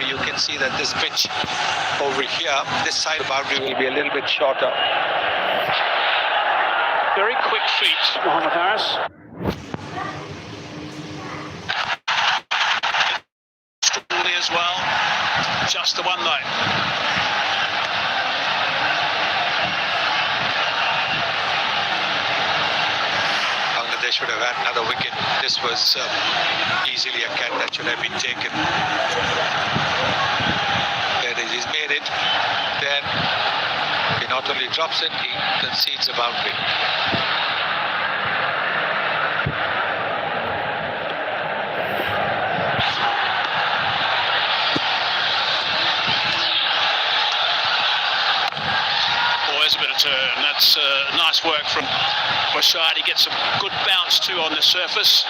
boundary. You can see that this pitch over here, this side of the boundary will be a little bit shorter. Very quick feet, Mohammad Harris. Strongly as well. Just the one though. Bangladesh should have had another wicket. This was easily a catch that should have been taken. There it is, he's made it. Then he not only drops it, he concedes a boundary. There's a bit of turn. That's nice work from Rashad. He gets a good bounce too on the surface.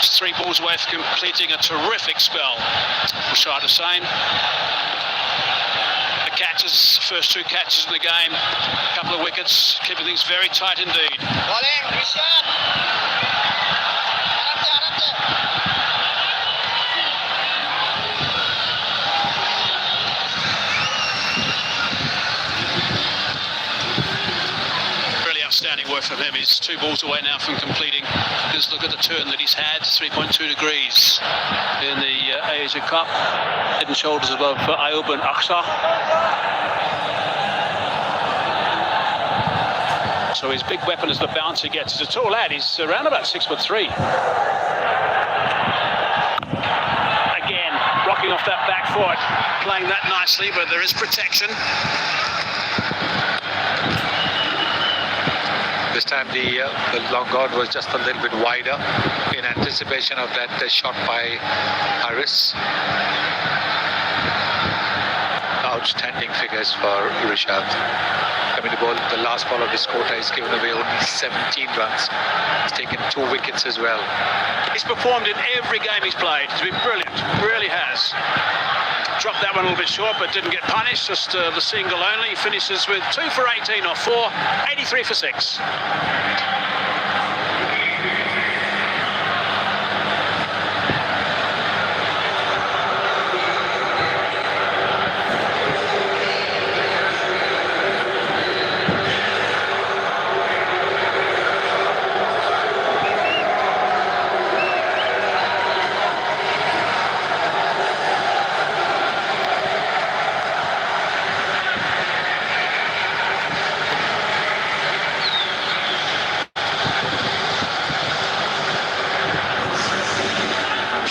Just 3 balls away from completing a terrific spell. Rashad Hussain. The catches, first 2 catches in the game, a couple of wickets, keeping things very tight indeed. Bowling, Rashad. Outstanding work from him. He's 2 balls away now from completing. Just look at the turn that he's had, 3.2 degrees in the Asia Cup. Head and shoulders above Ayub and Aksar. So his big weapon is the bounce he gets. He's a tall lad. He's around about 6'3". Again, rocking off that back foot, playing that nicely, but there is protection. This time the long on was just a little bit wider in anticipation of that shot by Harris. Outstanding figures for Rishad. Coming to ball, the last ball of this quarter, he's given away only 17 runs. He's taken 2 wickets as well. He's performed in every game he's played. He's been brilliant, really has. Dropped that one a little bit short, but didn't get punished. Just the single only. He finishes with 2 for 18 off 4, 83 for 6.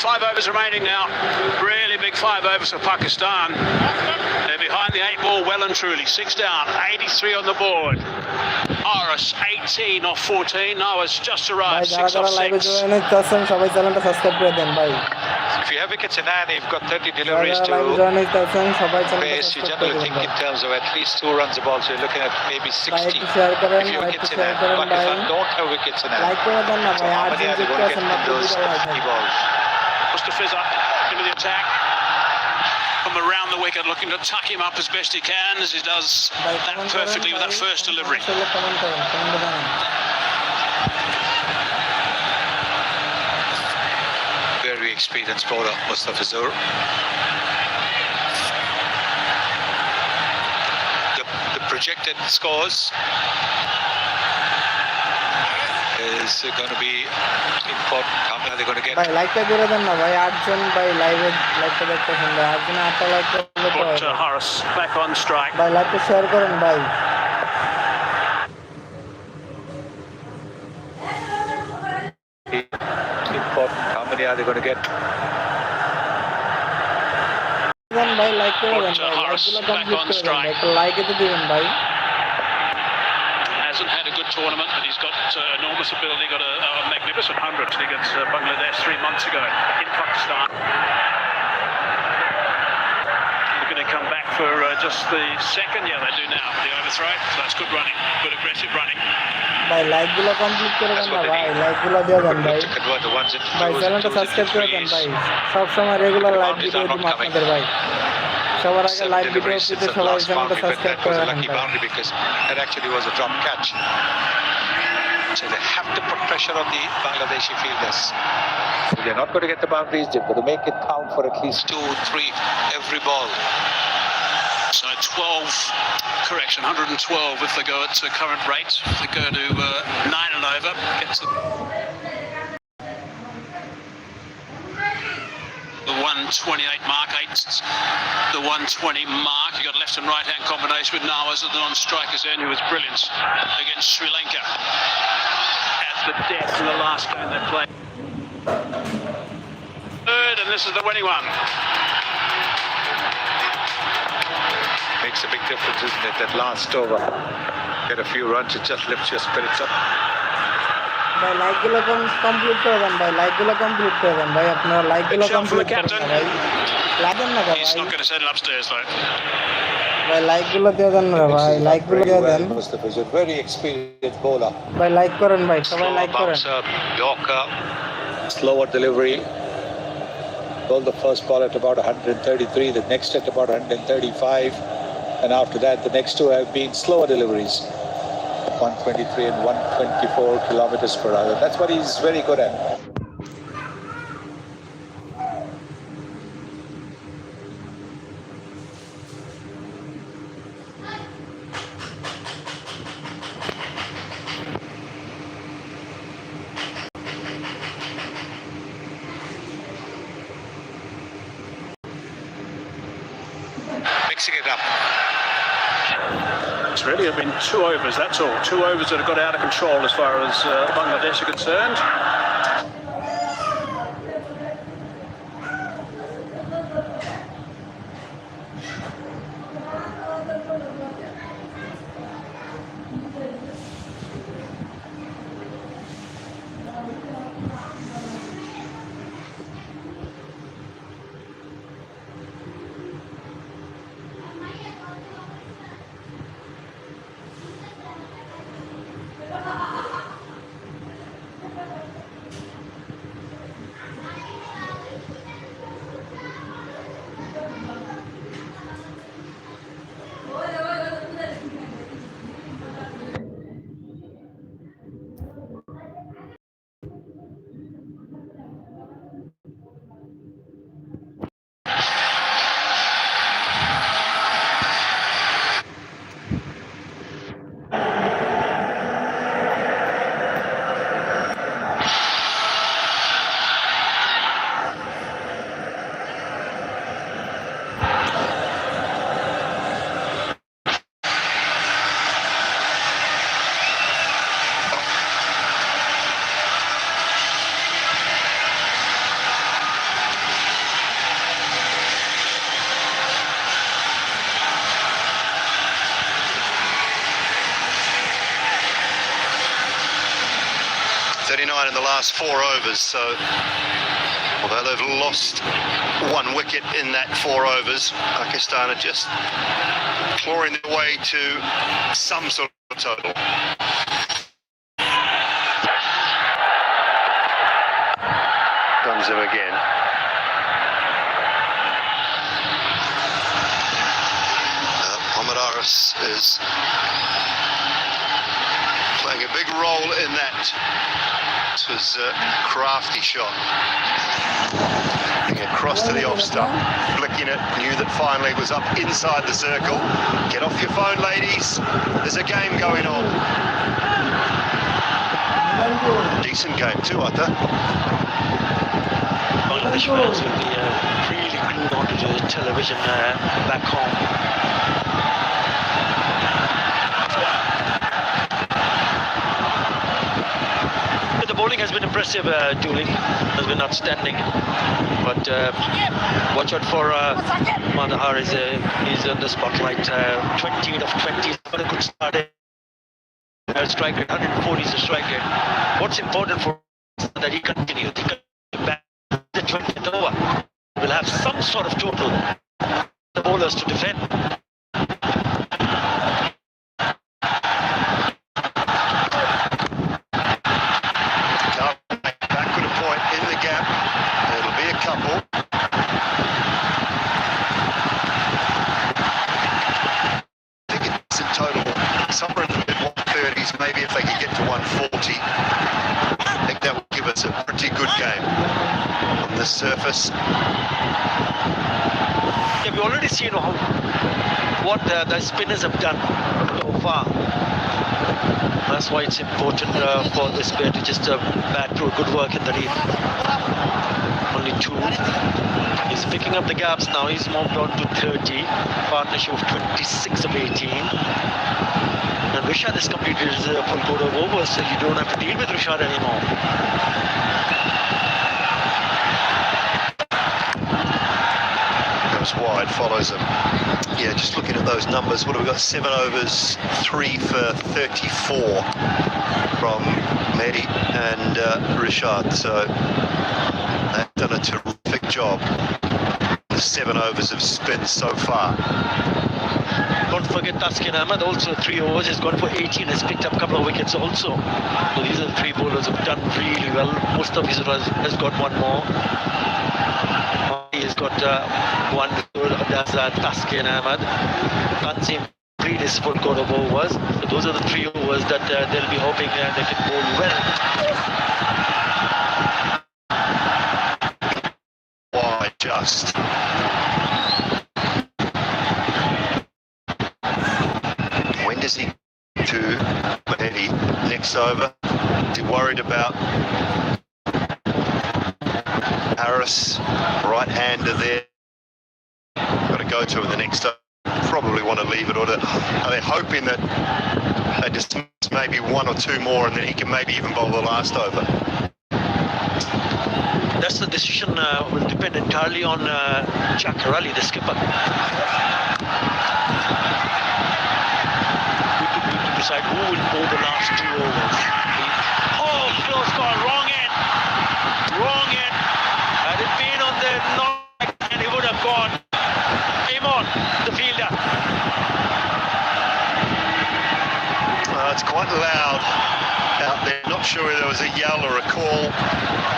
5 overs remaining now. Really big 5 overs for Pakistan. They're behind the 8 ball well and truly. 6 down, 83 on the board. Aris 18 off 14. Now it's just arrived. 6 off 6. If you have wickets in hand, you've got 30 deliveries to pace. You generally think in terms of at least 2 runs a ball, so you're looking at maybe 60 if you have wickets in hand. But if I don't have wickets in hand, so how many are they going to get in those key balls? Mustafiz up into the attack from around the wicket, looking to tuck him up as best he can, as he does that perfectly with that first delivery. Very experienced bowler, Mustafizur. The projected scores is going to be important. How many are they going to get? Bhai, like the Guru Dhanna, bhai, 8 John bhai, live like the দেখতে শুনবে 8 জন 8টা like Put Harris back on strike. bhai, like share করেন bhai. Important. How many are they going to get? Then bhai, like করে দেন Put bhai, Harris like back on complete করে দেন strike. bhai, একটা like এ তো দিবেন bhai. Hasn't had a good tournament, but he's got enormous ability. Got a magnificent 100 against Bangladesh 3 months ago in Pakistan. Looking to come back for just the second. Yeah, they do now. The overthrow. So that's good running, good aggressive running. Bhai, like গুলো complete করে দেন না ভাই, like গুলো দিয়ে দেন ভাই. To convert the ones into ভাই, twos, চ্যানেলটা twos subscribe into করে দেন threes. ভাই. সব সময় regular live Boundaries video are not দিই coming. আপনাদের ভাই. সবার আগে 7 লাইভ ভিডিও deliveries পেতে since the সবাই last চ্যানেলটা boundary, but সাবস্ক্রাইব that করে was a রাখেন lucky ভাই. boundary because that actually was a drop catch. So they have to put pressure on the Bangladeshi fielders. They're not going to get the boundaries. They've got to make it count for at least 2, 3 every ball. So 112 if they go at current rate. If they go to 9 and over, gets the 128 mark, the 120 mark. You got left and right hand combination with Nawaz at the non-strikers end, who was brilliant against Sri Lanka at the death in the last game they played. Third, and this is the winning one. Makes a big difference, isn't it? That last over, get a few runs, it just lifts your spirits up. ভাই লাইকগুলো complete করে দেন ভাই, লাইকগুলো complete করে দেন ভাই, আপনারা লাইকগুলো complete করেন না ভাই, লাগেন না ভাই। He's not going to send it upstairs though. ভাই লাইকগুলো দিয়ে দেন না ভাই, লাইকগুলো দিয়ে দেন Mustafa is a very experienced bowler. ভাই, লাইক করেন ভাই, সবাই লাইক করেন। Yorker, slower delivery. Bowled the first ball at about 133, the next at about 135, and after that the next two have been slower deliveries. 123 and 124 kilometers per hour. That's what he's very good at. Mixing it up. It's really been 2 overs, that's all. 2 overs that have got out of control as far as Bangladesh are concerned. In the last 4 overs, so although they've lost 1 wicket in that 4 overs, Pakistan are just clawing their way to some sort of total. Comes him again. Mohammad Aris is playing a big role in that. It was a crafty shot. Across to the off stump, flicking it, knew that finally it was up inside the circle. Get off your phone, ladies. There's a game going on. Decent game too, I thought. Bangladesh fans will be really glued onto the television back home. The bowling has been impressive, Julie. Has been outstanding. But watch out for Madahar. He's on the spotlight. 20 of 20. Not a good start. Strike rate 140 is the strike rate. What's important for that he continues. He can back the 20th over. We'll have some sort of total. The bowlers to defend. Somewhere in the mid 130s. 130s, maybe if they could get to 140, I think that would give us a pretty good game on this surface. Yeah, we've already seen what the spinners have done so far. That's why it's important for the spinner to just bat through good work in the reef. Only 2. He's picking up the gaps now. He's moved on to 30. Partnership of 26 of 18. And Rishad has completed his full quota of overs, so you don't have to deal with Rishad anymore. Goes wide, follows him. Yeah, just looking at those numbers, what have we got? 7 overs, 3 for 34 from Mehdi and Rishad. So they've done a terrific job. The 7 overs of spin so far. Don't forget Taskin Ahmed, also 3 overs, has gone for 18, has picked up a couple of wickets also. So these are the 3 bowlers who have done really well. Most of his has got 1 more. He's got 1, that's Taskin Ahmed. Can't seem to complete his full quota of overs. So those are the 3 overs that they'll be hoping they can bowl well. Wide just. When does he to Mehdi next over? Is he worried about Harris, right-hander there? Got to go to him the next over. Probably want to leave it, or are they hoping that they just maybe 1 or 2 more and then he can maybe even bowl the last over? That's the decision will depend entirely on Jack Harali, the skipper. We could decide who will bowl the last 2 overs. Oh, close call, wrong end. Wrong end. Had it been on the knock, and he would have gone. Imon, the fielder. It's quite loud out there. Not sure whether there was a yell or a call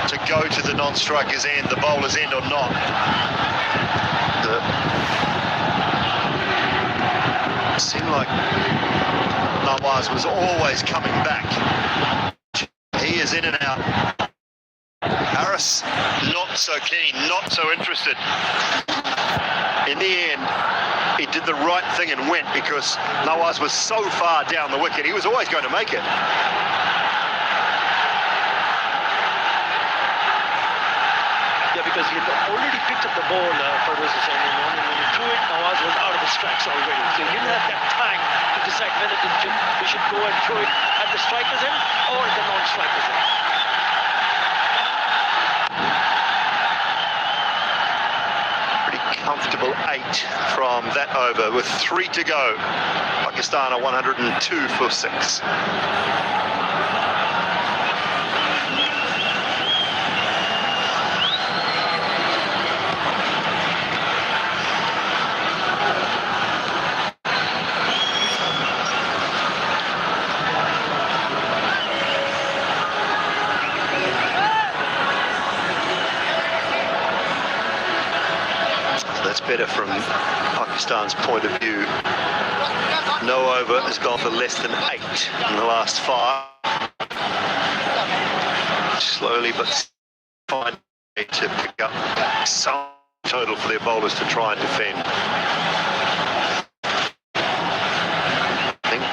to go to the non-striker's end, the bowler's end or not. It seemed like Nawaz was always coming back. He is in and out. Harris, not so keen, not so interested. In the end, he did the right thing and went because Nawaz was so far down the wicket. He was always going to make it. Yeah, because he had already picked up the ball for Hussain, and when he threw it, Nawaz was out of his tracks already. So he didn't have that time to decide whether he should go and throw it at the striker's end or the non-striker's end. Comfortable 8 from that over with 3 to go. Pakistan are 102 for 6. That's better from Pakistan's point of view. No over has gone for less than 8 in the last 5. Slowly but fine to pick up some total for their bowlers to try and defend. I think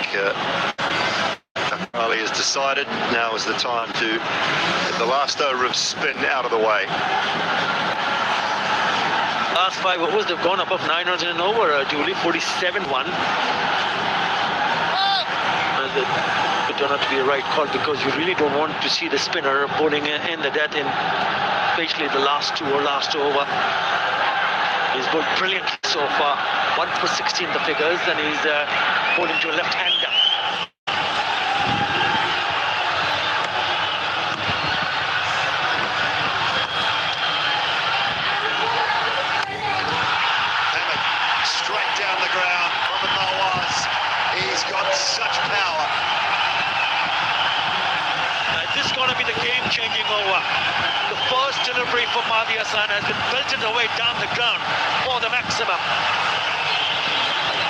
Ali has decided now is the time to get the last over of spin out of the way. Last 5 overs, they've gone above 9 runs and over, Julie, 47-1. It turned out to be a right call because you really don't want to see the spinner bowling in the death in, especially the last 2 or last over. He's bowled brilliantly so far. 1 for 16 the figures, and he's bowling to a left-hander. Such power. This is going to be the game-changing over. The first delivery for Mahdi Hassan has been belted away down the ground for the maximum.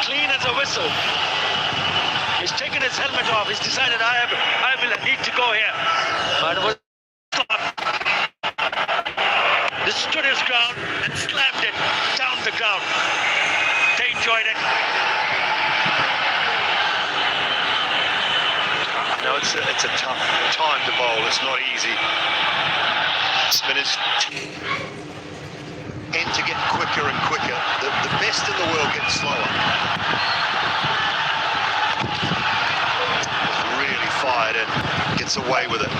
Clean as a whistle. He's taken his his helmet off. He's decided I will need to go here. But it was he stood his ground and slammed it down the ground. They enjoyed it. No, it's a tough time to bowl. It's not easy. Spinners tend to get quicker and quicker. The best in the world get slower. Really fired and gets away with it.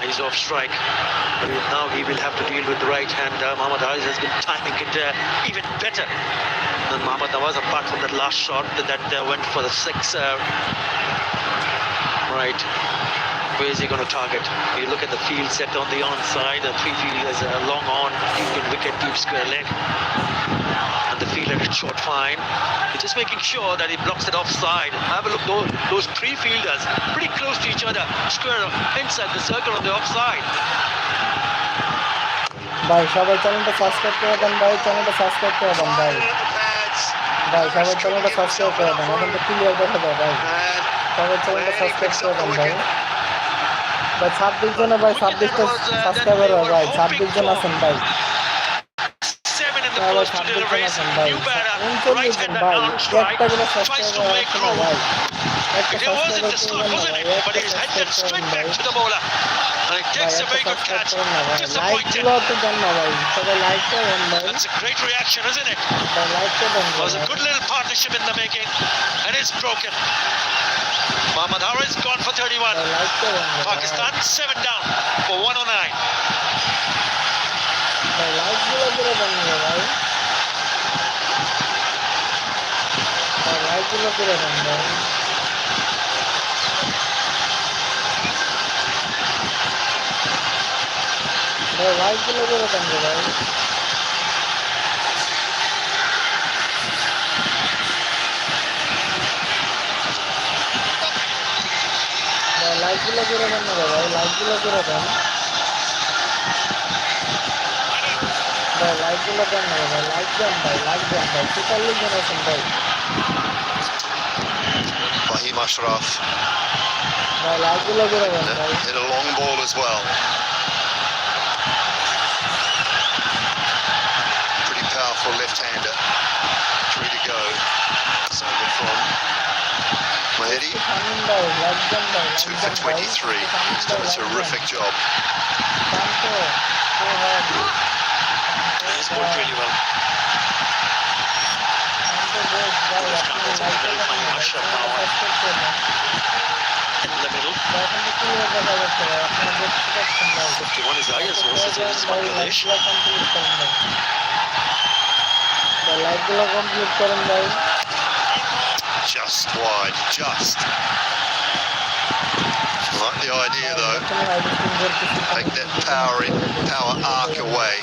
He's off strike. But now he will have to deal with the right hand. Mohammad Haris has been timing it even better than Mohammad Nawaz, apart from that last shot that went for the 6. Right. Where is he going to target? You look at the field set on the onside. The 3 fielders long on, deep in wicket, deep square leg. And the fielder is short fine. He's just making sure that he blocks it offside. Have a look, those 3 fielders pretty close to each other, square inside the circle on the offside. ভাই সবাই চ্যানেলটা subscribe করে দেন ভাই, চ্যানেলটা subscribe করে দেন ভাই। ভাই সবাই চ্যানেলটা সাবস্ক্রাইব করে দেন, এখন তো ক্লিয়ার দেখা যায় ভাই। সবাই চ্যানেলটা সাবস্ক্রাইব করে দেন ভাই। ভাই 26 জন ভাই, 26টা সাবস্ক্রাইবার ভাই, 26 জন আছেন ভাই। ভাই 26 জন আছেন ভাই, 39 জন ভাই, একটা করে সাবস্ক্রাইবার আছে না ভাই, একটা সাবস্ক্রাইবার করে দেন ভাই, একটা সাবস্ক্রাইব করেন ভাই। And he takes a very good catch. Disappointed. That's a great reaction, isn't it? It was a good little partnership in the making, and it's broken. Mohammad Haris gone for 31. Pakistan 7 down for 109. Like গুলো করে দেন ভাই। Like গুলো করে দেন না ভাই, like গুলো করে দেন ভাই, লাইক গুলো দেন না ভাই, লাইক দেন ভাই, লাইক দেন ভাই, 43 জন আছেন ভাই। Fahim Ashraf ভাই লাইক গুলো করে দেন ভাই। hit a long ball as well. Powerful left-hander. 3 to go. Over from Mahedi. 2 for 23. He's done a terrific job. He's worked really well. In the middle. 51 is highest versus against Bangladesh. Like গুলো complete করেন ভাই। Just wide, just. I like the idea though. Take that power arc away.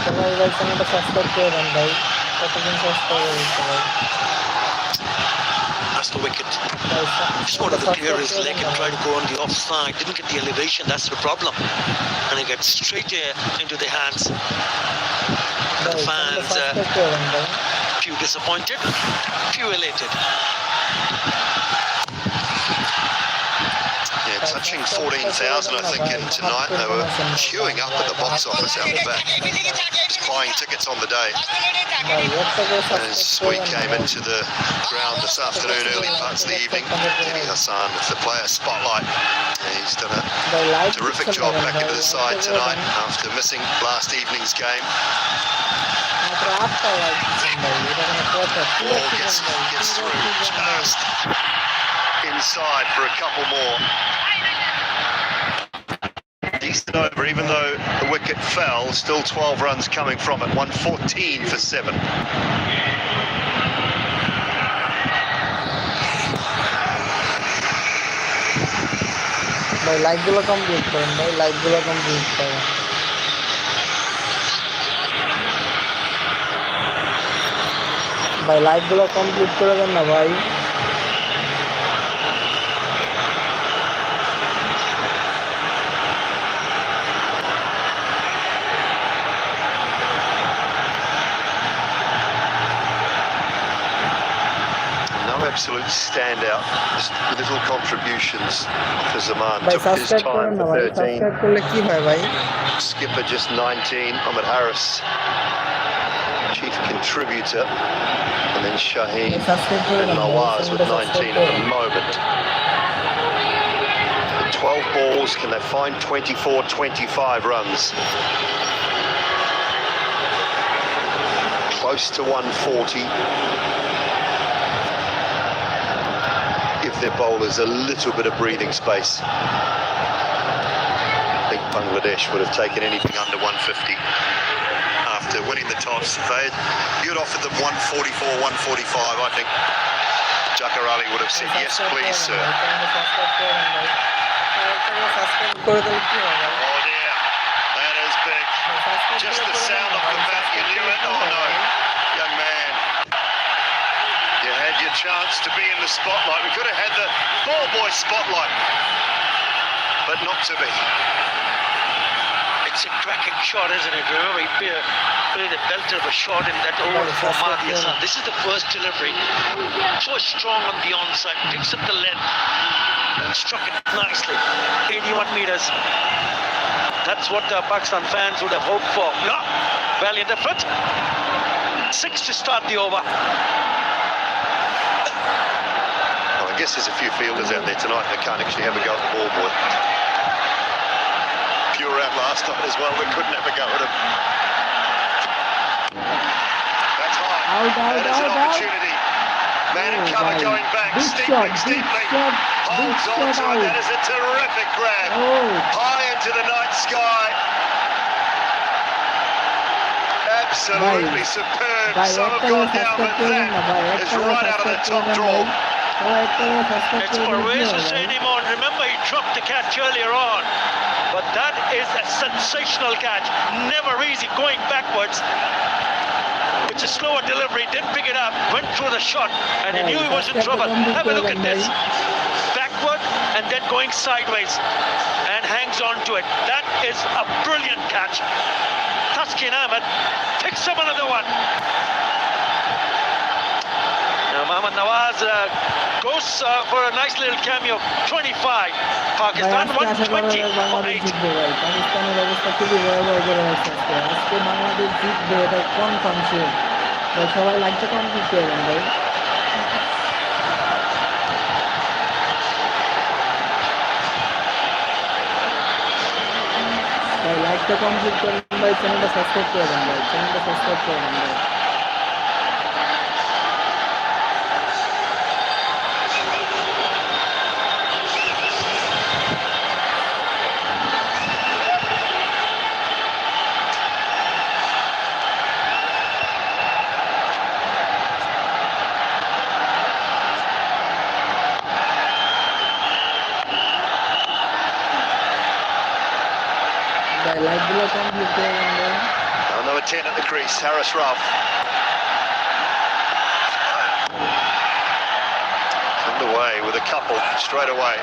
সবাই ভাই চ্যানেলটা subscribe করে দেন ভাই, কতজন subscribe হয়েছে ভাই। That's the wicket. Just wanted to clear his leg and try to go on the offside. Didn't get the elevation, that's the problem. And he gets straight into the hands. The fans, few disappointed, few elated. Yeah, touching 14,000 I think in tonight. They were queuing up at the box office out the back. Buying tickets on the day. As we came into the ground this afternoon, early parts of the evening, Mehdi Hassan with the player spotlight. He's done a terrific job back into the side tonight after missing last evening's game. Ball gets through just inside for a couple more. Decent over, even though the wicket fell, still 12 runs coming from it, 114 for 7. ভাই like গুলো complete করেন ভাই, like গুলো complete করেন ভাই, like গুলো complete করে দেন না ভাই। absolute standout. Just little contributions for Zaman. ভাই Took his সাবস্ক্রাইব করেন time না for ভাই, 13. সাবস্ক্রাইব করলে কি হয় ভাই? Skipper just 19. Ahmed Harris, chief contributor. And then Shaheen subscribe করে and দেন ভাই, Nawaz with চ্যানেলটা সাবস্ক্রাইব 19 করে at then. the moment. 12 balls, can they find 24, 25 runs? Close to 140. Give their bowlers a little bit of breathing space. I think Bangladesh would have taken anything under 150 after winning the toss. If you'd offered them 144, 145, I think Jakar Ali would have said, yes, please, sir. করে দিলে কি হয় ভাই? Oh dear, that is big. Just the sound of the bat, you knew it. Oh no, young man. You had your chance to be in the spotlight. We could have had the ball boy spotlight, but not to be. It's a cracking shot, isn't it? Remember, he played a belter of a shot in that over for Mahdi Hassan. This is the first delivery. So strong on the onside, picks up the length, and struck it nicely. 81 meters. That's what the Pakistan fans would have hoped for. Yeah, well in the front. 6 to start the over. Well, I guess there's a few fielders out there tonight that can't actually have a go at the ball boy. Few were out last night as well. We couldn't have a go at him. That's high. Out, That is an out, out. opportunity. Man in cover right. going back. Big Steeply, shot, big steeply. shot, Holds big on shot to it. out. That is a terrific grab. Oh, High into the night sky. Absolutely superb. ভাই Some have একটা gone down, subscribe but করেন না ভাই, that is একটা right out of the subscribe top করেন draw. ভাই। একটা subscribe It's করে Parvez দিন Hussain Imran. Remember, he dropped the catch earlier on. But that is a sensational catch. Never easy going backwards. It's a slower delivery, didn't pick it up, went through the shot, and he knew he was in trouble. Have a look at this. Backward and then going sideways and hangs on to it. That is a brilliant catch. Taskin Ahmed picks up another one. Now Mohammad Nawaz goes for a nice little cameo. 25. Pakistan 120 for 8. জিতবে ভাই, পাকিস্তানের অবস্থা খুবই ভয়াবহ করে হচ্ছে আজকে। আজকে বাংলাদেশ জিতবে, এটা কনফার্ম শিওর। ভাই সবাই লাইকটা কমপ্লিট করে দেন ভাই। ভাই লাইকটা কমপ্লিট করেন ভাই, চ্যানেলটা সাবস্ক্রাইব করে দেন ভাই, চ্যানেলটা সাবস্ক্রাইব করে দেন ভাই। ভাই লাইকগুলো কমপ্লিট করে দেন ভাই। Number 10 at the crease, Harris Ruff. Underway with a couple straight away.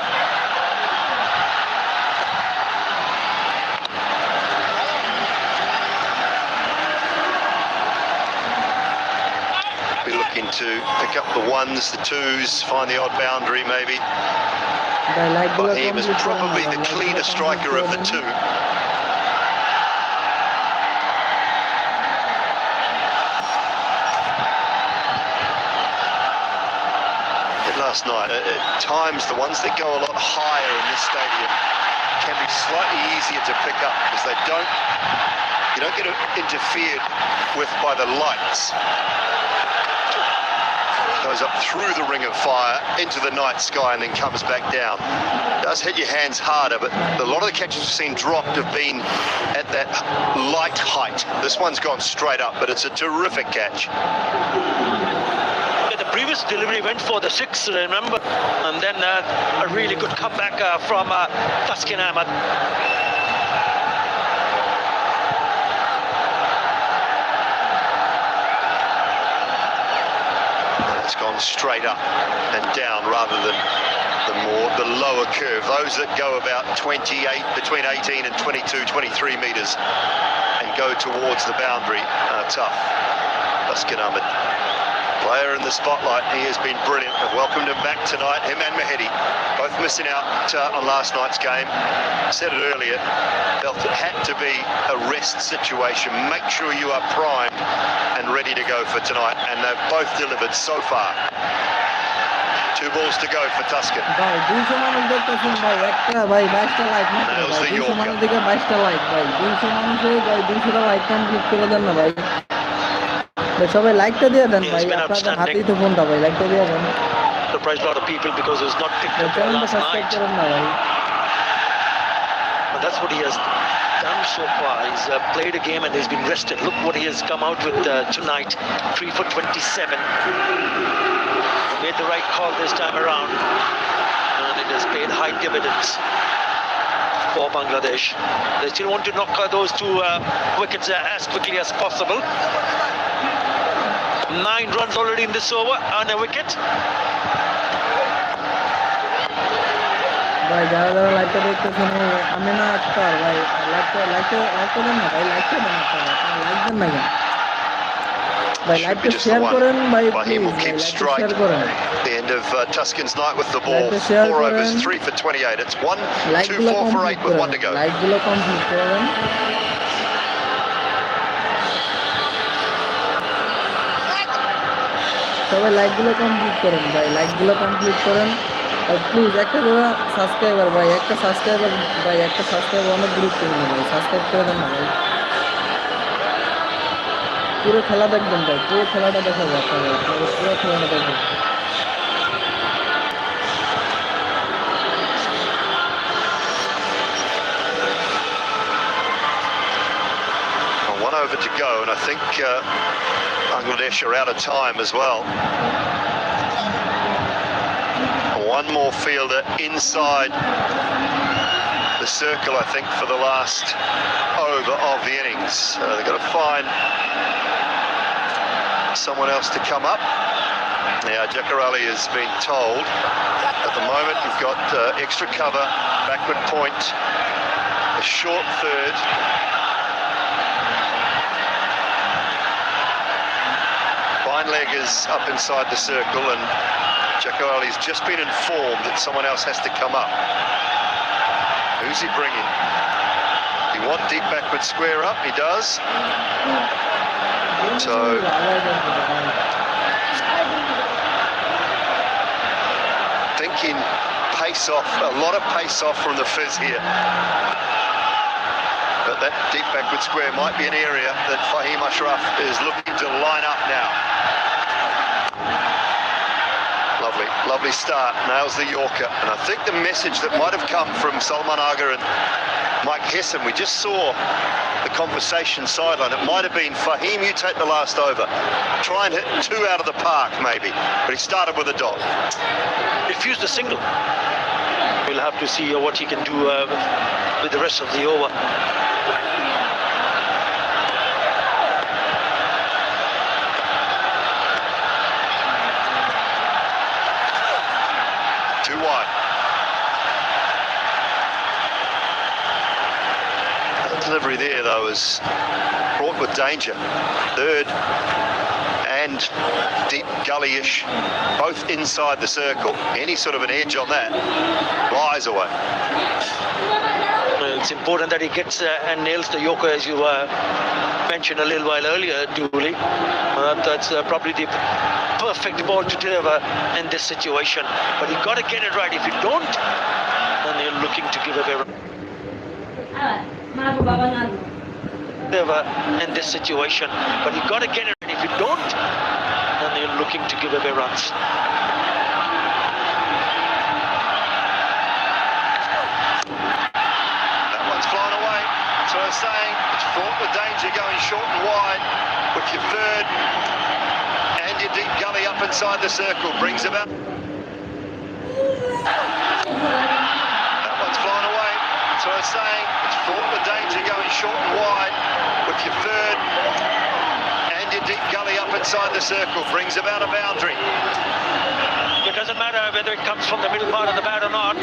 Be looking to pick up the ones, the twos, find the odd boundary maybe. ভাই লাইকগুলো Fahim is কমপ্লিট করে probably দেন the ভাই, cleaner লাইকগুলো striker of the complete করে two. দেন। Last night, at times the ones that go a lot higher in this stadium can be slightly easier to pick up because you don't get interfered with by the lights. Goes up through the ring of fire into the night sky and then comes back down. It does hit your hands harder, but a lot of the catches we've seen dropped have been at that light height. This one's gone straight up, but it's a terrific catch. The previous delivery went for the 6, remember? And then a really good comeback from Taskin Ahmed. It's gone straight up and down rather than the lower curve. Those that go about 28, between 18 and 22, 23 metres and go towards the boundary are tough. Taskin Ahmed Player in the spotlight. He has been brilliant. I've welcomed him back tonight. Him and Mahedi, both missing out on last night's game. Said it earlier. Felt it had to be a rest situation. Make sure you are primed and ready to go for tonight. And they've both delivered so far. 2 balls to go for Tuscan. ভাই 200 মানুষ দেখতেছেন ভাই, একটা ভাই 22টা like না ভাই, 200 মানুষ দেখে 22টা লাইক ভাই, 200 মানুষে ভাই 200টা লাইক কমপ্লিট করে দেন না ভাই। ভাই সবাই লাইকটা দিয়ে দেন ভাই, আপনাদের হাতেই তো ফোনটা ভাই, লাইকটা দিয়ে দেন। Surprised a lot of people because he's not picked up চ্যানেলটা last সাবস্ক্রাইব night. করেন না ভাই। But that's what he has done so far. He's played a game and he's been rested. Look what he has come out with tonight. 3 for 27. He made the right call this time around. And it has paid high dividends for Bangladesh. They still want to knock those 2 wickets as quickly as possible. 9 runs already in this over on a wicket. ভাই যারা যারা লাইকটা দেখতেছেন, আমি না আক্তার ভাই, লাইকটা দেন না ভাই, লাইকটা দেন একটা ভাই, লাইক দেন না কেন ভাই, লাইকটা শেয়ার করেন ভাই, Fahim will keep please strike. Share করেন। The end of Tuscan's night with the ball. Like to share 4 overs, করেন। 3 for 28. It's 1, 2, লাইকগুলো 4 for 8 complete with 1 করেন, to go. লাইকগুলো কমপ্লিট করেন। সবাই লাইকগুলো কমপ্লিট করেন ভাই, লাইকগুলো কমপ্লিট করেন। আর প্লিজ একটা করে সাবস্ক্রাইবার ভাই, একটা সাবস্ক্রাইবার অনেক গুরুত্বপূর্ণ ভাই, সাবস্ক্রাইব করে দেন না ভাই। পুরো খেলা দেখবেন ভাই, পুরো খেলাটা দেখাবো আপনাদের, পুরো খেলাটা দেখবেন। 1 over to go, and I think Bangladesh are out of time as well. 1 more fielder inside the circle, I think, for the last over of the innings. They've got to find someone else to come up. Now, Jakarali has been told at the moment you've got extra cover, backward point, a short third. Fine leg is up inside the circle, and Jakarali's just been informed that someone else has to come up. Who's he bringing? You want deep backward square up? He does. So thinking pace off, a lot of pace off from the fizz here. But that deep backward square might be an area that Fahim Ashraf is looking to line up now. Lovely start, nails the Yorker. And I think the message that might have come from Salman Agha and Mike Hesson, we just saw the conversation sideline. It might have been, Fahim, you take the last over. Try and hit 2 out of the park, maybe. But he started with a dot. Refused the single. We'll have to see what he can do with the rest of the over. Delivery there, though, is fraught with danger. Third and deep gully-ish, both inside the circle. Any sort of an edge on that lies away. It's important that he gets and nails the Yorker, as you mentioned a little while earlier, Dooley. That's probably the perfect ball to deliver in this situation. But you've got to get it right. If you don't, then you're looking to give away. In this situation, but you got to get it. If you don't, then you're looking to give away runs. That one's flown away. So I'm saying it's fraught with danger going short and wide with your third and your deep gully up inside the circle brings about. That one's flown away. So I'm saying it's fraught with danger going short and wide with your third and your deep gully up inside the circle brings about a boundary. It doesn't matter whether it comes from the middle part of the bat or not,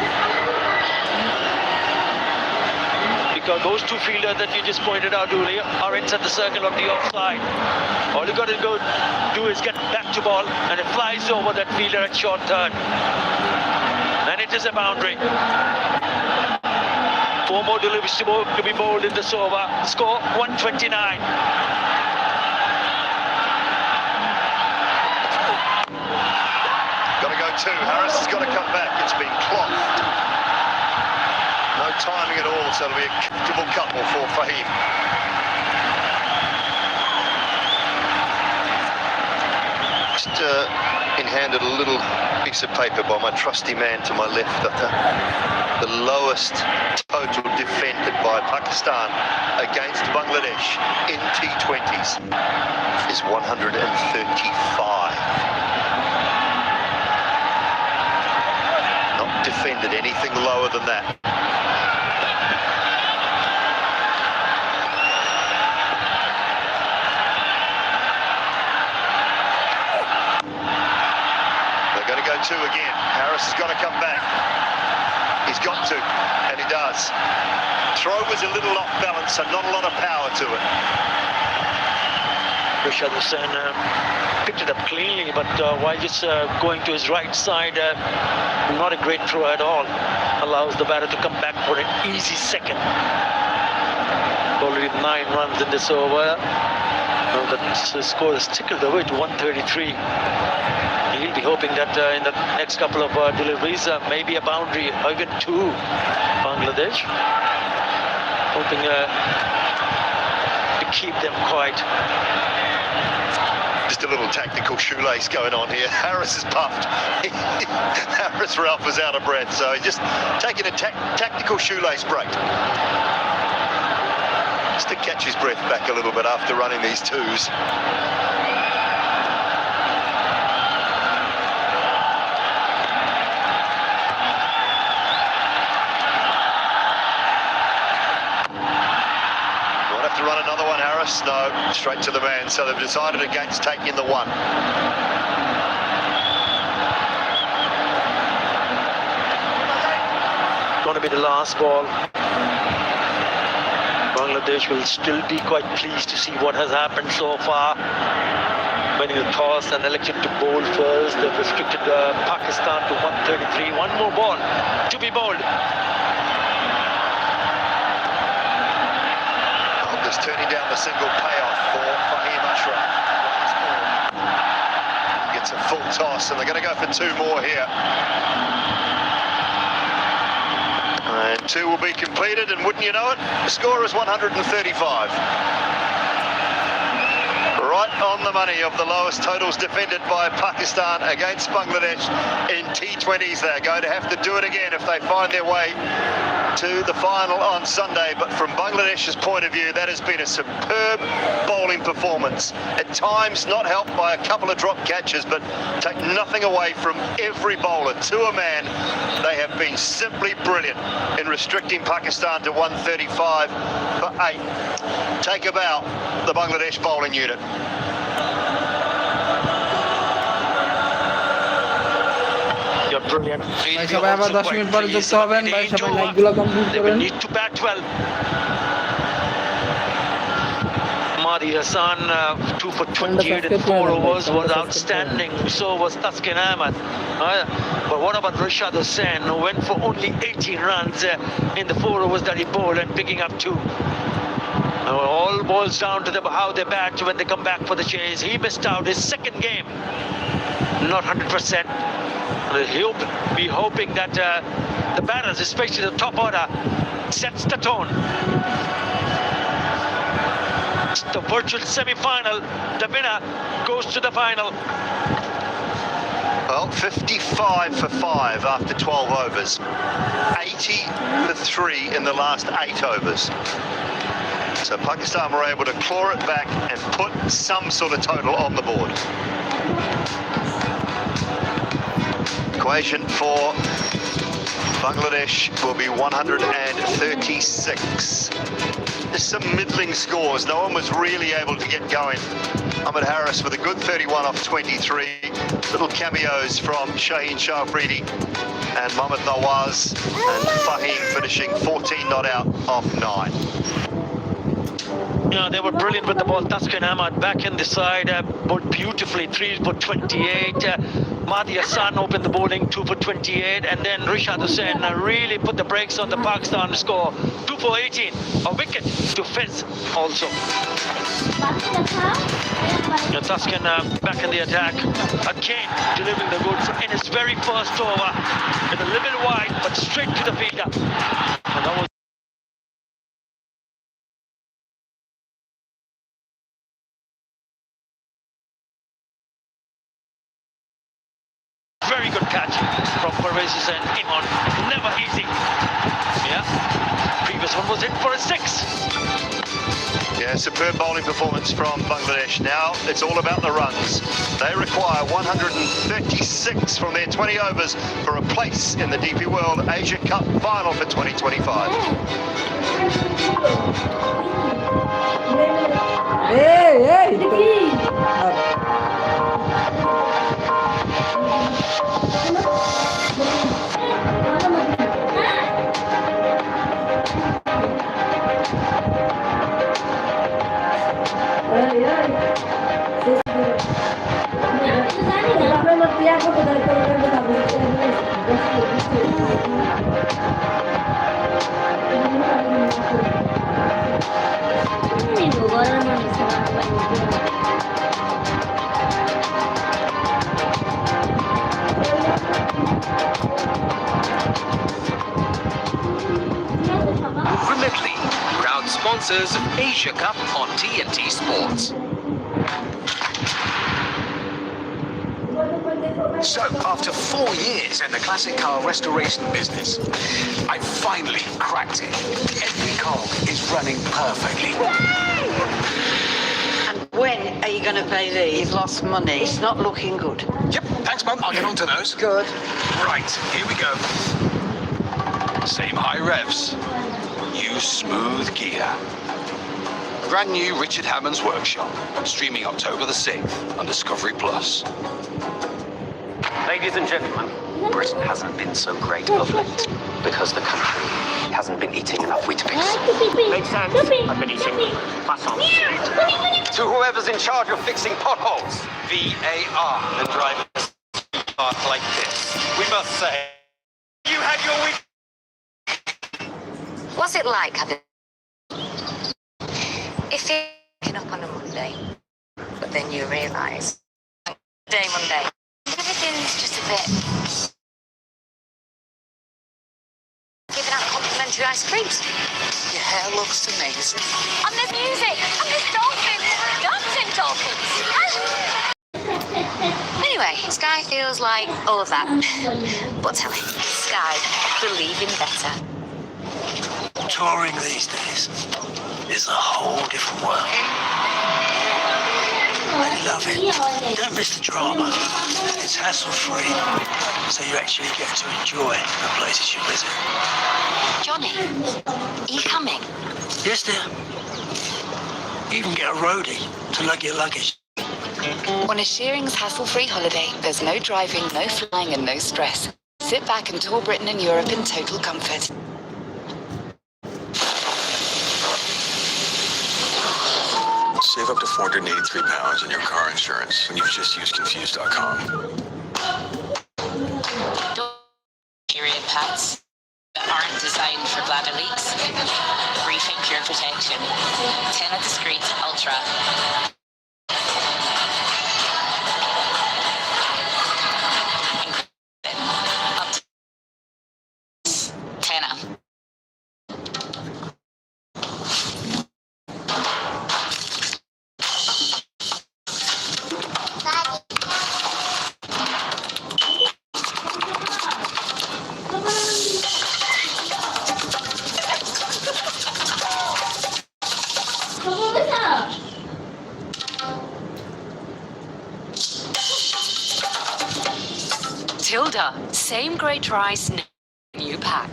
because those 2 fielders that you just pointed out, Dooley, are inside the circle of the offside. All you got to do is get back to ball, and it flies over that fielder at short third. And it is a boundary. 4 more deliveries to be bowled in this over. Score 129. Got to go 2. Harris has got to come back. It's been clocked. No timing at all, so it'll be a comfortable couple for Fahim. Just in handed a little piece of paper by my trusty man to my left that the lowest total defended by Pakistan against Bangladesh in T20s is 135. Not defended anything lower than that. Two again. Harris has got to come back. He's got to, and he does. Throw was a little off balance, so not a lot of power to it. Rashad Hussain picked it up cleanly, but while just going to his right side, not a great throw at all. Allows the batter to come back for an easy second. Already 9 runs in this over. The score is tickled away to 133. He'll be hoping that in the next couple of deliveries, maybe a boundary, or even 2, Bangladesh. Hoping to keep them quiet. Just a little tactical shoelace going on here. Harris is puffed. Harris Ralph was out of breath, so he's just taking a tactical shoelace break. Just to catch his breath back a little bit after running these 2s. To run another one, Harris? No, straight to the man. So they've decided against taking the 1. Going to be the last ball. Bangladesh will still be quite pleased to see what has happened so far. Winning the toss and elected to bowl first. They've restricted Pakistan to 133. 1 more ball to be bowled. Turning down the single payoff for Fahim Ashraf. Gets a full toss, and they're going to go for 2 more here. And 2 will be completed, and wouldn't you know it, the score is 135. Right on the money of the lowest totals defended by Pakistan against Bangladesh in T20s. They're going to have to do it again if they find their way to the final on Sunday. But from Bangladesh's point of view, that has been a superb bowling performance. At times not helped by a couple of drop catches, but take nothing away from every bowler to a man. They have been simply brilliant in restricting Pakistan to 135 for 8. Take a bow, the Bangladesh bowling unit. You're brilliant. ভাই সবাই আবার 10 minute পরে যুক্ত হবেন ভাই সবাই লাইকগুলো complete করেন Need to bat well. Mahdi Hassan 2 for 28 in 4 overs was outstanding. So was Taskin Ahmed. But what about Rashad Hussain, who went for only 18 runs in the 4 overs that he bowled and picking up 2. All boils down to how they bat when they come back for the chase. He missed out his second game. Not 100%. He'll be hoping that the batters, especially the top order, sets the tone. It's the virtual semi-final. The winner goes to the final. Well, 55 for 5 after 12 overs. 80 for 3 in the last 8 overs. So Pakistan were able to claw it back and put some sort of total on the board. Equation for Bangladesh will be 136. There's some middling scores. No one was really able to get going. Ahmed Harris with a good 31 off 23. Little cameos from Shaheen Shah Afridi and Mohammad Nawaz, and Fahim finishing 14 not out off 9. Yeah, they were brilliant with the ball. Taskin Ahmad back in the side, bowled beautifully, 3 for 28. Mahdi Hassan opened the bowling, 2 for 28. And then Rishad Hussain really put the brakes on the Pakistan score, 2 for 18. A wicket to Fez also. Taskin back in the attack. Again, delivering the goods in his very first over. With a little wide, but straight to the fielder. And that was very good catch from Parvez Hussain. Imran, never easy. Yeah, previous one was in for a 6. Yeah, superb bowling performance from Bangladesh. Now it's all about the runs. They require 136 from their 20 overs for a place in the DP World Asia Cup final for 2025. Remitly, proud sponsors of Asia Cup on TNT Sports. So, after 4 years in the classic car restoration business, I finally cracked it. Every cog is running perfectly. And when are you going to pay these? You've lost money. It's not looking good. Yep, thanks, Mum. I'll get on to those. Good. Right, here we go. Same high revs. Use smooth gear. Brand new Richard Hammond's Workshop, streaming October the 6th on Discovery Plus. Ladies and gentlemen, Britain hasn't been so great of late because the country hasn't been eating enough Weetabix. Makes sense. I've been eating. Pass on. To whoever's in charge of fixing potholes. VAR. The drivers are like this. We must say, you had your week. What's it like having... If you're waking up on a Monday, but then you realise, Monday, everything's just a bit... Giving out complimentary ice creams. Your hair looks amazing. And there's music, and there's dolphins, dancing dolphins. Anyway, Sky feels like all of that. But tell him, Sky, believe in better. Touring these days is a whole different world. I love it. You don't miss the drama. It's hassle-free, so you actually get to enjoy the places you visit. Johnny, are you coming? Yes, dear. You even get a roadie to lug your luggage. On a Shearing's hassle-free holiday, there's no driving, no flying and no stress. Sit back and tour Britain and Europe in total comfort. Save up to £483 on your car insurance when you've just used Confused.com. Period pads that aren't designed for bladder leaks. Briefing Pure Protection. Tena Discreet Ultra. Up to Tena. Tilda, same great rice, new pack.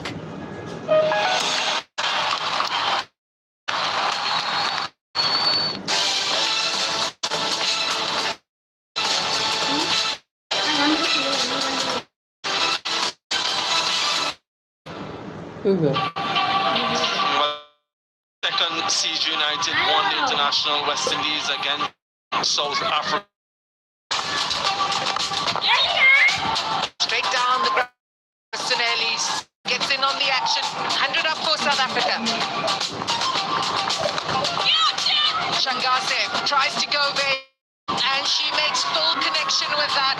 African Siege United won the international. West Indies again, South Africa. Straight down the ground. Western Ellis gets in on the action. 100 up for South Africa. Shangase tries to go there, and she makes full connection with that.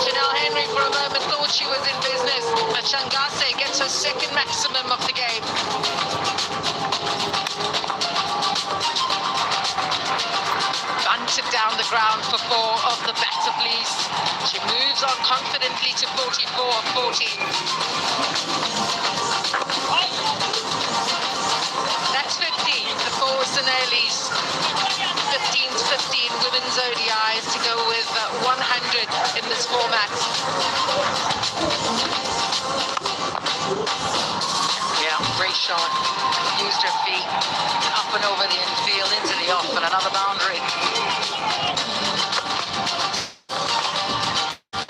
Janelle Henry for a moment thought she was in business, but Shangase gets her second maximum of the game. Bunted down the ground for 4 of the batter, please. She moves on confidently to 44 of 40. That's 50 for Western Ellis. 15 women's ODIs to go with 100 in this format. Yeah, great shot. Used her feet up and over the infield into the off and another boundary.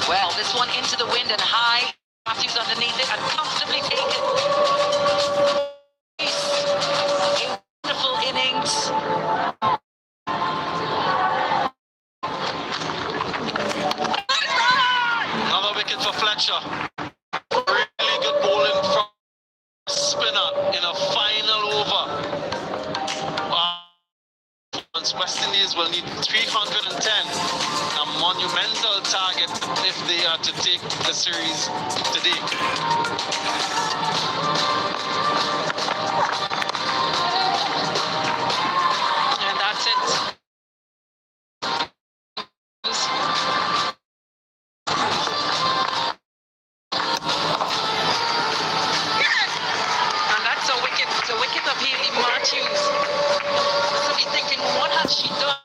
Well, this one into the wind and high. Matthews underneath it and comfortably taken. A wonderful innings. Another wicket for Fletcher. Really good bowling from spinner in a final over. West Indies will need 310, a monumental target if they are to take the series today. And that's it. And that's a wicket. It's a wicket of Haley Matthews. So be thinking, what has she done?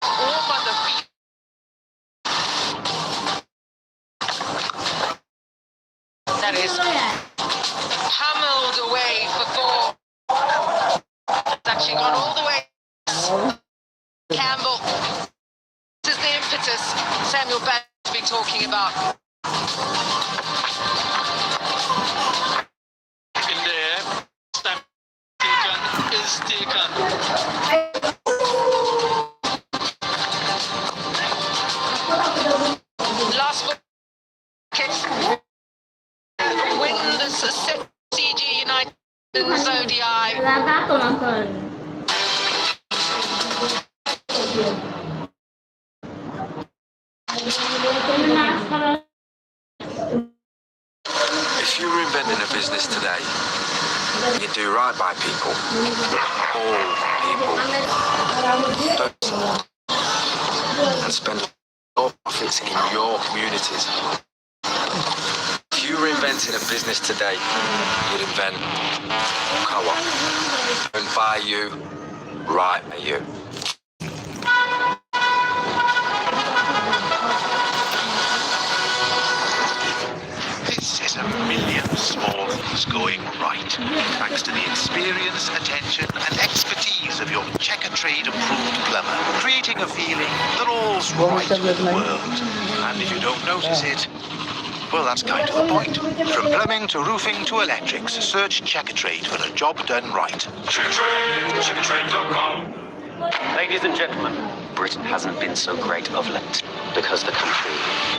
Over the feet. That is hammered away for 4. It's actually gone all the way. Campbell. This is the impetus Samuel Batt has been talking about. In there, stamp taken is taken. Last wicket. Win the CG United's ODI. If you were inventing a business today, you'd do right by people. All people. Don't and spend your profits in your communities. If you were inventing a business today, you'd invent co-op. And by you, right by you. This is a million small things going right, thanks to the experience, attention and expertise of your Checkatrade approved plumber, creating a feeling that all's right with the world. And if you don't notice it, well, that's kind of the point. From plumbing to roofing to electrics, search Checkatrade for a job done right. Checkatrade, checkatrade.com. Ladies and gentlemen, Britain hasn't been so great of late because the country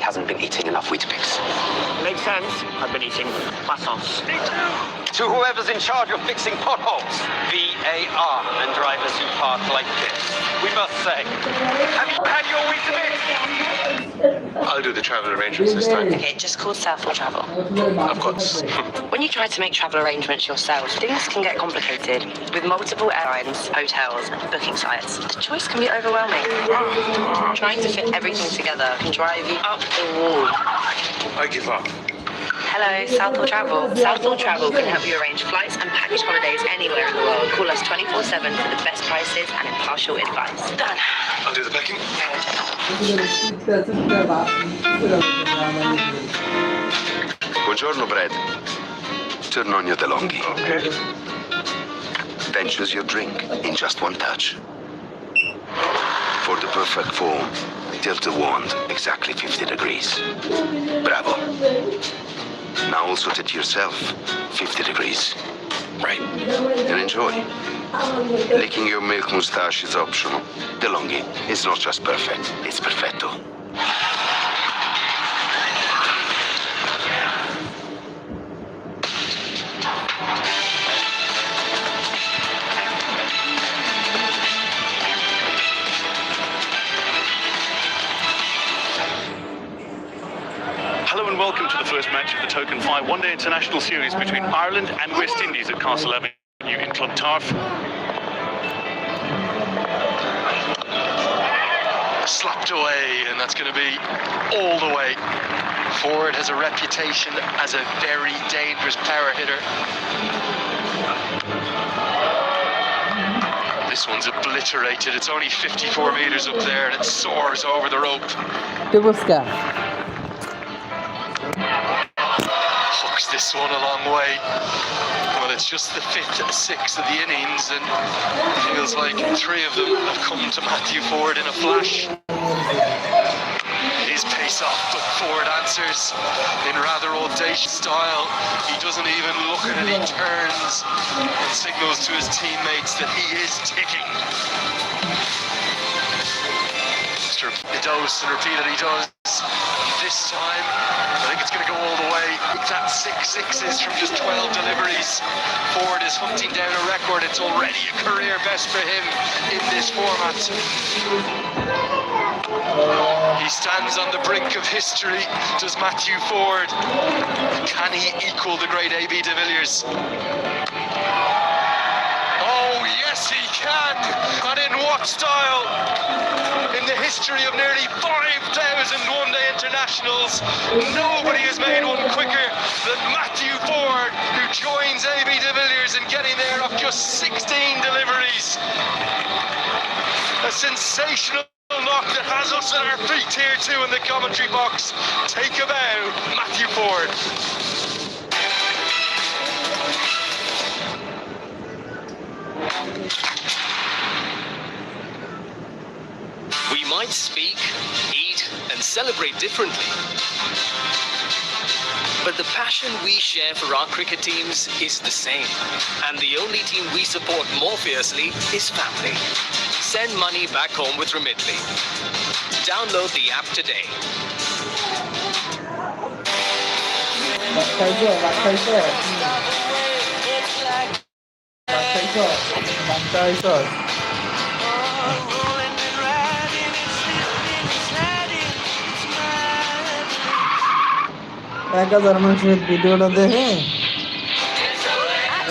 hasn't been eating enough Weetabix. Makes sense. I've been eating croissants. To whoever's in charge of fixing potholes, VAR, and drivers who park like this, we must say, have you had your Weetabix? I'll do the travel arrangements this time. Okay, just call Southall Travel. Of course. When you try to make travel arrangements yourself, things can get complicated. With multiple airlines, hotels, and booking sites, the choice can be overwhelming. Trying to fit everything together can drive you up the wall. I give up. Hello, Southall Travel. Southall Travel can help you arrange flights and package holidays anywhere in the world. Call us 24/7 for the best prices and impartial advice. Done. I'll do the packing. Buongiorno, Brad. Turn on your DeLonghi. Okay. Then choose your drink in just one touch. For the perfect form, tilt the wand exactly 50 degrees. Bravo. Now also tilt yourself 50 degrees. Right. Then enjoy. Licking your milk moustache is optional. DeLonghi is not just perfect, it's perfetto. Hello and welcome to the first match of the Token 5 one-day international series between Ireland and West Indies at Castle Avenue in Clontarf. Slapped away, and that's going to be all the way. Ford has a reputation as a very dangerous power hitter. This one's obliterated. It's only 54 metres up there, and it soars over the rope. Hooks this one a long way. Well, it's just the 5th and 6th of the innings, and it feels like 3 of them have come to Matthew Ford in a flash. His pace off, but Ford answers in rather audacious style. He doesn't even look at it, he turns and signals to his teammates that he is ticking. He dose and repeat it, he does. This time, I think it's going to go all the way. That's 6 sixes from just 12 deliveries. Ford is hunting down a record. It's already a career best for him in this format. He stands on the brink of history. Does Matthew Ford? Can he equal the great A.B. de Villiers? Oh, yes, he can. And in what style? In the history of nearly 5,000 one-day internationals, nobody has made one quicker than Matthew Ford, who joins A.B. de Villiers in getting there off just 16 deliveries. A sensational knock that has us at our feet here too in the commentary box. Take a bow, Matthew Ford. We might speak, eat, and celebrate differently. But the passion we share for our cricket teams is the same. And the only team we support more fiercely is family. Send money back home with Remitly. Download the app today. At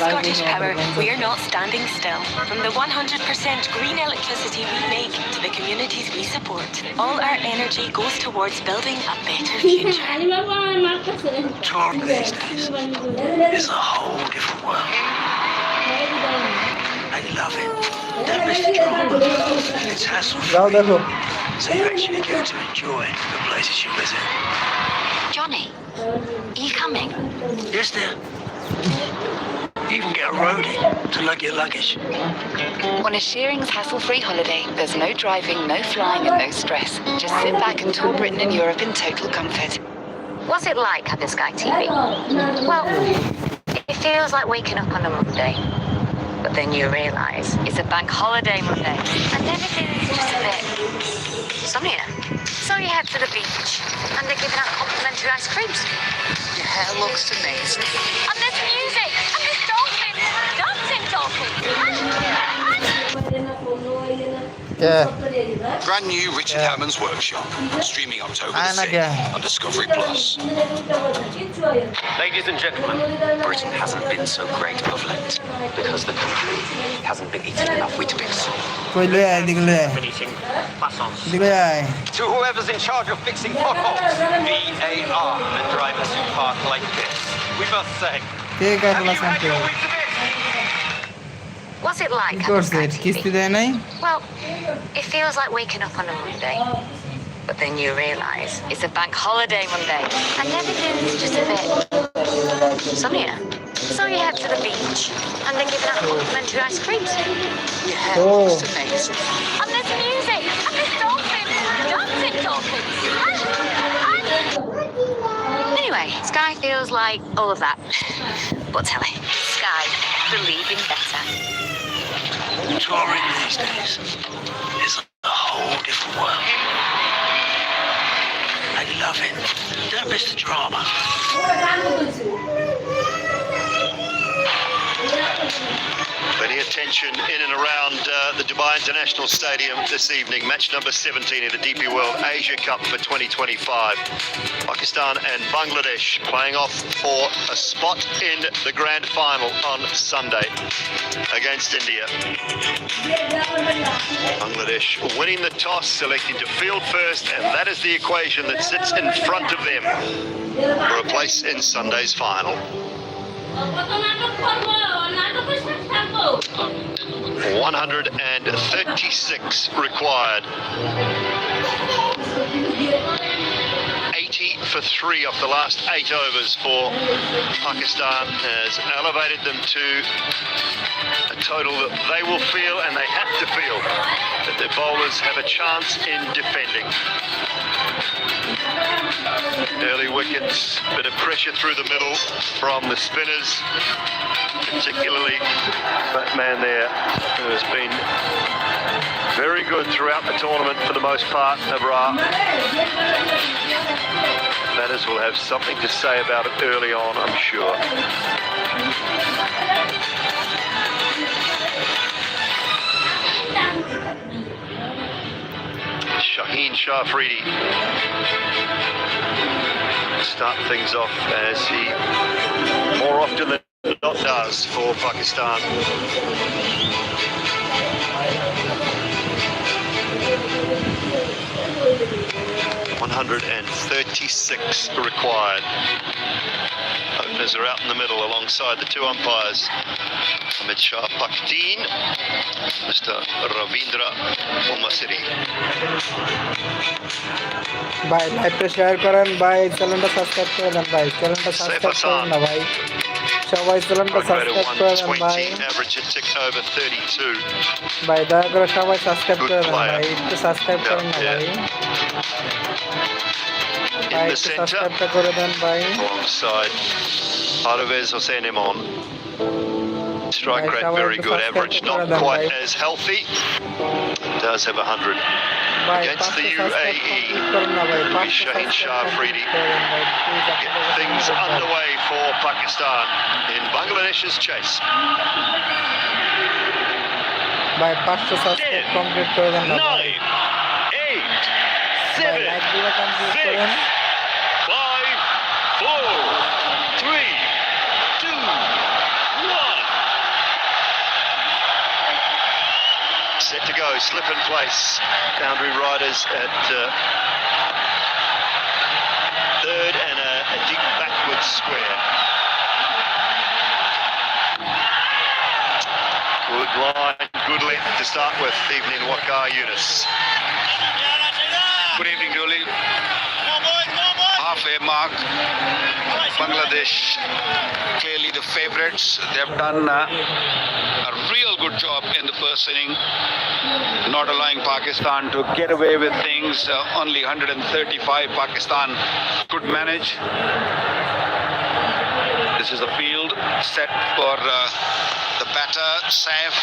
Scottish Power, we are not standing still. From the 100% green electricity we make to the communities we support, all our energy goes towards building a better future. Talk these days is a whole different world. They love it. That Mr. Driver, and it's hassle-free. So you actually get to enjoy the places you visit. Johnny, are you coming? Yes, dear. You even get a roadie to lug your luggage. On a Shearing's hassle-free holiday, there's no driving, no flying and no stress. Just sit back and tour Britain and Europe in total comfort. What's it like having Sky TV? Well, it feels like waking up on a Monday. But then you realise it's a bank holiday Monday. And everything's just a bit sunnier. So you head for the beach and they're giving out complimentary ice creams. Your hair looks amazing. And there's music and there's dolphins, dancing dolphins. Yeah. Brand new Richard Hammond's Workshop, streaming October the 6th on Discovery Plus. Ladies and gentlemen, Britain hasn't been so great of late because the country hasn't been eating enough Weetabix. Been eating croissants. To whoever's in charge of fixing potholes, VAR, the drivers who park like this, we must say, have you had your Weetabix? What's it like having Sky TV? Well, it feels like waking up on a Monday. But then you realise it's a bank holiday Monday. And everything's just a bit sunnier. So you head to the beach and they're giving out complimentary ice creams. Your hair looks amazing. And there's music and there's dolphins, dancing dolphins. Anyway, Sky feels like all of that. But telly, Sky. believing better. Touring these days is a whole different world. I love it. Don't miss the drama. Plenty of tension in and around the Dubai International Stadium this evening. Match number 17 in the DP World Asia Cup for 2025. Pakistan and Bangladesh playing off for a spot in the grand final on Sunday against India. Bangladesh winning the toss, selecting to field first, and that is the equation that sits in front of them for a place in Sunday's final. 136 required. 80 for 3 off the last 8 overs for Pakistan has elevated them to a total that they will feel, and they have to feel, that their bowlers have a chance in defending. Early wickets, bit of pressure through the middle from the spinners, particularly that man there who has been very good throughout the tournament for the most part, Abrar. Batters will have something to say about it early on, I'm sure. Shaheen Shah Afridi start things off as he more often than not does for Pakistan. .136 required. Openers are out in the middle alongside the two umpires. Ahmed Shah Pakhdeen, Mr. Ravindra Omasiri. ভাই লাইভটা share করেন ভাই, চ্যানেলটা subscribe করে দেন ভাই, চ্যানেলটা subscribe করেন না ভাই, সবাই চ্যানেলটা সাবস্ক্রাইব করে দেন ভাই, average a tick over 32. ভাই দয়া করে সবাই সাবস্ক্রাইব করে দেন ভাই, একটু সাবস্ক্রাইব করেন না ভাই, ভাই একটু সাবস্ক্রাইবটা করে দেন ভাই। Alongside Parvez Hossain Imon. Strike rate very good, average not quite as healthy. Does have 100. Against the UAE, Shaheen Shah Afridi get things underway for Pakistan in Bangladesh's chase. ভাই 500 সাবস্ক্রাইব কমপ্লিট করে দেন না ভাই, 8, 7, লাইকগুলো complete 6, করেন। 5, 4, 3, 2, 1. Set to go, slip in place. Boundary riders at third and a deep backwards square. Good line, good length to start with, evening Waqar Yunus. Good evening, Dooley. Halfway mark. Bangladesh clearly the favourites. They've done a real good job in the first inning, not allowing Pakistan to get away with things. Only 135 Pakistan could manage. This is a field set for the batter, Saif.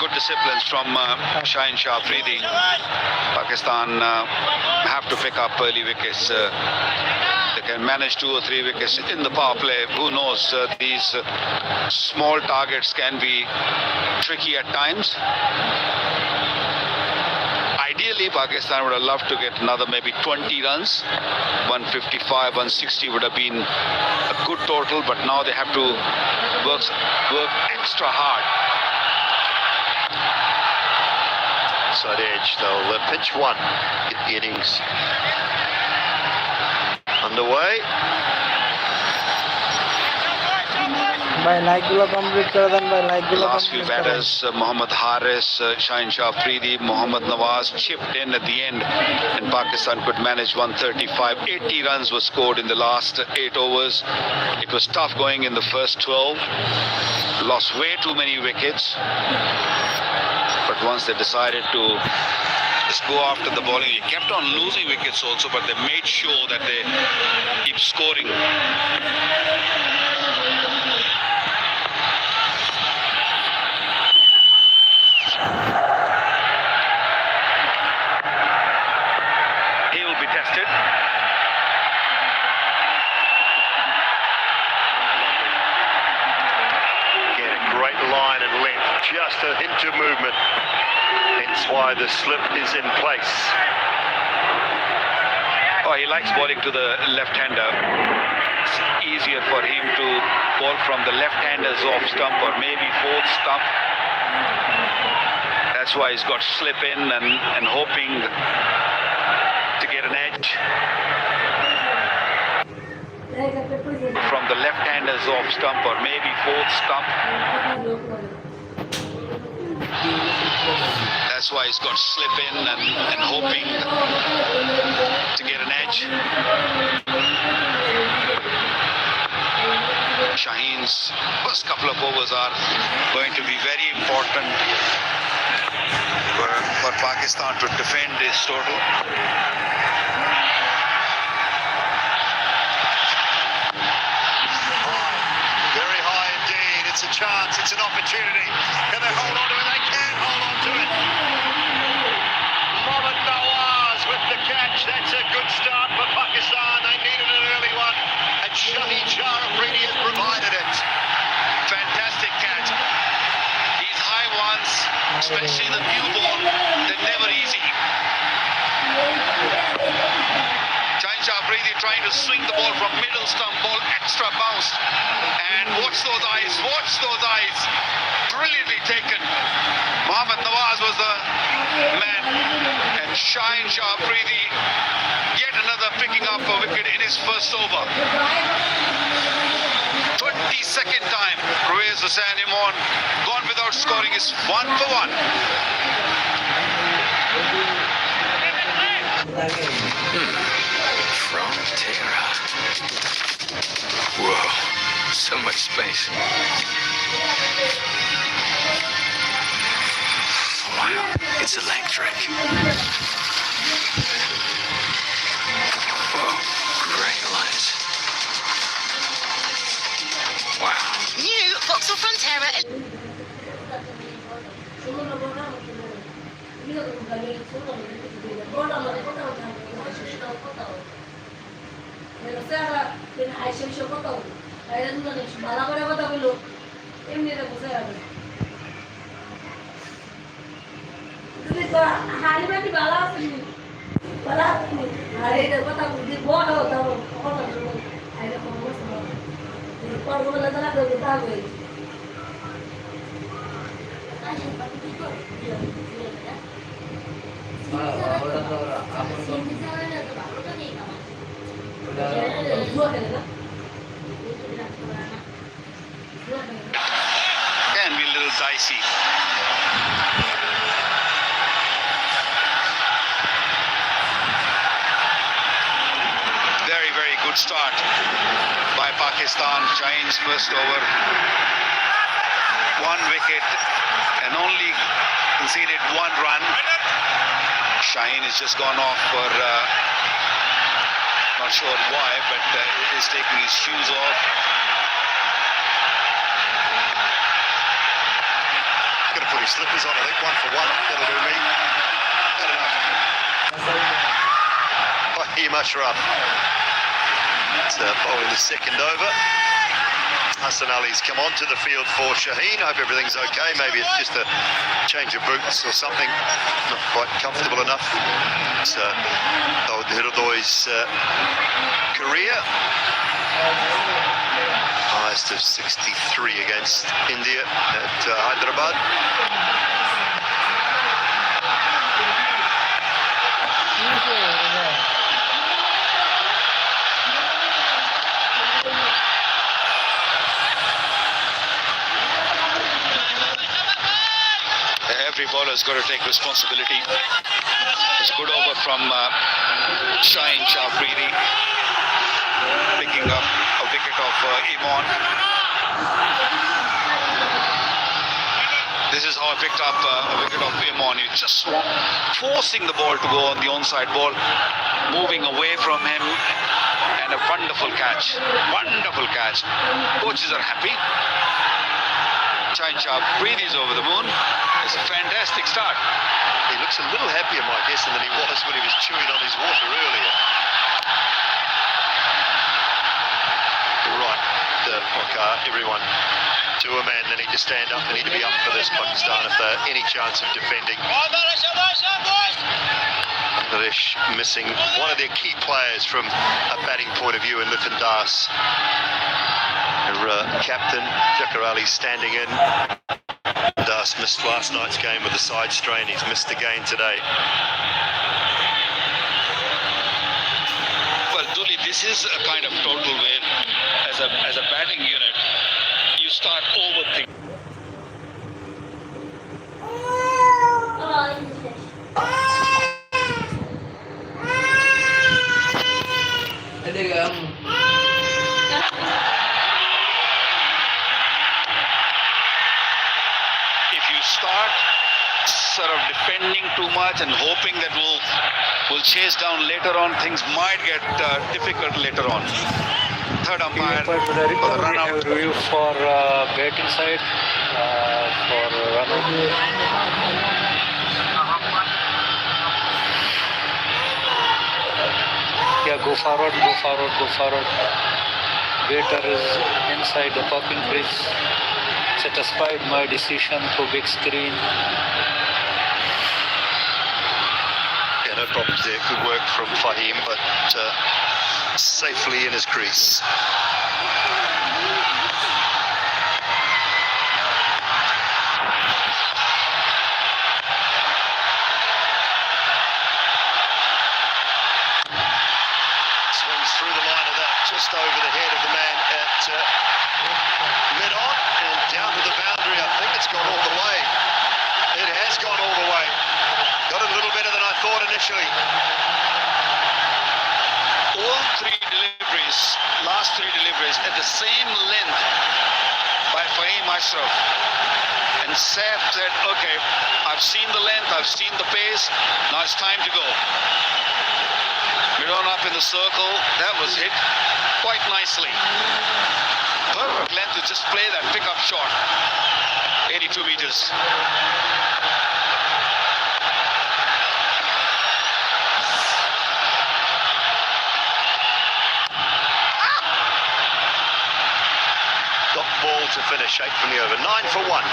Good disciplines from Shaheen Shah Afridi. Pakistan have to pick up early wickets. They can manage 2 or 3 wickets in the power play. Who knows? These small targets can be tricky at times. Ideally, Pakistan would have loved to get another maybe 20 runs. 155, 160 would have been a good total, but now they have to work extra hard. Side edge, they'll pitch one, get the innings underway. ভাই লাইকগুলো complete করে দেন ভাই, লাইকগুলো Last few batters, Mohammad Haris, Shaheen Shah Afridi, Mohammad Nawaz chipped in at the end, and Pakistan could manage 135. 80 runs were scored in the last 8 overs. It was tough going in the first 12. Lost way too many wickets. But But once they decided to just go after the bowling, he kept on losing wickets also, but they made sure that they keep scoring. He will be tested. Again, a great line and length, just a hint of movement. Hence why the slip is in place. Oh, he likes bowling to the left-hander. It's easier for him to bowl from the left-hander's off stump or maybe fourth stump. That's why he's got slip in and hoping to get an edge. From the left-hander's off stump or maybe fourth stump. That's why he's got slip in and hoping to get an edge. Shaheen's first couple of overs are going to be very important for Pakistan to defend this total. Very high indeed. It's a chance, it's an opportunity. Can they hold on to it? They can hold on to it. Mohammad Nawaz with the catch. That's a good start for Pakistan. They needed an early one, and Shaheen Shah Afridi has provided it. Fantastic catch. These high ones, especially the new ball, they're never easy. Shaheen Shah Afridi trying to swing the ball from middle stump, ball extra bounce. And watch those eyes, watch those eyes. Brilliantly taken. Mohammad Nawaz was the man. And Shaheen Shah Afridi, yet another picking up a wicket in his first over. 22nd time, Ruiz Hussain Imran gone without scoring is 1 for 1. Frontera. Whoa, so much space. Wow, it's electric. Whoa, great lights. Wow. New Vauxhall Frontera. Can be a little dicey. Very, very good start by Pakistan. Shaheen's first over. 1 wicket and only conceded 1 run. Shaheen has just gone off for not sure why, but he's taking his shoes off. Going to put his slippers on, I think, 1 for 1. That'll do me. Good enough. Waheem Ashraf. It's bowling the second over. Hassan Ali's come onto the field for Shaheen. I hope everything's okay. Maybe it's just a change of boots or something. Not quite comfortable enough. It's Hirdoy's career. Highest of 63 against India at Hyderabad. Every bowler's got to take responsibility. It's a good over from Shaheen Shah Afridi, picking up a wicket of Imran. This is how I picked up a wicket of Imon. He's just forcing the ball to go on the onside ball, moving away from him, and a wonderful catch. Wonderful catch. Coaches are happy. Chain Shah breathes over the moon. It's a fantastic start. He looks a little happier, Mike Hesson, than he was when he was chewing on his water earlier. Right, Waqar, everyone to a man, they need to stand up, they need to be up for this Pakistan if they're any chance of defending. Bangladesh missing one of their key players from a batting point of view in Lithan Das. Their captain, Jakar Ali, standing in. Das missed last night's game with a side strain, he's missed again today. Well, Dooley, this is a kind of total win. As a batting unit, you start overthinking. If you start sort of defending too much and hoping that we'll chase down later on, things might get difficult later on. Third umpire for the run out. Review for batting side for run out. Yeah, go forward. Batter is inside the popping crease. Satisfied my decision through big screen. Yeah, no problems there. Good work from Fahim, but safely in his crease. Swings through the line of that, just over the head of the man at mid-on and down to the boundary. I think it's gone all the way. It has gone all the way. Got it a little better than I thought initially. All last three deliveries at the same length by Fahim Ashraf. And Saif said, okay, I've seen the length, I've seen the pace, now it's time to go. Mid-on up in the circle, that was hit quite nicely. Perfect length to just play that pickup shot. 82 meters. Ball to finish, 8 from the over, 9 for 1.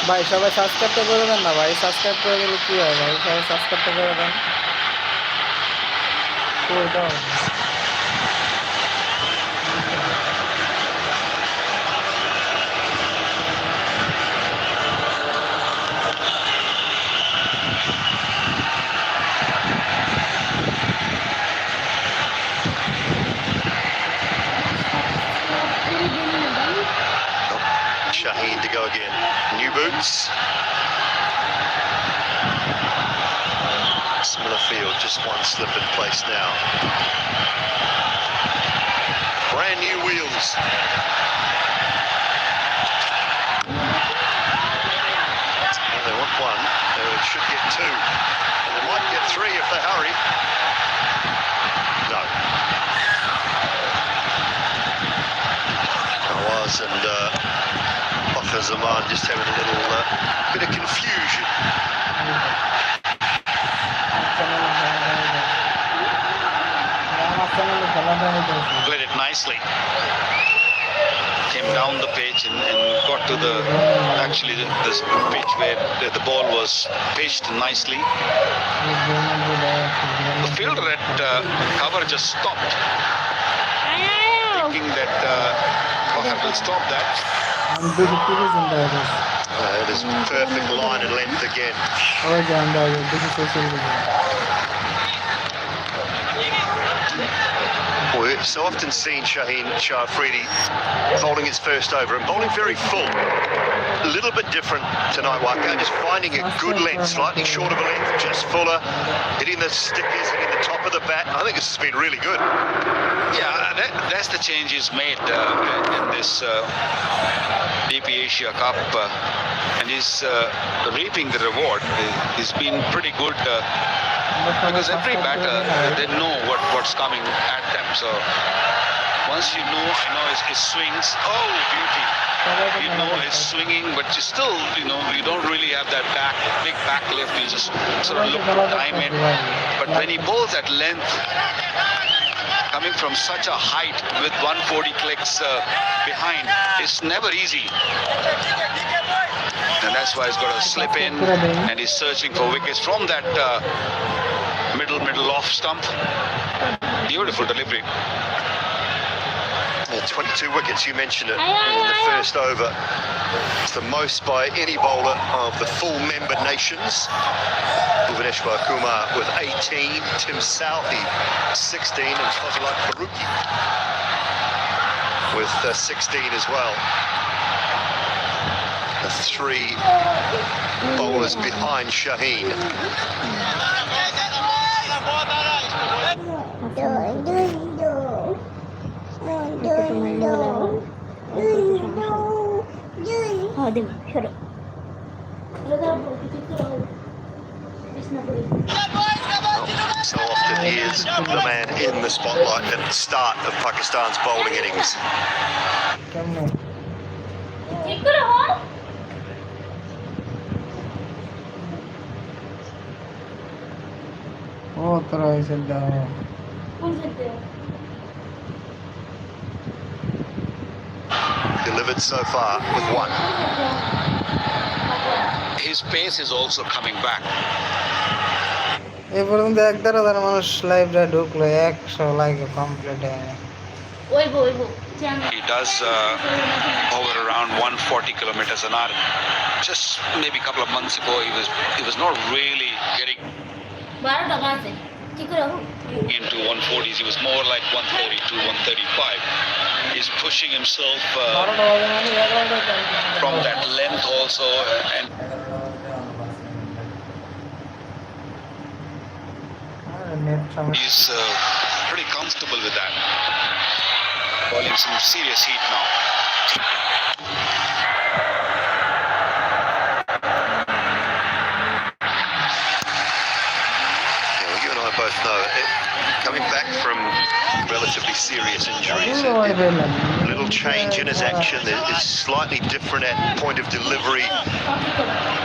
ভাই সবাই সাবস্ক্রাইবটা করে দেন না ভাই, subscribe করে দিলে কি হয় ভাই, সবাই সাবস্ক্রাইবটা করে দেন। ওইটা Shaheen to go again. New boots. Similar field, just one slip in place now. Brand new wheels. They want one, they should get two. And they might get three if they hurry. No. Nawaz and Bakhar Zaman just having a little bit of confusion. Played it nicely. Came down the pitch and got to the pitch where the ball was pitched nicely. The fielder at cover just stopped, thinking that Bakhar will stop that. It is perfect line and length again. We've so often seen Shaheen Shah Afridi bowling his first over and bowling very full. a little bit different tonight, Waka. Just finding a good length, slightly short of a length, just fuller, hitting the stickers, hitting the top of the bat. I think this has been really good. Yeah, that's the change he's made in this BP Asia Cup, and he's reaping the reward. He's been pretty good because every batter, they know what's coming at them. So once you know his swings, oh beauty. You know it's swinging, but you still, you don't really have that big back lift. You just sort of look to time it. But when he bowls at length, coming from such a height with 140 clicks behind, it's never easy. And that's why he's got to slip in, and he's searching for wickets from that middle off stump. Beautiful delivery. 22 wickets, you mentioned it, in the first over. It's the most by any bowler of the full member nations. Bhuvaneshwar Kumar with 18, Tim Southey 16, and Fazlullah Farooqi with 16 as well. The three bowlers behind Shaheen. So often he is the man in the spotlight at the start of Pakistan's bowling innings. Delivered so far with one. His pace is also coming back. এই পর্যন্ত 11,000 মানুষ লাইভে ঢুকলো 100 লাইকে complete হয়নি He does hover around 140 kilometers an hour. Just maybe a couple of months ago, he was not really getting into 140s. He was more like 132, 135. He's pushing himself from that length also, and he's pretty comfortable with that. Bowling some serious heat now. Yeah, well, you and I both know it, coming back from relatively serious injuries, a little change in his action. It's slightly different at point of delivery.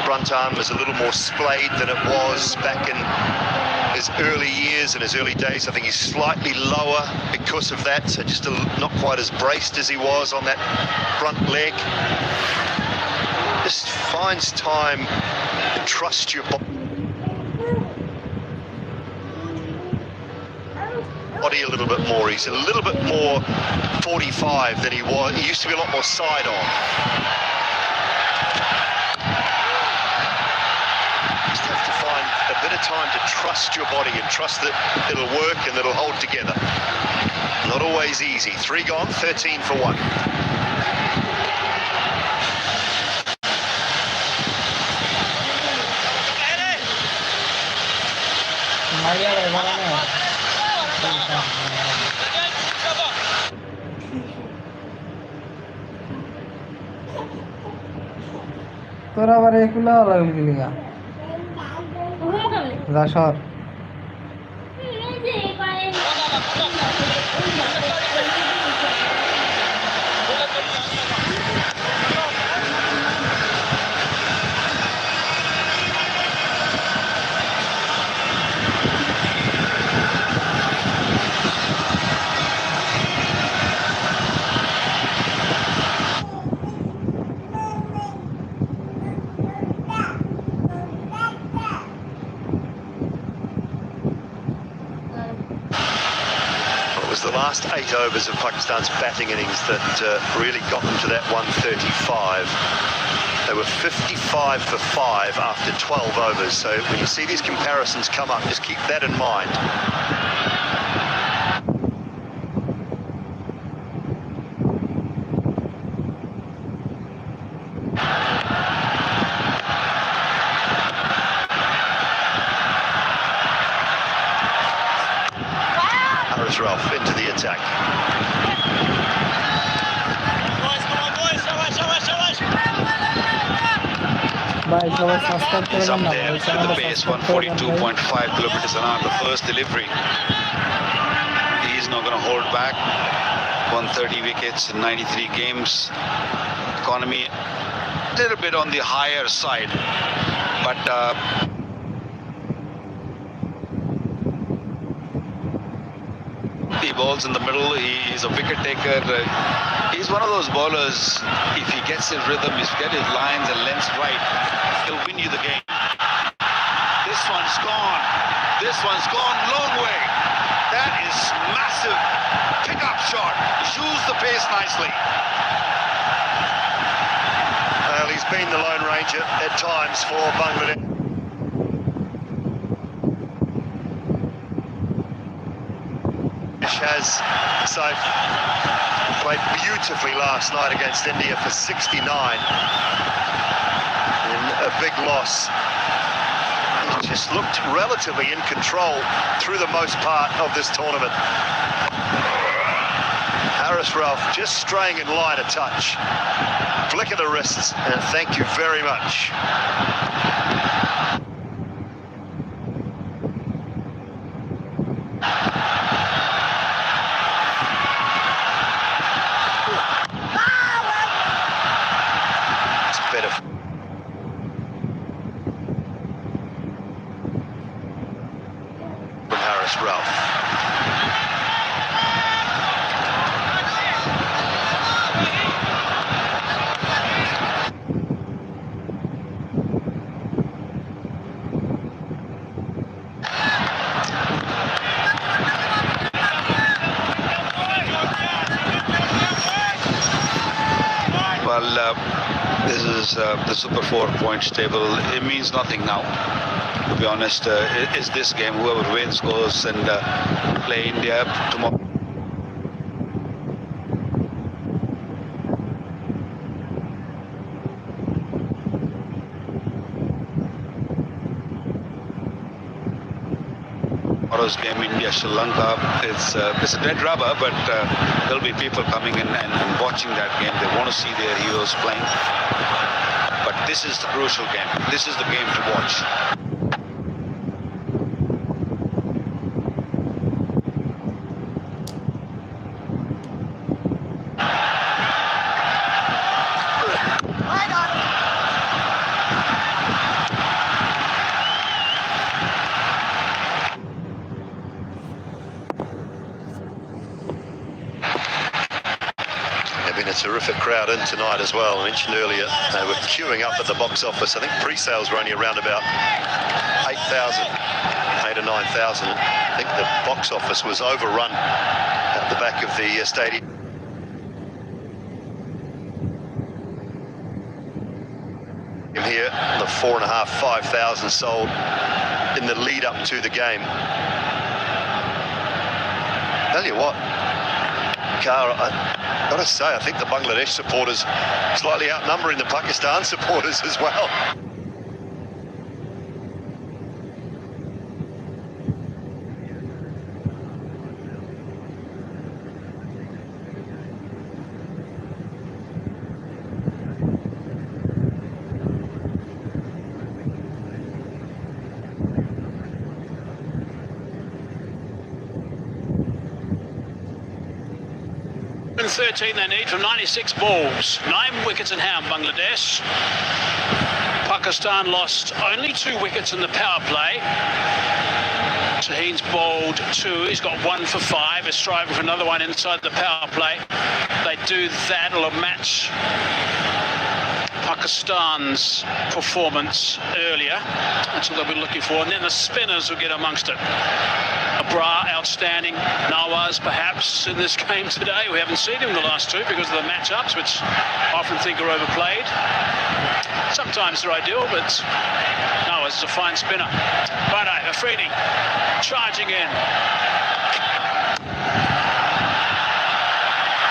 Front arm is a little more splayed than it was back in his early years and his early days. I think he's slightly lower because of that, so just not quite as braced as he was on that front leg. Just finds time to trust your body a little bit more. He's a little bit more 45 than he was. He used to be a lot more side on. Just have to find a bit of time to trust your body and trust that it'll work and that it'll hold together. Not always easy. 3 gone, 13 for 1. তোরা আবার এগুলো লাগলি লিগা রাশর The last 8 overs of Pakistan's batting innings that really got them to that 135. They were 55 for 5 after 12 overs. So when you see these comparisons come up, just keep that in mind. ভাই সবাই subscribe করে He's দেন up না there ভাই with চ্যানেলটা the pace, subscribe করে দেন ভাই 142.5 kilometers an hour, the first delivery. He's not going to hold back. 130 wickets in 93 games. Economy a little bit on the higher side, but he bowls in the middle. He's a wicket taker. He's one of those bowlers. If he gets his rhythm, if he gets his lines and lengths right, he'll win you the game. This one's gone. This one's gone long way. That is massive pick-up shot. Use the pace nicely. Well, he's been the Lone Ranger at times for Bangladesh. Has played beautifully last night against India for 69 in a big loss. He just looked relatively in control through the most part of this tournament. Haris Rauf just straying in line a touch. Flick of the wrists, and thank you very much. It's better. From Haris Rauf. Well, this is the Super 4 points table. It means nothing now, to be honest. It's this game. Whoever wins goes and play India tomorrow. Tomorrow's game, India, Sri Lanka. It's a dead rubber, but there'll be people coming in and watching that game. They want to see their heroes playing. But this is the crucial game. This is the game to watch. Been a terrific crowd in tonight as well. I mentioned earlier they were queuing up at the box office. I think pre-sales were only around about 8,000, 8 or 9,000. I think the box office was overrun at the back of the stadium. Here, the 4,500, 5,000 sold in the lead up to the game. Tell you what, Carl, I've got to say, I think the Bangladesh supporters slightly outnumbering the Pakistan supporters as well. And 13 they need from 96 balls. 9 wickets in hand, Bangladesh. Pakistan lost only 2 wickets in the power play. Shaheen's bowled 2. He's got 1 for 5. He's striving for another one inside the power play. They do that, it'll match Pakistan's performance earlier. That's what they'll be looking for. And then the spinners will get amongst it. Abrar, outstanding. Nawaz, perhaps, in this game today. We haven't seen him in the last 2 because of the matchups, which I often think are overplayed. Sometimes they're ideal, but Nawaz is a fine spinner. Righto, Afridi charging in.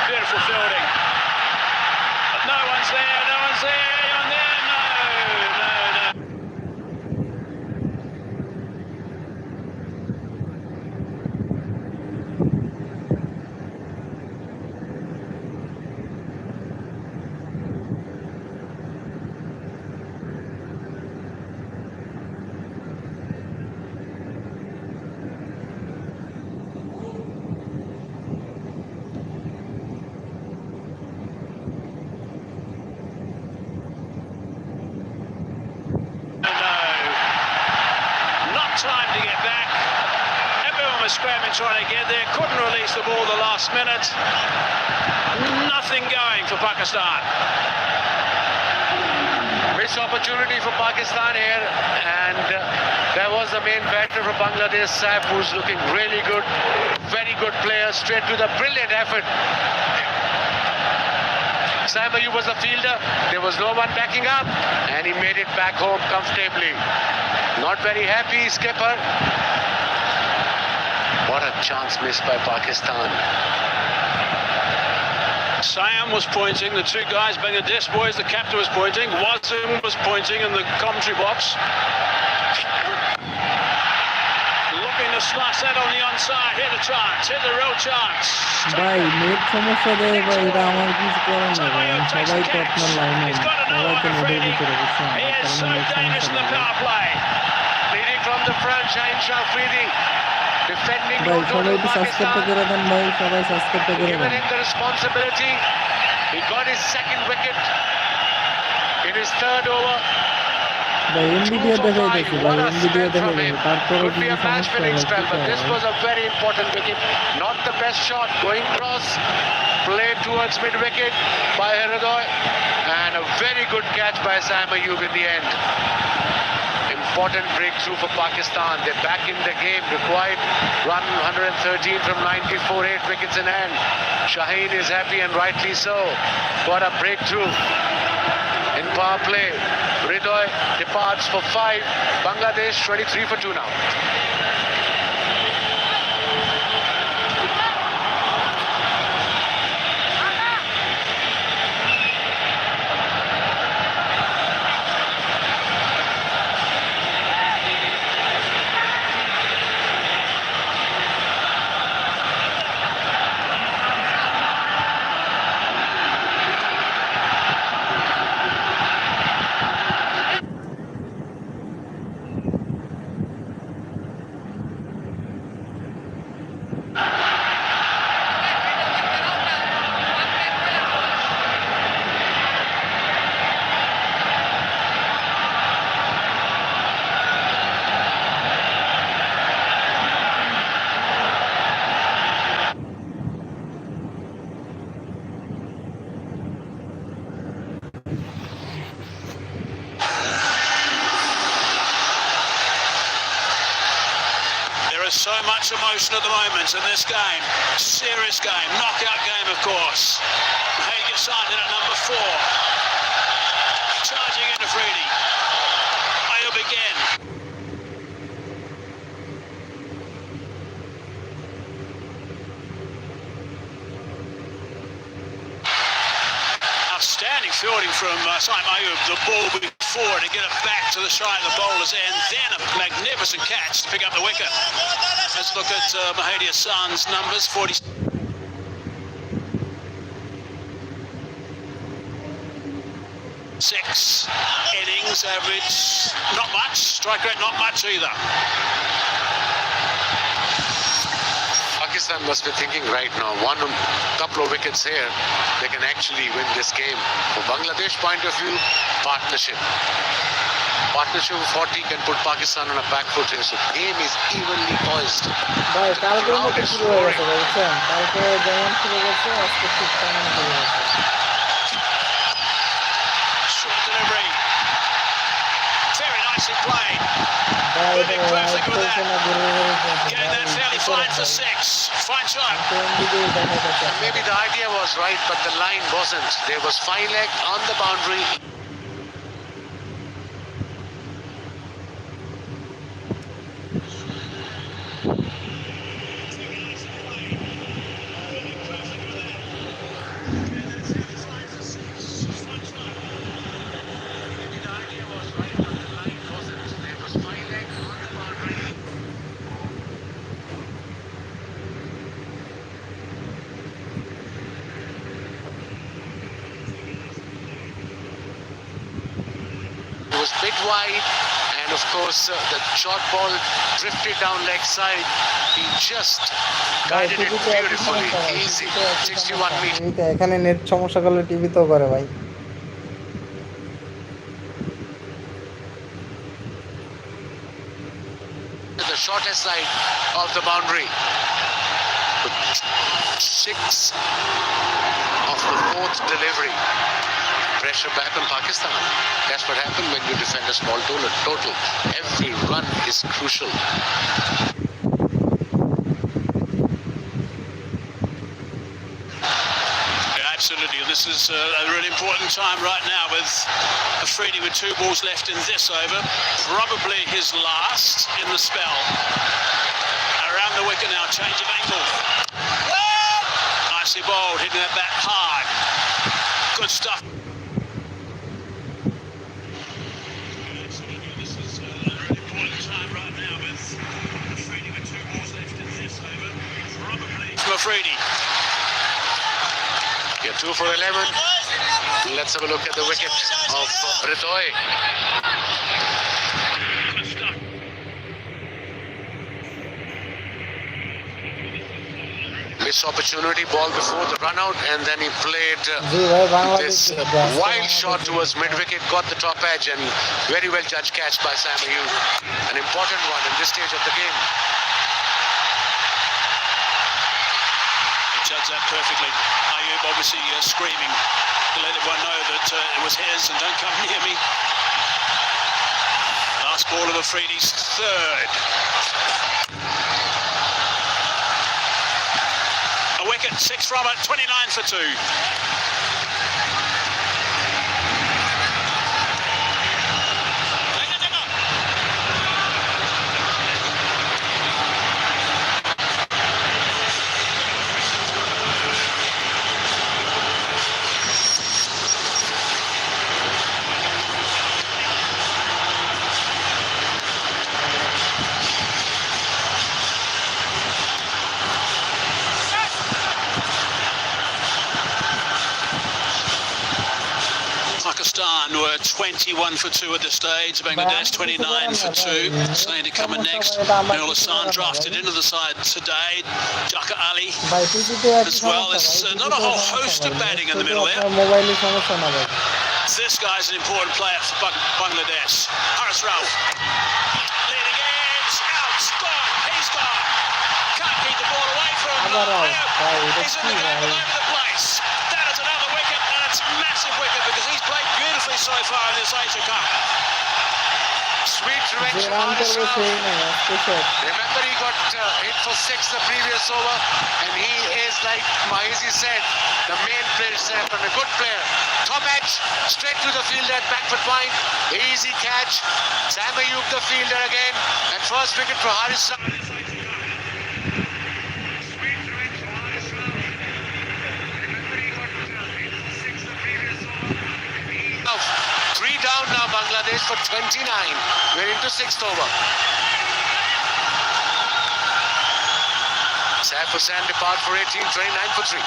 Beautiful fielding. But no one's there, no one's there. Anyone there? No. trying to get there, couldn't release the ball the last minute. Nothing going for Pakistan. Missed opportunity for Pakistan here, and that was the main batter for Bangladesh, Saif, who's looking really good. Very good player, straight to the brilliant effort. Saif Ayub was the fielder, there was no one backing up, and he made it back home comfortably. Not very happy, skipper. What a chance missed by Pakistan. Siam was pointing, the two guys, Bangladesh boys, the captain was pointing, Wasim was pointing in the commentary box. Looking to smash that on the onside, here's a chance, here's a real chance. ভাই net সমস্যা দেয় ভাই, এটা আমার কিছু করার না ভাই, আমি সবাই তো আপনার লাইনে, সবাই তো নেটের ভিতরে বুঝছেন, কারণ নেট সমস্যা Leading from the front, Shaheen Shah Afridi. Defending ভাই সবাই একটু সাবস্ক্রাইব করে দেন ভাই, সবাই সাবস্ক্রাইব করে দেন। Given him the responsibility. He got his second wicket in his third over. ভাই এমবিডিও দেখাইতেছি ভাই, এমবিডিও দেখাইতেছি, তারপরে Could be কিছু a match সমস্যা winning হয় spell, but this কি was a very important wicket. Not the best shot, going cross, played towards mid wicket by Hridoy, and a very good catch by Saim Ayub in the end. Important breakthrough for Pakistan. They're back in the game. Required run 113 from 94, 8 wickets in hand. Shaheen is happy, and rightly so. What a breakthrough in power play. Hridoy departs for 5. Bangladesh 23 for 2 now. So much emotion at the moment in this game. Serious game, knockout game, of course. Hagerson in at number 4. Charging in Afridi. Ayub again. Outstanding fielding from Saim Ayub. The ball before to get it back to the side of the bowler's end. Then a magnificent catch to pick up the wicket. Let's look at Mahdi Hassan's numbers. 46 innings average, not much. Strike rate, not much either. Pakistan must be thinking right now, couple of wickets here, they can actually win this game. From Bangladesh point of view, partnership of 40 can put Pakistan on a back foot here. So game is evenly poised. ভাই কালকের মতো শুরু হয়ে গেছে বুঝছেন, কালকে যেমন শুরু গেছে আজকে ঠিক তেমন শুরু গেছে। Short delivery. Very nicely played. Moving perfectly with that. Getting that fairly fine for 6. Fine shot. Maybe the idea was right, but the line wasn't. There was 5 leg on the boundary. Was bit wide, and of course the short ball drifted down leg side. He just guided it beautifully, easy, 61 meters. এখানে net সমস্যা করলে টিভিতেও করে ভাই। The shortest side of the boundary. 6 of the 4th delivery. Pressure back on Pakistan. That's what happened when you defend a small total. Every run is crucial. Absolutely, and this is a really important time right now with Afridi with 2 balls left in this over, probably his last in the spell. Around the wicket now, change of angle. Nicely bowled, hitting that bat hard. Good stuff. This is a really important time right now with Afridi with 2 balls left in this over, probably from Afridi. Get 2 for 11. Let's have a look at the wicket of Ritoy. Missed opportunity, ball before the run out, and then he played this wild shot towards mid-wicket, got the top edge, and very well judged catch by Sam Ayub. An important one in this stage of the game. Judged that perfectly. Ayub obviously screaming to let everyone know that it was his and don't come near me. Last ball of Afridi's 3rd. A wicket, 6 from it, 29 for 2. Pakistan were 21 for 2 at this stage. Bangladesh 29 for 2. Saini coming next. Nurul Hassan drafted into the side today. Jaka Ali as well. There's not a whole host of batting in the middle there. This guy's an important player for Bangladesh. Haris Rauf. Leading edge. Out. Gone. He's gone. Can't keep the ball away from him. He's in the game all over the place. That is another wicket, and it's a massive wicket because he's played beautifully so far in this Asia Cup. Sweet revenge for Haris Rauf. Remember, he got hit for 6 the previous over, and he is, like Mahizi said, the main player himself and a good player. Top edge, straight to the fielder, back foot wide. Easy catch. Sam Ayub the fielder again, and first wicket for Haris Rauf. 3 down now, Bangladesh for 29. We're into 6th over. Saif Hussain depart for 18, 29 for 3.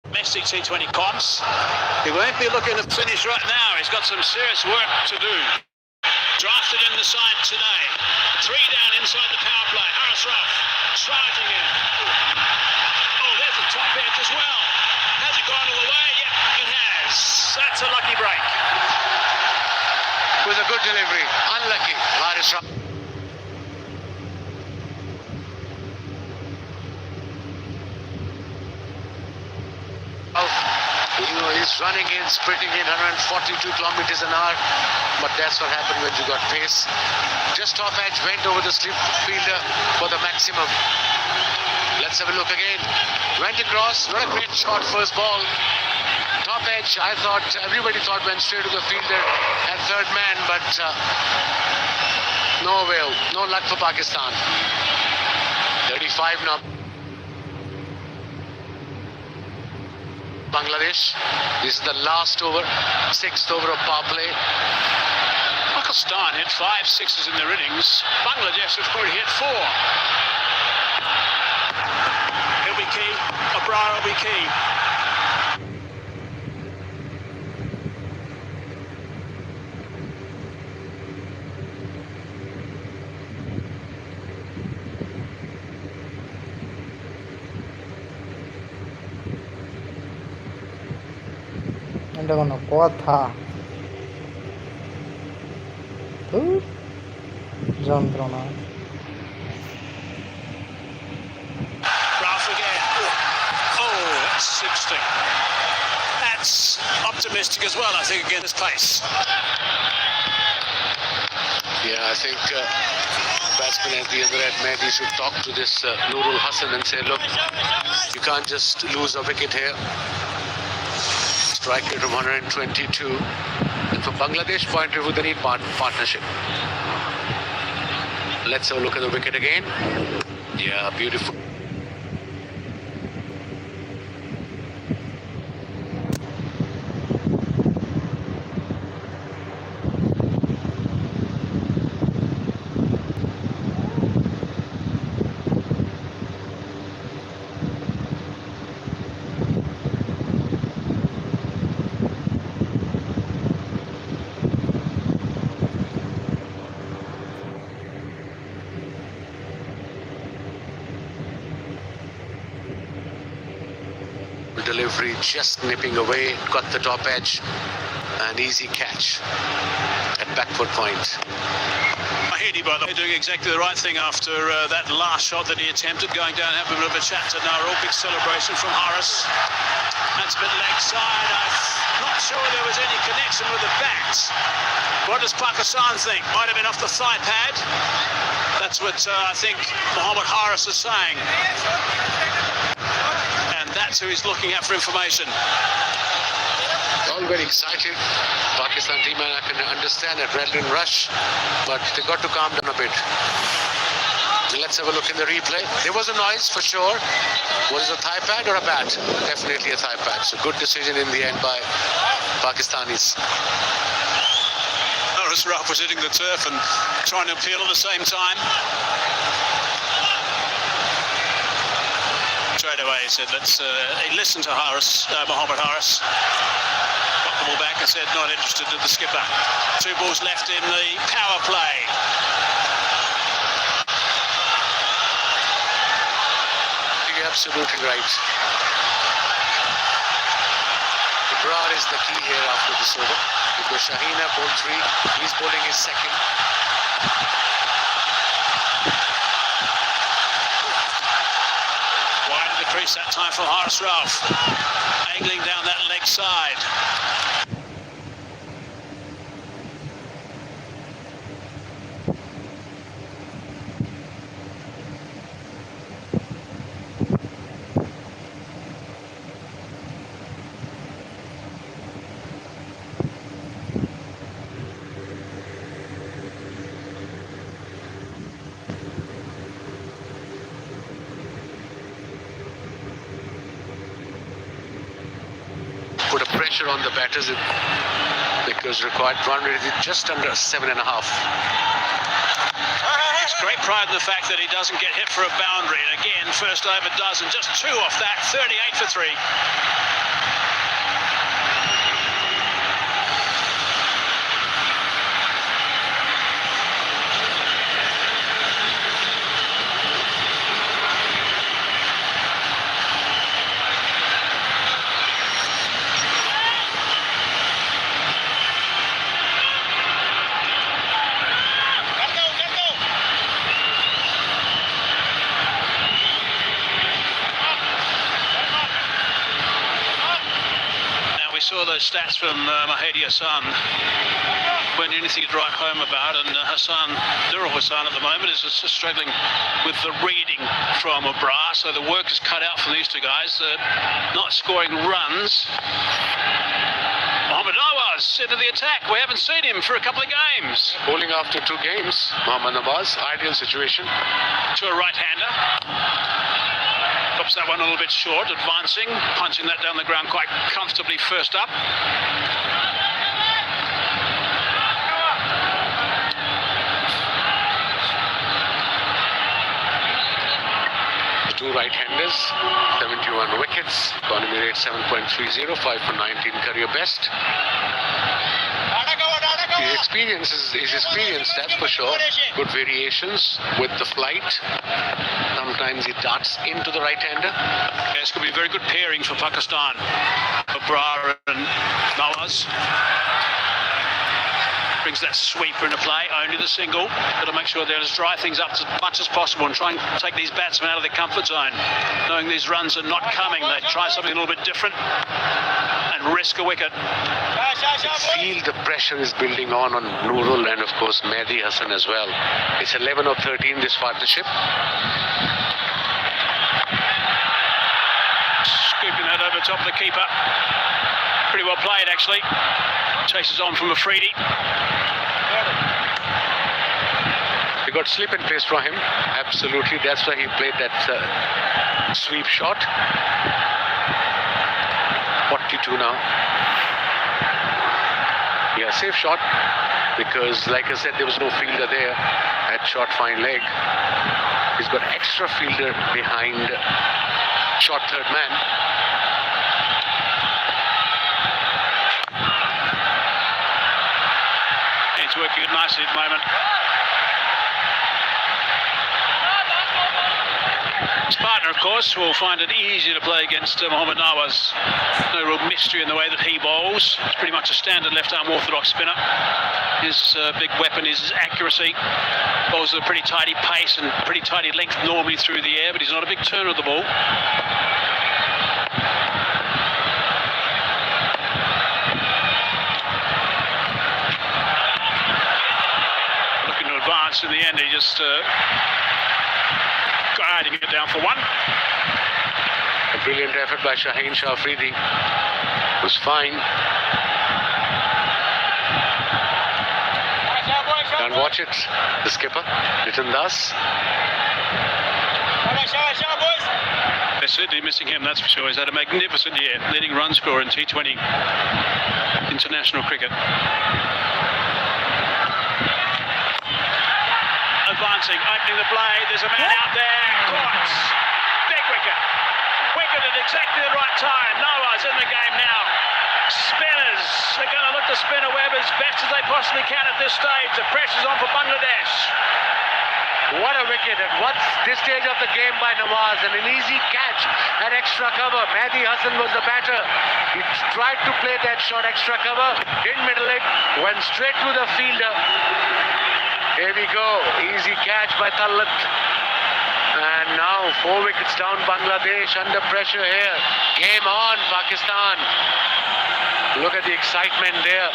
Domestic T20 comps. He won't be looking to finish right now. He's got some serious work to do. Drafted in the side today. 3 down inside the power play. Haris Rauf charging in. Oh, there's the top edge as well. Has it gone all the way? Yep, it has. That's a lucky break. With a good delivery. Unlucky. Haris Rauf. He's running in, sprinting in 142 kilometers an hour, but that's what happened when you got pace. Just top edge, went over the slip fielder for the maximum. Let's have a look again. Went across, not a great shot, first ball. Top edge. I thought everybody thought went straight to the fielder at third man, but no avail, no luck for Pakistan. 35 now. Bangladesh. This is the last over, 6th over of power play. Pakistan hit 5 sixes in their innings. Bangladesh have already hit 4. He'll be key. Abrar will be key. এটা কোনো কথা যন্ত্রণা Ralph again. Oh, that's interesting. That's optimistic as well, I think, against this pace. Yeah, I think batsman at the other end, maybe should talk to this Nurul Hassan and say, look, you can't just lose a wicket here. Strike rate of 122. And from Bangladesh point of view, they need partnership. Let's have a look at the wicket again. Yeah, beautiful. Delivery just nipping away, got the top edge, an easy catch at backward point. Mahedi, by the way, doing exactly the right thing after that last shot that he attempted, going down and having a bit of a chat to Narul. Big celebration from Harris. That's a bit leg side. I'm not sure there was any connection with the bat. What does Pakistan think? Might have been off the thigh pad. That's what I think Mohammad Harris is saying. That's who he's looking at for information. All very excited. Pakistan team, and I can understand adrenaline rush, but they got to calm down a bit. Let's have a look in the replay. There was a noise for sure. Was it a thigh pad or a bat? Definitely a thigh pad. So good decision in the end by Pakistanis. Harris Rauf was hitting the turf and trying to appeal at the same time. Straight away he said, let's he listened to Harris, Mohammad Harris, got the ball back and said not interested to the skipper. 2 balls left in the power play. You're absolutely right. Abrar is the key here after this over, because Shaheen bowled 3, he's bowling his second. Crease that time for Harris Rauf, angling down that leg side. Put a pressure on the batters because required run rate is just under 7.5. It's great pride in the fact that he doesn't get hit for a boundary, and again first over does, and just 2 off that, 38 for 3. Saw those stats from Mahedi Hassan. weren't anything to write home about, and Nurul Hassan at the moment is just struggling with the reading from Abrar, so the work is cut out from these two guys. Not scoring runs. Mohamed Nawaz into the attack. We haven't seen him for a couple of games. Bowling after 2 games. Mohamed Nawaz, ideal situation. To a right-hander. Drops that one a little bit short, advancing, punching that down the ground quite comfortably first up. Two right-handers, 71 wickets, economy rate 7.30, 5 for 19 career best. His experience is experienced, that's for sure. Good variations with the flight. Sometimes he darts into the right-hander. Yeah, it's going to be a very good pairing for Pakistan. Abrar and Nawaz. Brings that sweeper into play, only the single. Got to make sure they'll just dry things up as much as possible and try and take these batsmen out of their comfort zone. Knowing these runs are not coming, they try something a little bit different and risk a wicket. Feel the pressure is building on Nurul and of course Mehdi Hasan as well. It's 11 or 13 this partnership. Scooping that over the top of the keeper. Pretty well played actually. Chases on from Afridi. They got slip and pace from him. Absolutely, that's why he played that sweep shot. 42 now. Yeah, safe shot, because like I said, there was no fielder there. That shot, fine leg. He's got extra fielder behind short third man. It's working it nicely at the moment. His partner, of course, will find it easier to play against Mohamed Nawaz. No real mystery in the way that he bowls. It's pretty much a standard left-arm orthodox spinner. His big weapon is his accuracy. Bowls at a pretty tidy pace and pretty tidy length normally through the air, but he's not a big turner of the ball. Looking to advance in the end, he just guiding it down for one. A brilliant effort by Shaheen Shah Afridi. Was fine. Can't watch it. The skipper, Nitin Das. They're certainly missing him, that's for sure. He's had a magnificent year, leading run scorer in T20 international cricket. Advancing, opening the blade, there's a man out there, caught, big wicket, wicket at exactly the right time. Nawaz in the game now. Spinners, they're going to look to spin a web as best as they possibly can at this stage. The pressure's on for Bangladesh. What a wicket at this stage of the game by Nawaz, and an easy catch at extra cover. Mehdi Hasan was the batter. He tried to play that shot extra cover, didn't middle it, went straight to the fielder. Here we go, easy catch by Tallat. And now 4 wickets down, Bangladesh under pressure here. Game on, Pakistan. Look at the excitement there.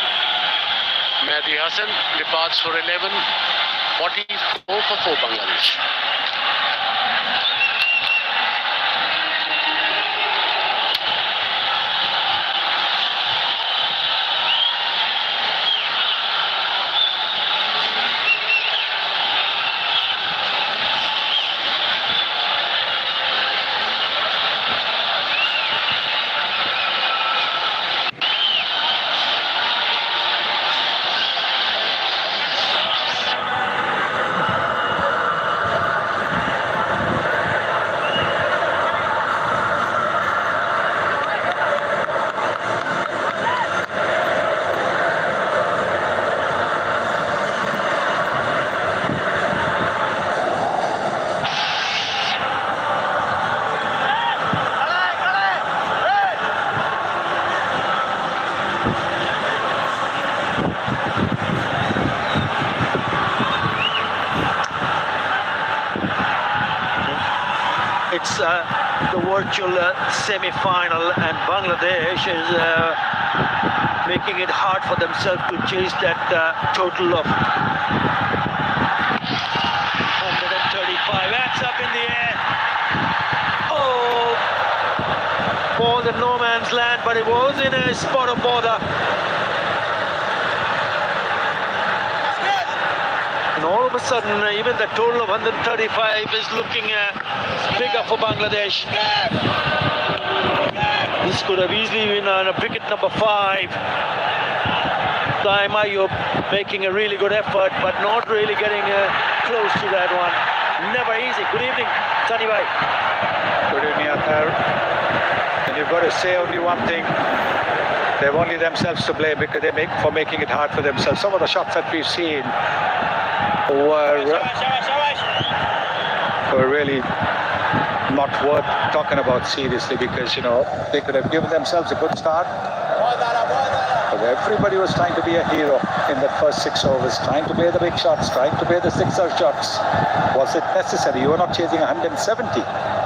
Mehdi Hasan departs for 11. 44 for 4 Bangladesh. It's the virtual semi-final, and Bangladesh is making it hard for themselves to chase that total of 135. That's up in the air. Oh, ball in no man's land, but it was in a spot of bother. And all of a sudden, even the total of 135 is looking bigger for Bangladesh. This could have easily been on a wicket number 5. Taim Ayub making a really good effort, but not really getting close to that one. Never easy. Good evening, Sunny Bhai. Good evening, Athar. And you've got to say only one thing. They've only themselves to blame because for making it hard for themselves. Some of the shots that we've seen were really not worth talking about seriously, because they could have given themselves a good start. But everybody was trying to be a hero in the first 6 overs, trying to play the big shots, trying to play the sixer shots. Was it necessary? You were not chasing 170.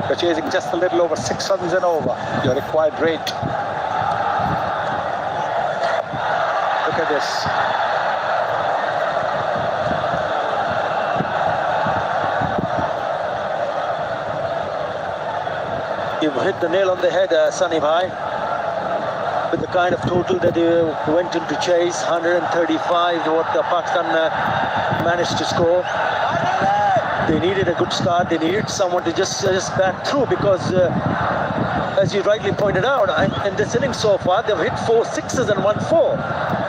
You're chasing just a little over 6 runs and over your required rate. Look at this. You've hit the nail on the head, Sunny Bhai, with the kind of total that they went into chase. 135, what Pakistan managed to score. They needed a good start. They needed someone to just bat through, because as you rightly pointed out, in this innings so far, they've hit 4 sixes and 1 4.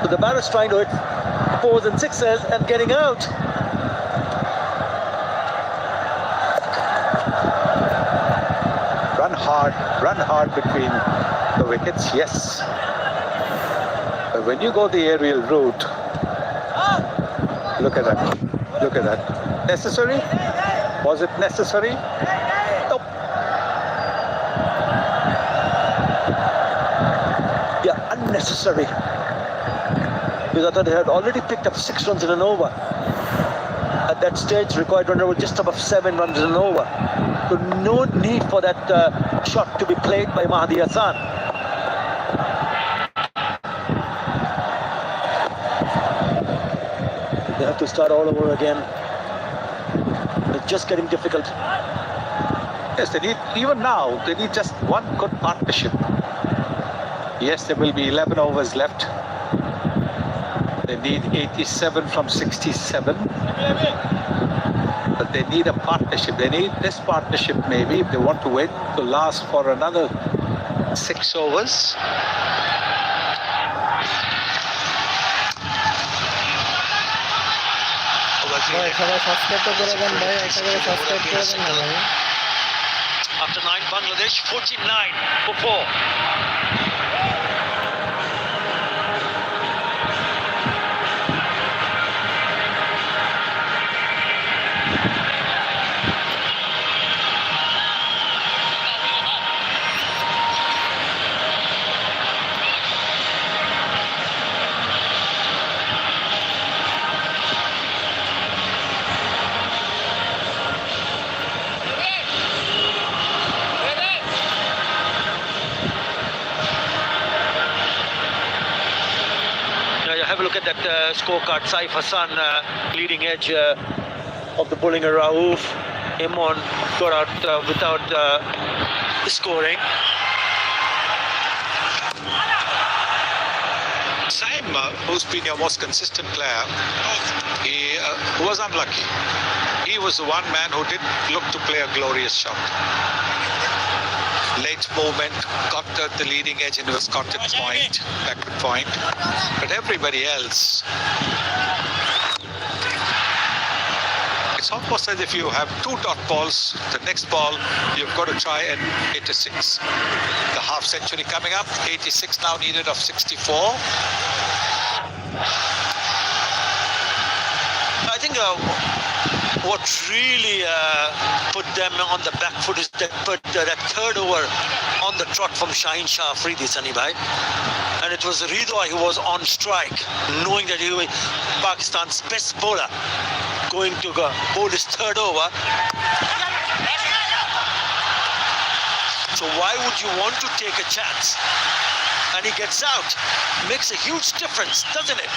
So the batter's trying to hit 4s and 6s and getting out. Run hard between the wickets, yes. But when you go the aerial route, look at that. Look at that. Necessary? Was it necessary? Nope. Yeah, unnecessary. Because I thought they had already picked up 6 runs in an over. At that stage, required run rate just above 7 runs in an over. So no need for that shot to be played by Mahdi Hassan. They have to start all over again. It's just getting difficult. Yes, they need, even now, they need just one good partnership. Yes, there will be 11 overs left. They need 87 from 67. But they need a partnership. They need this partnership, maybe, if they want to win, to last for another 6 overs. After 9, Bangladesh 49 for 4. Have a look at that scorecard. Saif Hassan, leading edge of the bowling. Rauf, Imon got out without scoring. Saim, who's been your most consistent player, he was unlucky. He was the one man who didn't look to play a glorious shot. Late movement, got the leading edge and was caught at point, backward point. But everybody else, it's almost as if you have 2 dot balls. The next ball, you've got to try and hit a 6. The half century coming up, 86 now needed of 64. I think what really put them on the back foot is that put that 3rd over on the trot from Shaheen Shah Afridi, Sunny Bhai. And it was Ridwan who was on strike, knowing that he was Pakistan's best bowler, going to bowl his 3rd over. So why would you want to take a chance and he gets out. Makes a huge difference, doesn't it?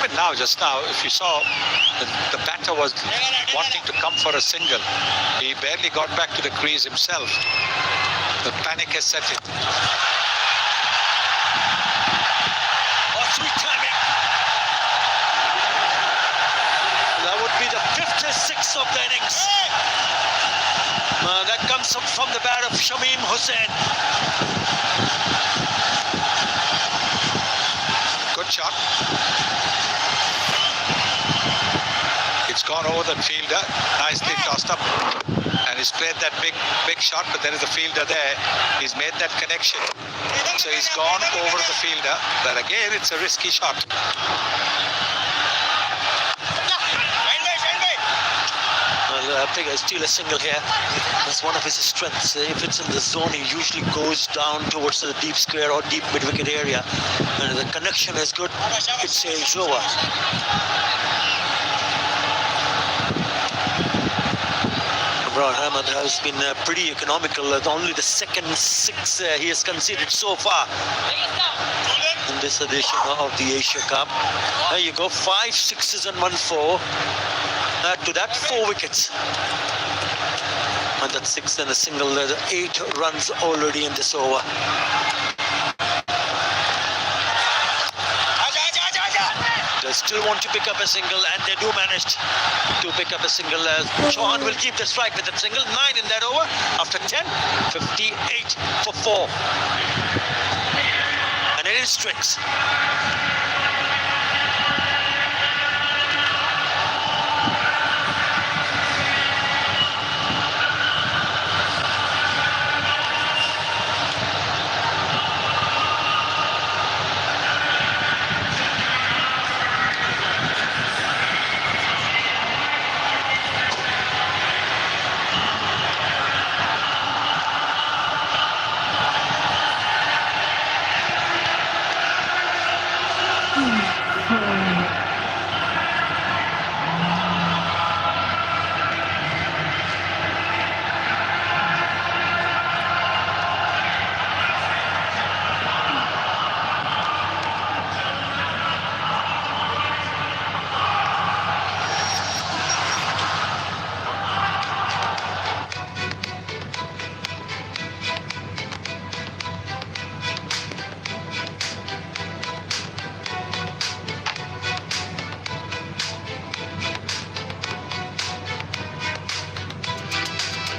But now, just now, if you saw, the batter was wanting to come for a single. He barely got back to the crease himself. The panic has set in. Oh, sweet timing. That would be the 5th or 6th of the innings. That comes from the bat of Shamim Hussain. Good shot. It's gone over the fielder, nicely tossed up, and he's played that big shot, but there is a fielder there. He's made that connection, so he's gone over the fielder, but again it's a risky shot. I think I steal a single here. That's one of his strengths. If it's in the zone, he usually goes down towards the deep square or deep mid-wicket area, and the connection is good, it sails over. Imran Ahmed has been pretty economical. Only the second 6 he has conceded so far in this edition of the Asia Cup. There you go, 5 sixes and 1 4. Add to that 4 wickets. And that 6 and a single, 8 runs already in this over. They still want to pick up a single, and they do manage to pick up a single. Chauhan will keep the strike with that single. 9 in that over. After 10, 58 for 4. And it is Strix.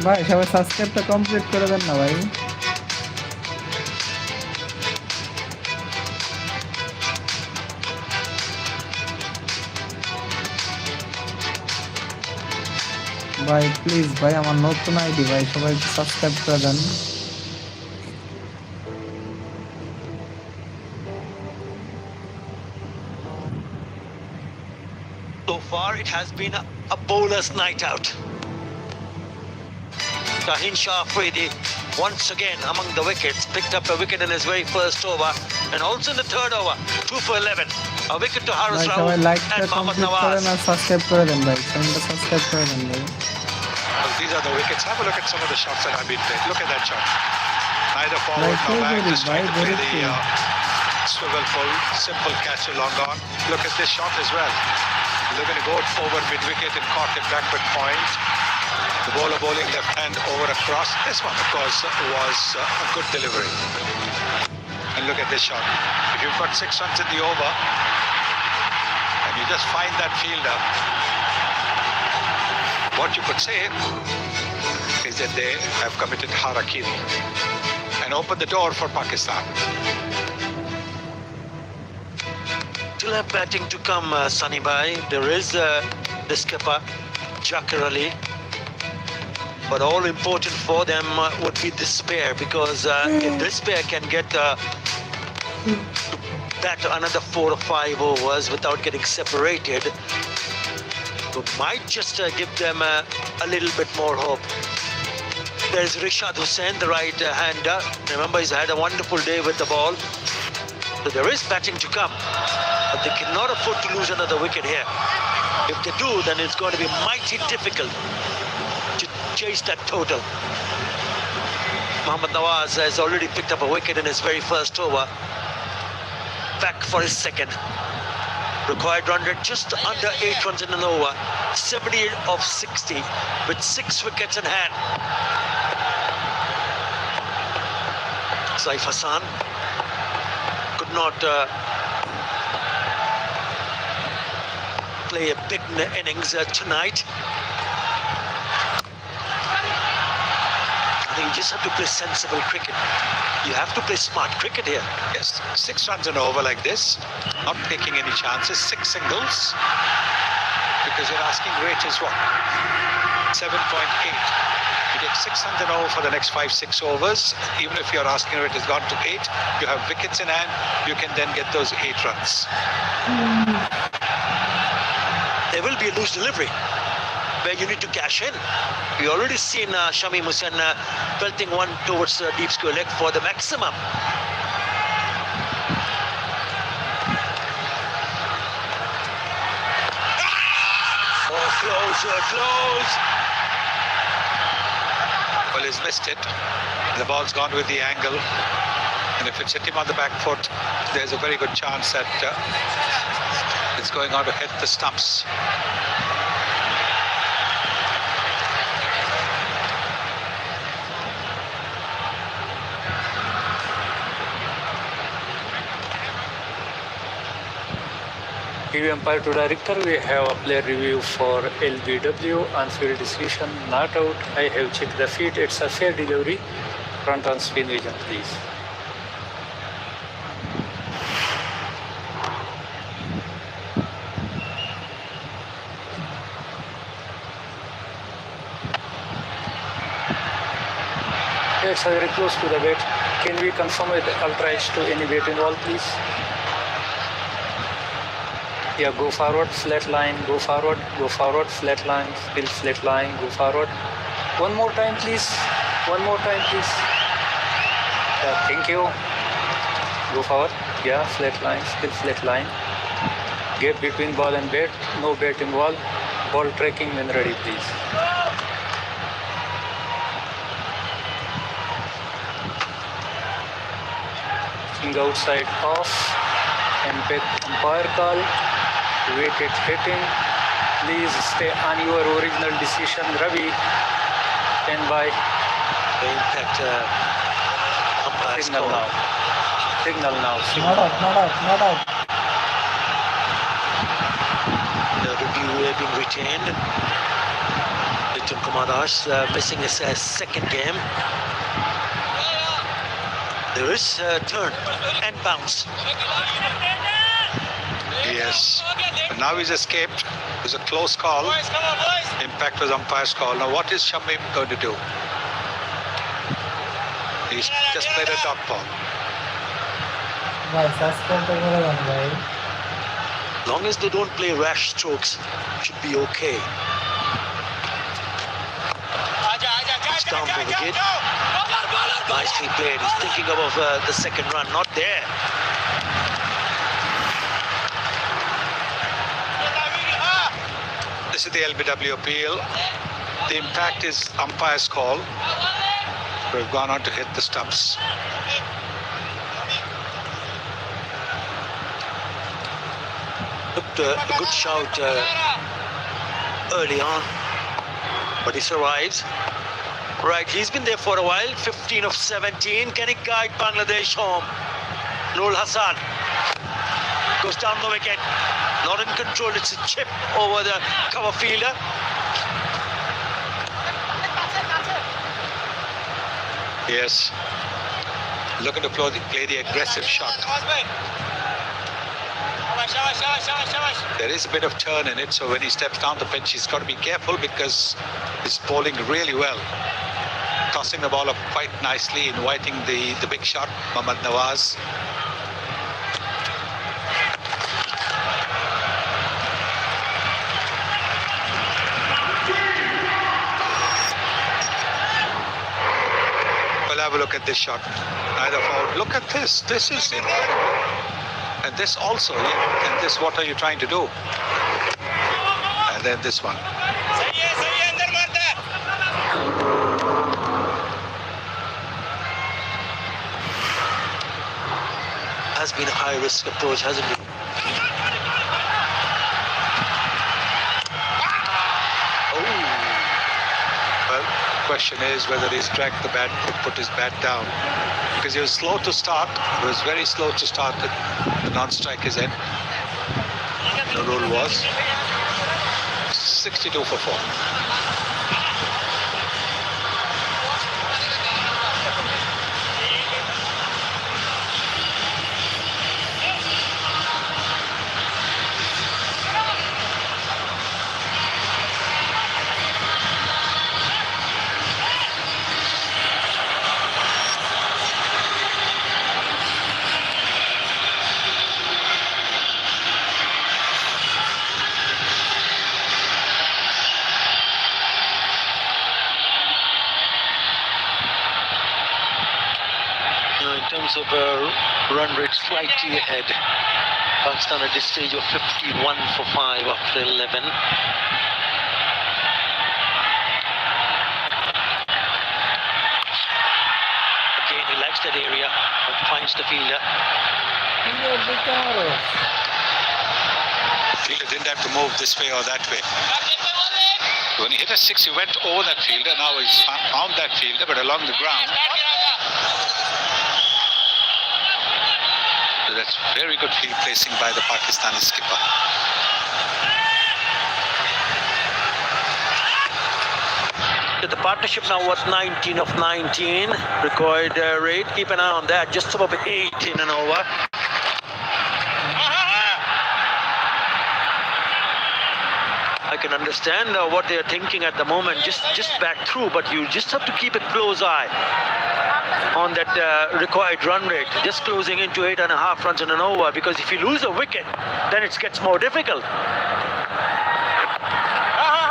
ভাই সবাই সাবস্ক্রাইবটা complete করে দেন না ভাই। ভাই please ভাই, আমার নতুন আইডি ভাই, সবাই একটু সাবস্ক্রাইব করে দেন। So far it has been a bowler's night out. Shaheen Shah Afridi once again among the wickets, picked up a wicket in his very first over, and also in the third over, 2 for 11. A wicket to Haris Raul and Mohammad Nawaz. Subscribe করে দেন ভাই, চ্যানেলটা subscribe করে দেন ভাই। Well, these are the wickets. Have a look at some of the shots that have been played. Look at that shot. Neither forward nor back, just trying to play the swivel full, simple catch along on. Look at this shot as well. They're going to go over mid-wicket and caught it backward point. The bowler bowling left hand over across. This one, of course, was a good delivery. And look at this shot. If you've got 6 runs in the over, and you just find that fielder, what you could say is that they have committed harakiri and opened the door for Pakistan. Still have batting to come, Sunny Bhai. There is the skipper, Jakar Ali. But all important for them would be this pair, because if this pair can get that another 4 or 5 overs without getting separated, it might just give them a little bit more hope. There's Rishad Hussain, the right-hander. Remember, he's had a wonderful day with the ball. So there is batting to come, but they cannot afford to lose another wicket here. If they do, then it's going to be mighty difficult to chase that total. Mohammad Nawaz has already picked up a wicket in his very first over. Back for his second. Required run rate just under 8 runs in an over. 70 of 60 with 6 wickets in hand. Saif Hassan could not play a big innings tonight. I think you just have to play sensible cricket. You have to play smart cricket here. Yes, 6 runs an over like this, not taking any chances, 6 singles, because your asking rate is what? 7.8. You get 6 runs an over for the next 5-6 overs. Even if your asking rate has gone to 8, you have wickets in hand, you can then get those 8 runs. There will be a loose delivery where you need to cash in. We already seen Shami Hussain pelting one towards deep square leg for the maximum. Oh, close. Well, he's missed it. The ball's gone with the angle. And if it's hit him on the back foot, there's a very good chance that it's going on to hit the stumps. TV umpire to director, we have a player review for LBW, on-field decision, not out. I have checked the feet, it's a fair delivery. Front on spin vision, please. It's very close to the bat. Can we confirm with ultra edge to any bat involved, please? Yeah, go forward, flat line, go forward, flat line, still flat line, go forward. One more time, please. Yeah, thank you. Go forward. Yeah, flat line, still flat line. Gap between ball and bat, no bat involved. Ball tracking when ready, please. Finger outside off. Impact umpire call. Wicket hitting. Please stay on your original decision, Ravi. Stand by. The impact umpire signal call. now. Signal now. Not out. The review being retained. Litton Kumar Das missing his second game. There is a turn and bounce. Yes. But now he's escaped. It was a close call. Impact was umpire's call. Now what is Shamim going to do? He's just played a dot ball. Long as they don't play rash strokes, should be okay. Down for wicket. Nicely played. He's thinking of the second run. Not there. This is the LBW appeal. The impact is umpire's call. We've gone on to hit the stumps. Looked a good shout early on, but he survives. Right, he's been there for a while. 15 of 17. Can he guide Bangladesh home? Nurul Hassan goes down the wicket. Not in control. It's a chip over the cover fielder. Yes. Looking to play the aggressive shot. There is a bit of turn in it, so when he steps down the pitch, he's got to be careful because he's bowling really well. Tossing the ball up quite nicely, inviting the big shot, Mohammad Nawaz. Well, have a look at this shot. Neither foul. Look at this. This is incredible. And this also, yeah. And this, what are you trying to do? And then this one. has been a high-risk approach, hasn't it? Well, question is whether he's dragged the bat, put his bat down. Because he was slow to start. He was very slow to start the non-striker's end. The rule was 62 for 4. In terms of run rate, slightly ahead. Pakistan at this stage of 51 for 5 after 11. Again, he likes that area, but finds the fielder. The fielder didn't have to move this way or that way. When he hit a 6, he went over that fielder. Now he's found that fielder, but along the ground. So that's very good field placing by the Pakistani skipper. The partnership now was 19 of 19. Required rate, keep an eye on that. Just above 8 in an over. I can understand what they are thinking at the moment. Just back through, but you just have to keep a close eye on that required run rate. Just closing into 8.5 runs in an over, because if you lose a wicket, then it gets more difficult.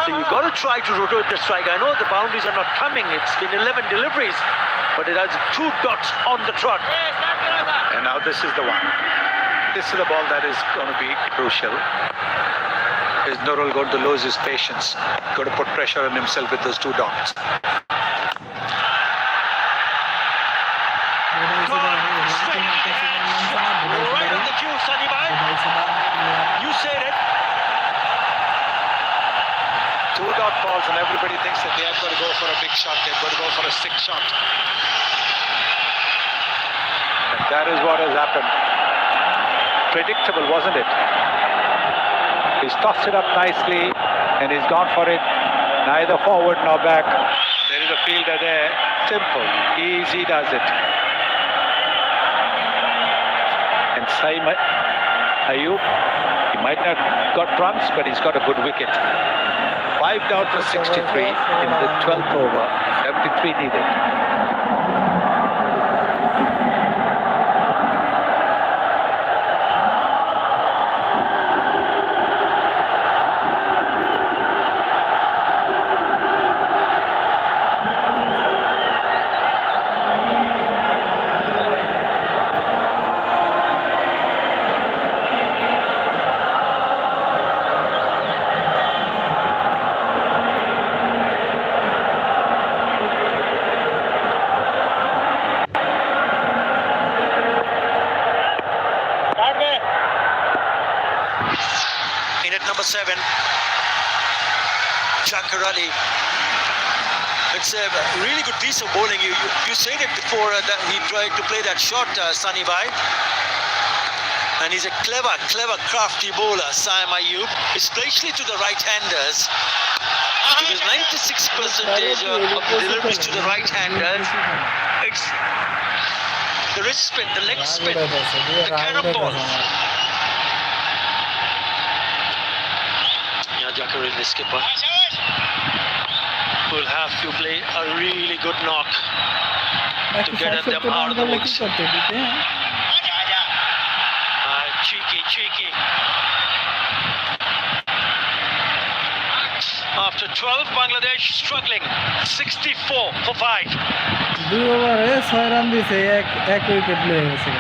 So you've got to try to rotate the strike. I know the boundaries are not coming. It's been 11 deliveries, but it has 2 dots on the trot. And now this is the one. This is the ball that is going to be crucial. Is Nurul going to lose his patience? Going to put pressure on himself with those 2 dots. Right on the cue, Sunny Bhai. You said it. 2 dot balls, and everybody thinks that they have got to go for a big shot. They've got to go for a 6 shot. And that is what has happened. Predictable, wasn't it? He's tossed it up nicely, and he's gone for it. Neither forward nor back. There is a fielder there. Simple. Easy does it. And Saeem Ayub, he might not got runs, but he's got a good wicket. 5 down for 63 in the 12th over. 73 needed. Number 7, Shakir Ali. It's a really good piece of bowling. You said it before that he tried to play that shot, Sunny Bhai. And he's a clever, crafty bowler, Saeem Ayub, especially to the right-handers. Because 96% of the deliveries to the right-handers, it's the wrist spin, the leg spin, the cannon ball. Shakir Ali, the skipper, will have to play a really good knock to get at them out of the woods. Cheeky. After 12, Bangladesh struggling. 64 for 5. 2 ওভারে 6 run দিয়েছে, এক wicket নিয়ে গেছে।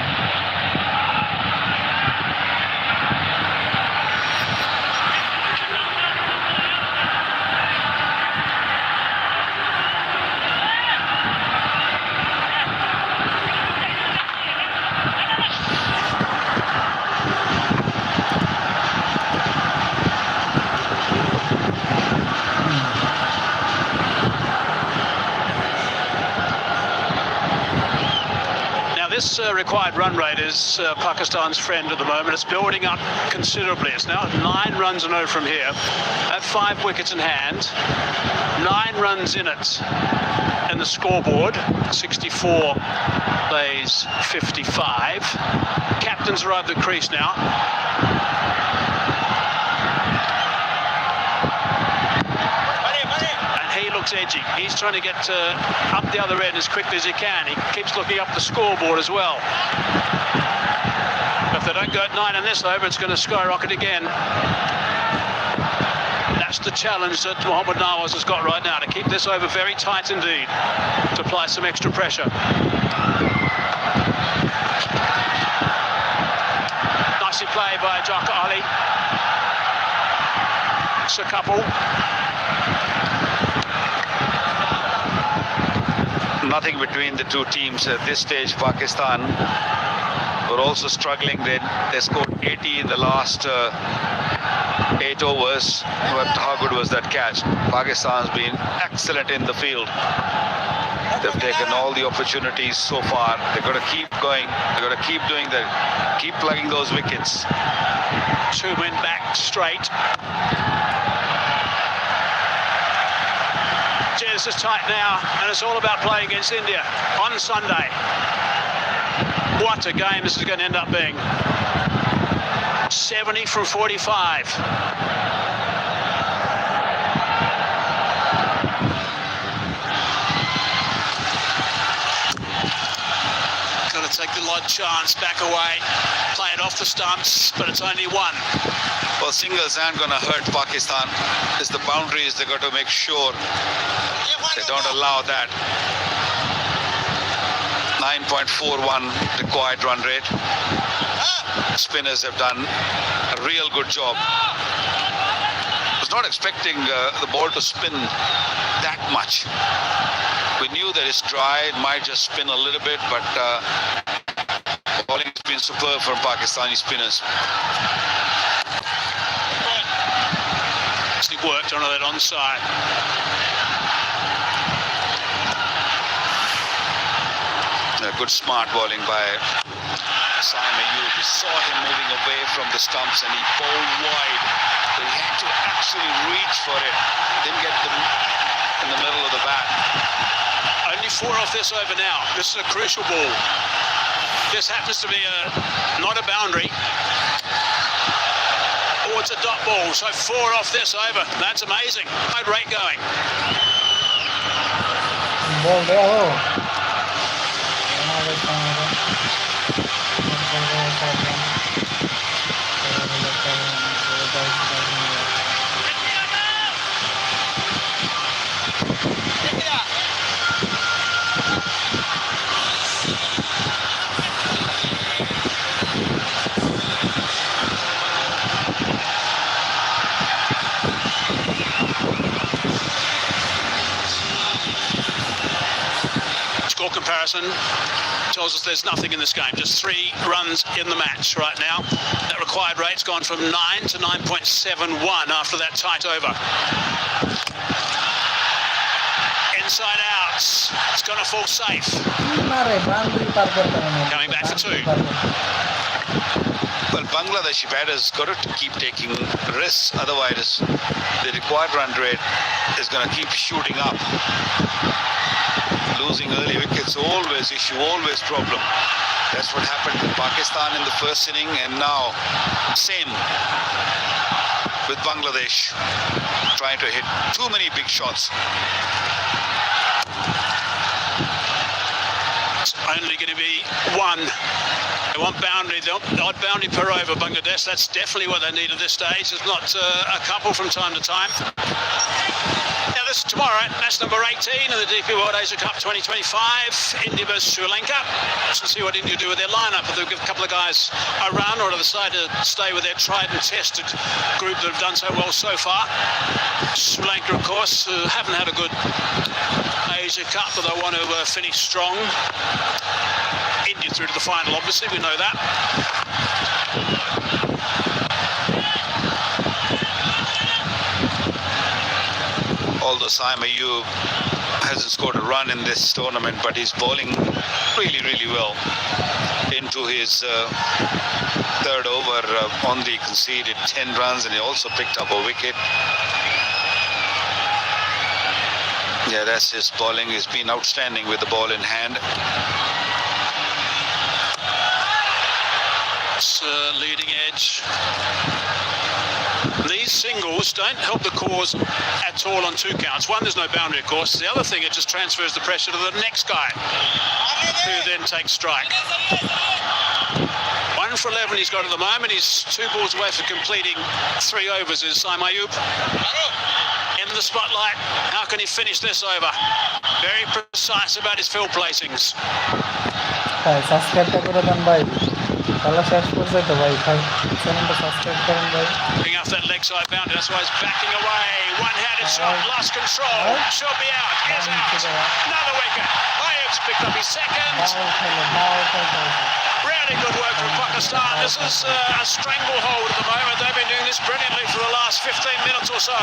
required run rate is Pakistan's friend at the moment. It's building up considerably. It's now 9 runs a no from here. At 5 wickets in hand, 9 runs in it. And the scoreboard, 64 plays 55. Captain's arrived at crease now. Looks edgy. He's trying to get up the other end as quickly as he can. He keeps looking up the scoreboard as well. If they don't go at 9 in this over, it's going to skyrocket again. That's the challenge that Mohammad Nawaz has got right now, to keep this over very tight indeed, to apply some extra pressure. Nicely played by Jaka Ali. It's a couple. Nothing between the two teams at this stage. Pakistan were also struggling. They scored 80 in the last 8 overs. But how good was that catch? Pakistan's been excellent in the field. They've taken all the opportunities so far. They've got to keep going. They've got to keep doing that. Keep plugging those wickets. 2 men back straight. This is tight now, and it's all about playing against India on Sunday. What a game this is going to end up being. 70 from 45. Got to take the odd chance, back away, play it off the stumps, but it's only 1. Well, singles aren't going to hurt Pakistan. It's the boundaries they've got to make sure they don't allow that. 9.41 required run rate. Spinners have done a real good job. I was not expecting the ball to spin that much. We knew that it's dry, it might just spin a little bit, but bowling has been superb for Pakistani spinners. He worked on that onside. Good smart bowling by Saim Ayub. We saw him moving away from the stumps and he bowled wide. But he had to actually reach for it. Didn't get them in the middle of the bat. Only 4 off this over now. This is a crucial ball. This happens to be not a boundary. Oh, it's a dot ball, so 4 off this over. That's amazing. High rate going. Score comparison tells us there's nothing in this game, just 3 runs in the match right now. That required rate's gone from 9 to 9.71 after that tight over. Inside out, it's going to fall safe. Coming back for 2. Well, Bangladeshi batters got to keep taking risks, otherwise the required run rate is going to keep shooting up. Losing early wickets always issue, always problem. That's what happened to Pakistan in the first inning, and now same with Bangladesh, trying to hit too many big shots. It's only going to be 1. They want boundary, the odd boundary per over, Bangladesh. That's definitely what they need at this stage. There's not a couple from time to time. Now this tomorrow, match number 18 of the DP World Asia Cup 2025, India versus Sri Lanka. Let's see what India do with their lineup. If they'll give a couple of guys a run, or do they decide to stay with their tried and tested group that have done so well so far. Sri Lanka, of course, haven't had a good Asia Cup, but they want to finish strong. India through to the final, obviously, we know that. Although Saim Ayub hasn't scored a run in this tournament, but he's bowling really, really well into his third over. Only conceded 10 runs, and he also picked up a wicket. Yeah, that's his bowling. He's been outstanding with the ball in hand. It's leading edge. These singles don't help the cause at all on 2 counts. One, there's no boundary, of course. The other thing, it just transfers the pressure to the next guy, who then takes strike. 1 for 11 he's got at the moment. He's 2 balls away from completing 3 overs is Saim Ayub. In the spotlight, how can he finish this over? Very precise about his field placings. Picking up that leg side boundary, that's why he's backing away. One-handed shot, lost control, should be out, is out. Another wicket. Ayub's picked up his second. Really good work from Pakistan. This is a stranglehold at the moment. They've been doing this brilliantly for the last 15 minutes or so.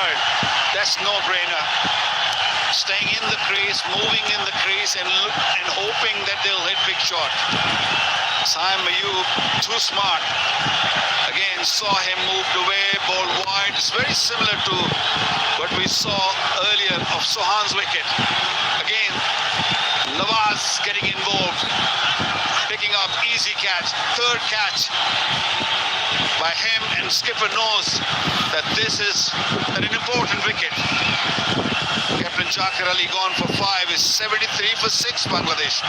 That's no-brainer. Staying in the crease, moving in the crease, and hoping that they'll hit big shot. Saim Ayub, too smart. Again, saw him moved away, ball wide. It's very similar to what we saw earlier of Sohan's wicket. Again, Nawaz getting involved, picking up easy catch, third catch by him, and skipper knows that this is an important wicket. Captain Jakar Ali gone for 5 is 73 for 6 Bangladesh.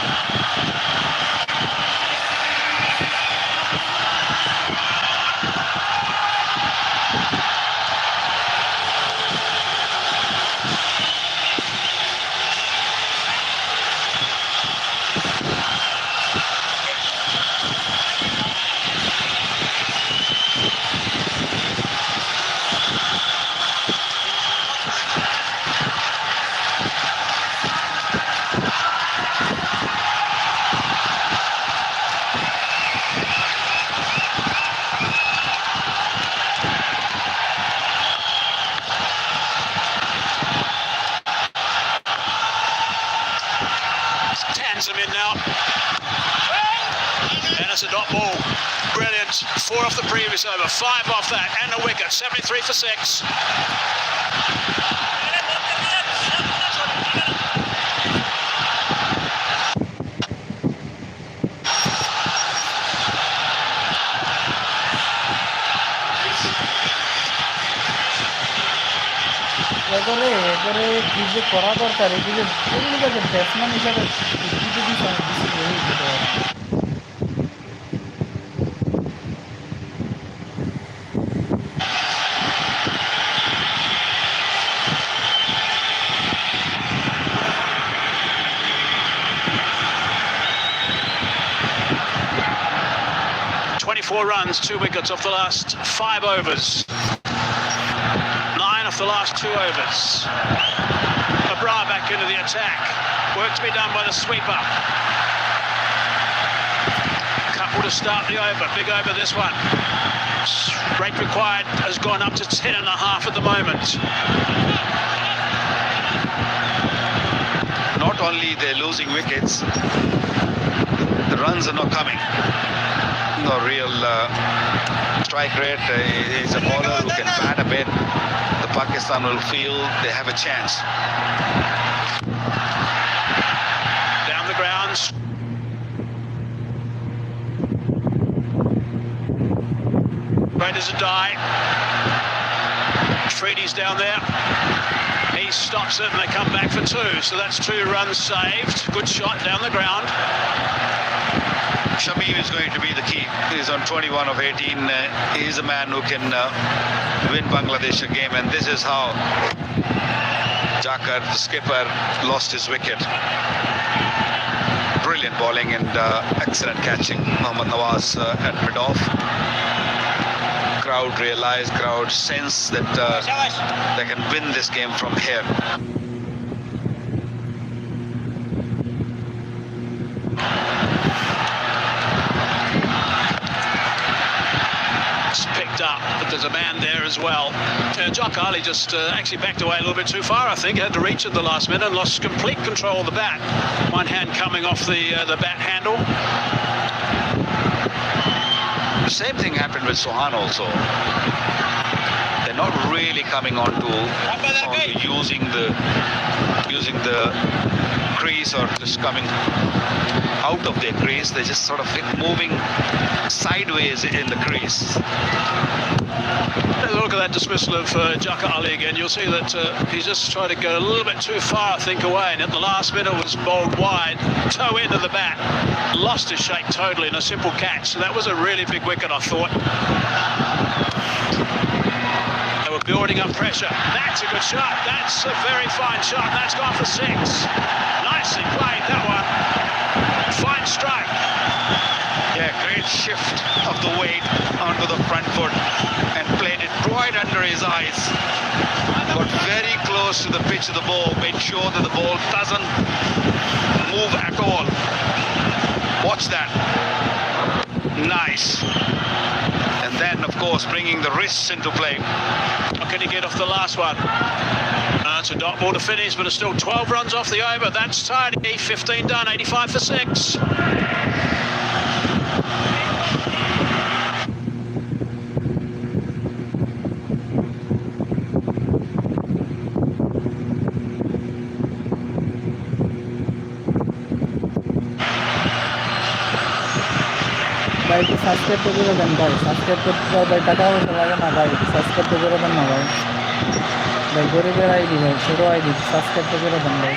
Him in now, and it's a dot ball. Brilliant. 4 off the previous over, 5 off that, and a wicket. 73 for 6. এবারে কি যে করা দরকার, এই যে batsman হিসাবে runs, 2 wickets off the last 5 overs. 9 off the last 2 overs. Abrar back into the attack. Work to be done by the sweeper. Couple to start the over. Big over this one. Rate required has gone up to 10.5 at the moment. Not only they're losing wickets, the runs are not coming. No real strike rate. He's a bowler who can bat a bit. The Pakistan will feel they have a chance. Down the grounds. Great as a die. Treaty's down there. He stops it and they come back for 2. So that's 2 runs saved. Good shot down the ground. Shamim is going to be the key. He's on 21 of 18. He's a man who can win Bangladesh a game, and this is how Jakar, the skipper, lost his wicket. Brilliant bowling and excellent catching. Mohammad Nawaz at mid-off. Crowd sense that they can win this game from here. Picked up, but there's a man there as well. Jock Ali just actually backed away a little bit too far, I think. Had to reach at the last minute and lost complete control of the bat. One hand coming off the bat handle. The same thing happened with Sohan also. They're not really coming on to using the crease or just coming out of their crease. They're just sort of moving sideways in the crease. Look at that dismissal of Jaka Ali again. You'll see that he's just tried to go a little bit too far, I think, away, and at the last minute was bowled wide, toe end of the bat, lost his shape totally in a simple catch. So that was a really big wicket, I thought. They were building up pressure. That's a good shot. That's a very fine shot. That's gone for 6. Nicely played, that one. Fine strike. Yeah, great shift of the weight onto the front foot and played it right under his eyes. Got very close to the pitch of the ball, made sure that the ball doesn't move at all. Watch that. Nice. And then, of course, bringing the wrists into play. How can he get off the last one? It's a dot ball to finish, but it's still 12 runs off the over. That's tidy. 15 done, 85 for 6. ভাই একটু subscribe তো করে দেন ভাই, subscribe করতে ভাই টাকা পয়সা লাগে না ভাই, সাবস্ক্রাইব তো করে দেন না ভাই। ভাই গরিবের আইডি ভাই, ছোটো আইডি, সাবস্ক্রাইব তো করে দেন ভাই।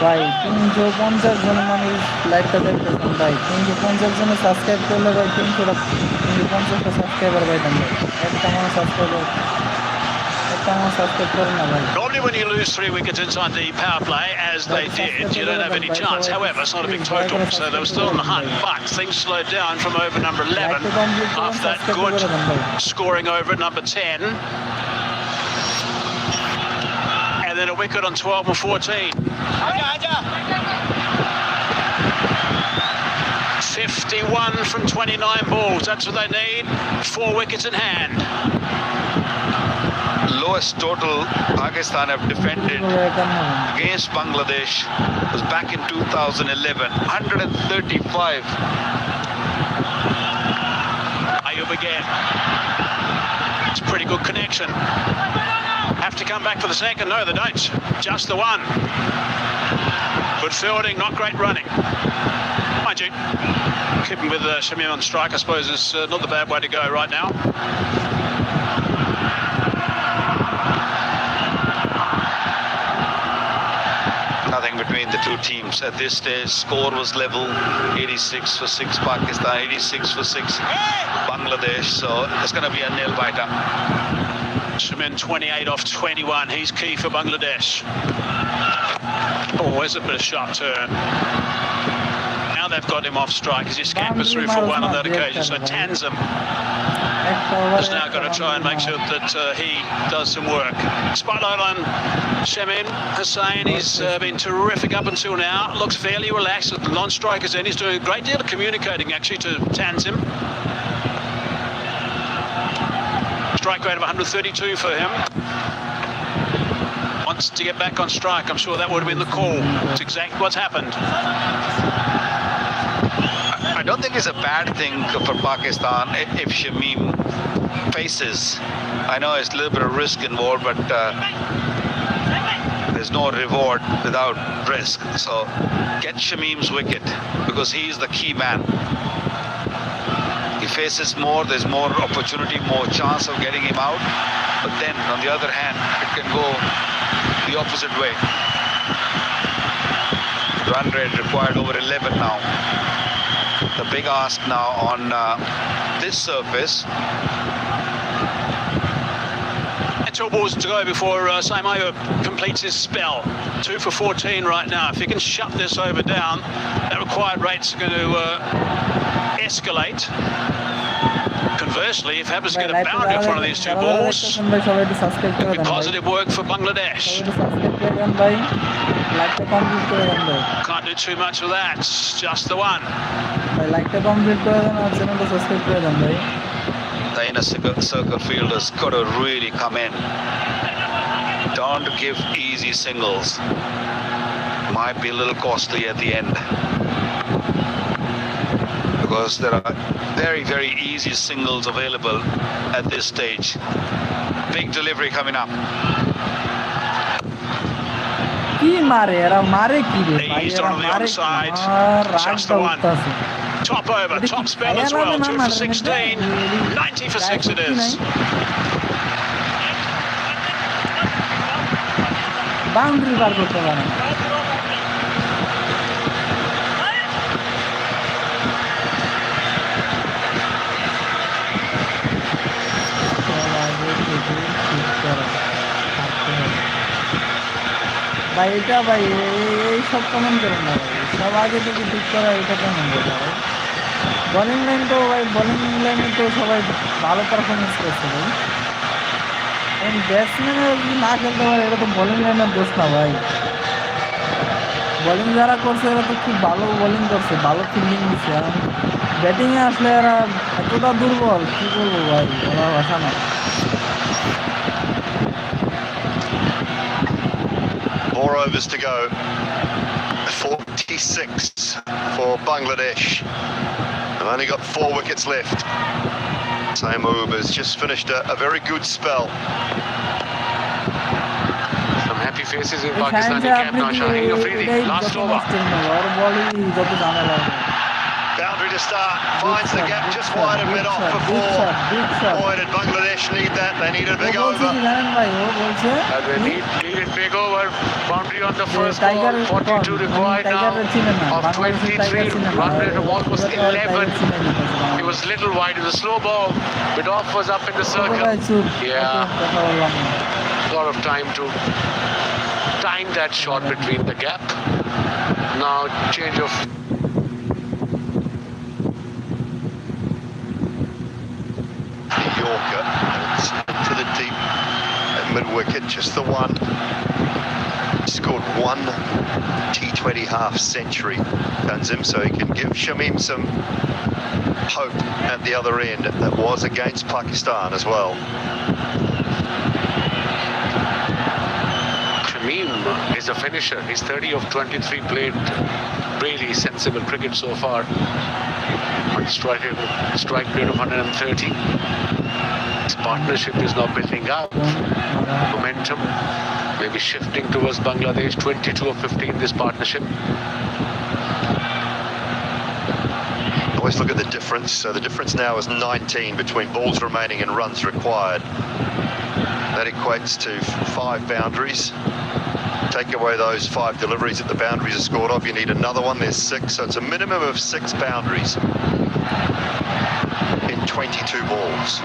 ভাই 350 জন মানুষ লাইভটা দেখতেছেন ভাই, 350 জনে সাবস্ক্রাইব করলে ভাই 350টা সাবস্ক্রাইবার ভাই দেন ভাই। একটা মানুষ সাবস্ক্রাইবার করেন না ভাই। Normally when you lose 3 wickets inside the power play, as they did, you don't have any chance. However, it's not a big total, so they were still on the hunt. But things slowed down from over number 11 after that good scoring over at number 10. And then a wicket on 12 and 14. 51 from 29 balls. That's what they need. 4 wickets in hand. Lowest total Pakistan have defended against Bangladesh was back in 2011, 135. Ayub again. It's a pretty good connection. Have to come back for the second. No, they don't. Just the one. Good fielding, not great running. Mind you, keeping with Shamim on strike, I suppose, is not the bad way to go right now. Nothing between the two teams at this stage. Score was level, 86 for 6 Pakistan, 86 for 6 Bangladesh. So it's going to be a nail biter. Shamin 28 off 21. He's key for Bangladesh. Oh, where's a bit of sharp turn. Now they've got him off strike as he scampers through for 1 on that occasion. So Tanzim has now got to try and make sure that he does some work. Spotlight on Shamin Hussain. He's been terrific up until now. Looks fairly relaxed with the non-strikers in. He's doing a great deal of communicating actually to Tanzim. Strike rate of 132 for him. Wants to get back on strike. I'm sure that would have been the call. That's exactly what's happened. I don't think it's a bad thing for Pakistan if Shamim faces. I know it's a little bit of risk involved, but there's no reward without risk. So get Shamim's wicket because he's the key man. He faces more, there's more opportunity, more chance of getting him out. But then on the other hand, it can go the opposite way. Run rate required over 11 now. The big ask now on this surface. And 2 balls to go before Saim Ayub completes his spell. 2 for 14 right now. If he can shut this over down, that required rate's going to escalate. Conversely, if Habbers get a boundary in front of these two balls, it'll be positive work for Bangladesh. Can't do too much with that, just the one. The inner circle fielders got to really come in. Don't give easy singles. Might be a little costly at the end. Because there are very, very easy singles available at this stage. Big delivery coming up. Eased on the onside, just the one. Top over, top spell as well, 2 for 16, 90 for 6 it is. Boundary পার করতে পারে ভাই এটা ভাই এই সব comment করেন না ভাই সব আগে থেকে ঠিক করা এটা কেমন বলতে ভাই বোলিং লাইন তো ভাই বোলিং লাইনে তো সবাই ভালো পারফরমেন্স করছে ভাই এখন ব্যাটসম্যানে যদি না খেলতে পারে এটা তো বোলিং লাইনের দোষ না ভাই বোলিং যারা করছে এরা তো খুব ভালো বোলিং করছে ভালো ফিল্ডিং দিচ্ছে এখন ব্যাটিংয়ে আসলে এরা এতটা দুর্বল কী বলবো ভাই আমার ভাষা না 4 overs to go. 46 for Bangladesh. They've only got 4 wickets left. Saimoob has just finished a very good spell. Some happy faces in Pakistani camp now. Shaheen Afridi, last over. Boundary to start, finds the gap just wide of mid-off before. Boy, did Bangladesh need that, they need a big over. And they need a big over. Boundary on the first ball, 42 required now of 23. Run rate of almost 11. He was little wide, it was a slow ball. Mid-off was up in the circle. Yeah, a lot of time to time that shot between the gap. Now change of Yorker, it's to the deep mid-wicket, just the one. Scored 1 T20 half century, Tanzim, so he can give Shamim some hope at the other end. That was against Pakistan as well. Shamim is a finisher. He's 30 of 23 played. Really sensible cricket so far. Strike rate of 130. His partnership is now building up. Momentum maybe shifting towards Bangladesh. 22 of 15 this partnership. Always look at the difference. So the difference now is 19 between balls remaining and runs required. That equates to 5 boundaries. Take away those 5 deliveries that the boundaries are scored off, you need another one. There's 6, so it's a minimum of 6 boundaries in 22 balls.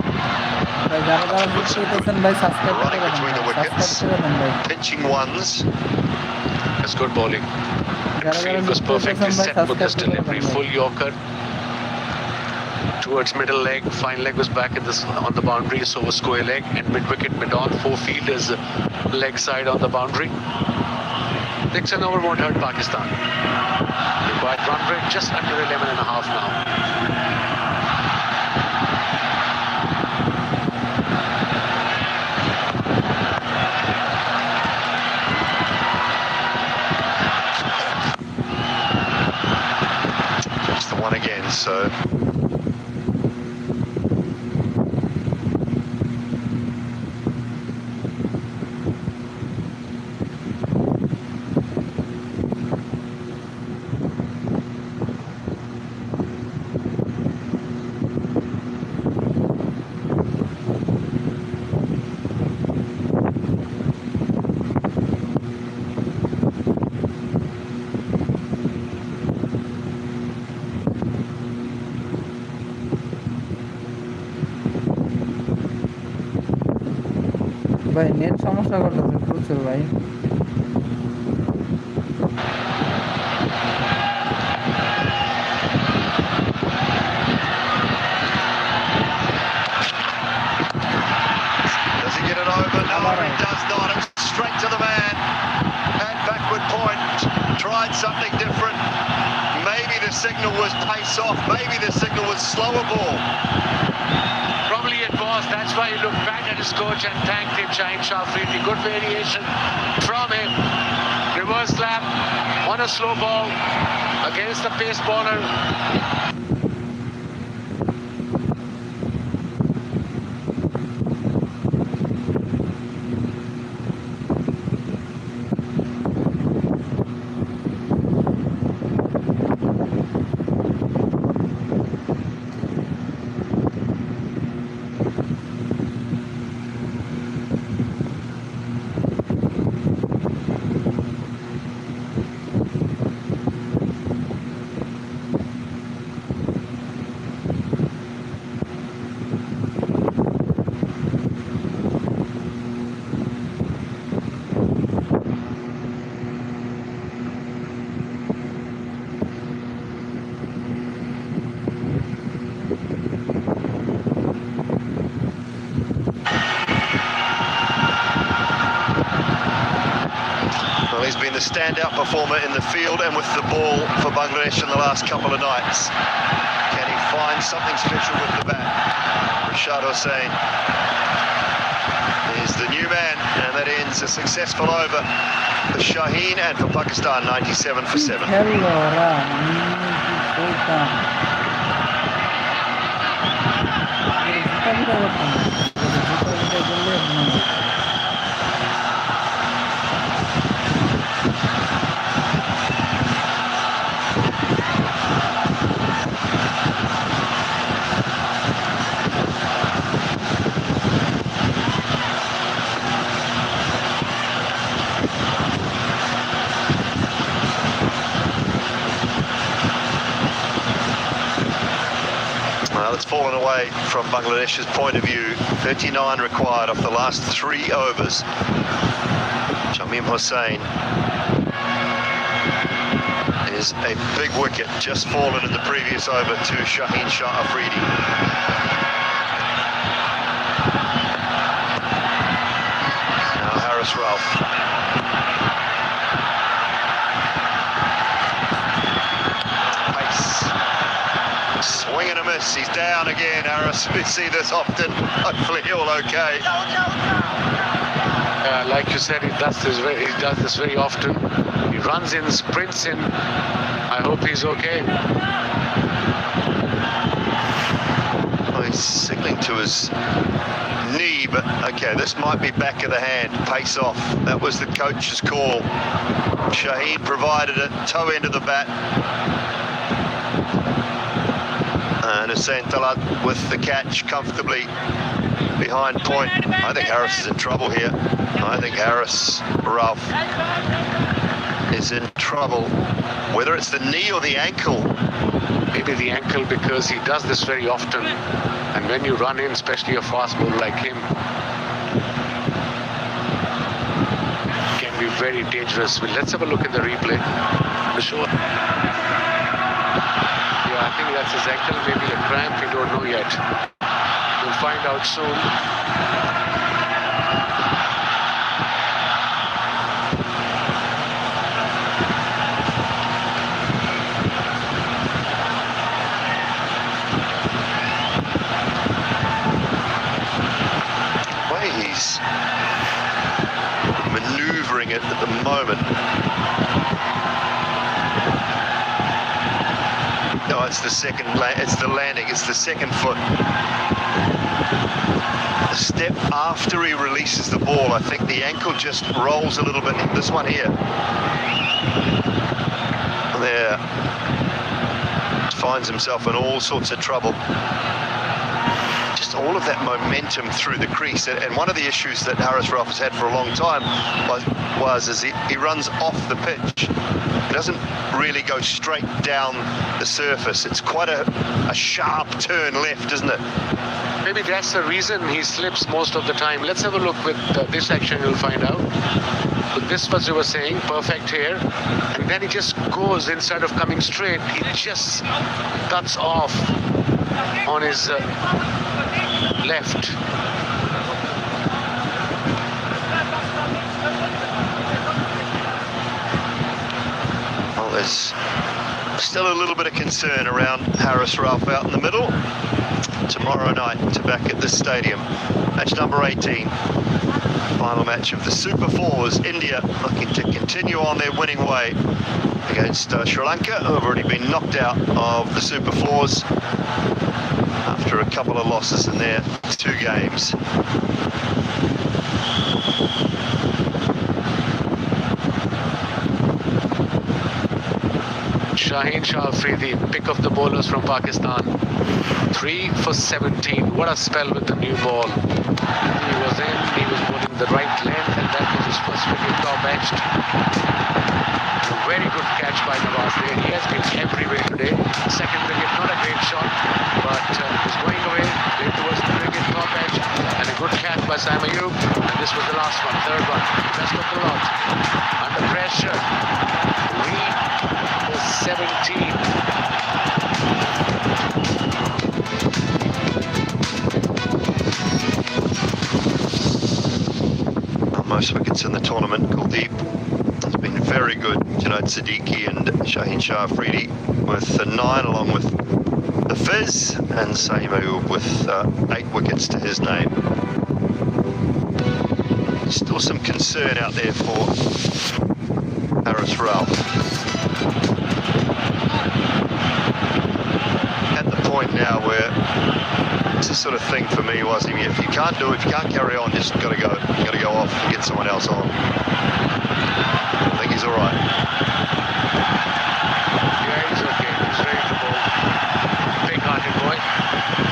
Running between the wickets, pinching ones. That's good bowling. The field was perfectly set for this delivery. Full Yorker towards middle leg. Fine leg was back in this on the boundary, so was square leg and mid-wicket mid-on. 4 fielders leg side on the boundary. Dixon over won't hurt Pakistan. Required run rate just under 11.5 now. It's the one again, so ভাই net সমস্যা করতেছে প্রচুর ভাই He does not. It's straight to the man. At backward point. Tried something different. Maybe the signal was pace off. Maybe the signal was slower ball. Probably it was. That's why he looked back at his coach and thanked him, Shaheen Shah Afridi. Good variation from him. Reverse lap on a slow ball against the pace bowler. He's been the standout performer in the field and with the ball for Bangladesh in the last couple of nights. Can he find something special with the bat? Rashad Hossain is the new man, and that ends a successful over for Shaheen and for Pakistan, 97 for 7. It's fallen away from Bangladesh's point of view. 39 required off the last 3 overs. Shamim Hossain is a big wicket, just fallen in the previous over to Shaheen Shah Afridi. Now Haris Rauf. Swing and a miss. He's down again, Harris. We see this often. Hopefully all okay. Like you said, he does this very often. He runs in, sprints in. I hope he's okay. Well, he's signalling to his knee, but okay, this might be back of the hand. Pace off. That was the coach's call. Shaheen provided it. Toe end of the bat. And Hussain Talat with the catch comfortably behind point. I think Harris is in trouble here. I think Haris Rauf is in trouble. Whether it's the knee or the ankle. Maybe the ankle, because he does this very often. And when you run in, especially a fast bowler like him, it can be very dangerous. Well, let's have a look at the replay. For sure. I think that's his ankle, maybe a cramp, we don't know yet. We'll find out soon. The way he's maneuvering it at the moment. No, it's the second. It's the landing. It's the second foot. The step after he releases the ball, I think the ankle just rolls a little bit. This one here. There. Finds himself in all sorts of trouble. Just all of that momentum through the crease. And one of the issues that Haris Rauf has had for a long time was he runs off the pitch. He doesn't really go straight down the surface. It's quite a sharp turn left, isn't it? Maybe that's the reason he slips most of the time. Let's have a look with this action, you'll find out. But this was you were saying, perfect here. And then he just goes, instead of coming straight, he just cuts off on his left. there's still a little bit of concern around Haris Rauf out in the middle. Tomorrow night to back at this stadium. Match number 18. Final match of the Super Fours. India looking to continue on their winning way against Sri Lanka, who have already been knocked out of the Super Fours after a couple of losses in their 2 games. Shaheen Shah Afridi, pick of the bowlers from Pakistan. 3 for 17. What a spell with the new ball. He was bowling the right length, and that was his first wicket, top-edged. A very good catch by Nawaz there. He has been everywhere today. Second wicket, not a great shot, but was going away, played towards the wicket, top-edge, and a good catch by Saim Ayub. And this was the last one, third one. Best of the lot. Under pressure. 17. Most wickets in the tournament. Kuldeep has been very good. Junaid Siddiqui and Shaheen Shah Afridi with 9, along with the Fizz, and Saim Ayub with 8 wickets to his name. Still some concern out there for Haris Rauf. At the point now where it's the sort of thing for me, was if you can't do it, if you can't carry on, just got to go. You got to go off and get someone else on. I think he's all right. Yeah, he's okay. He's ready to bowl. Big-hearted boy.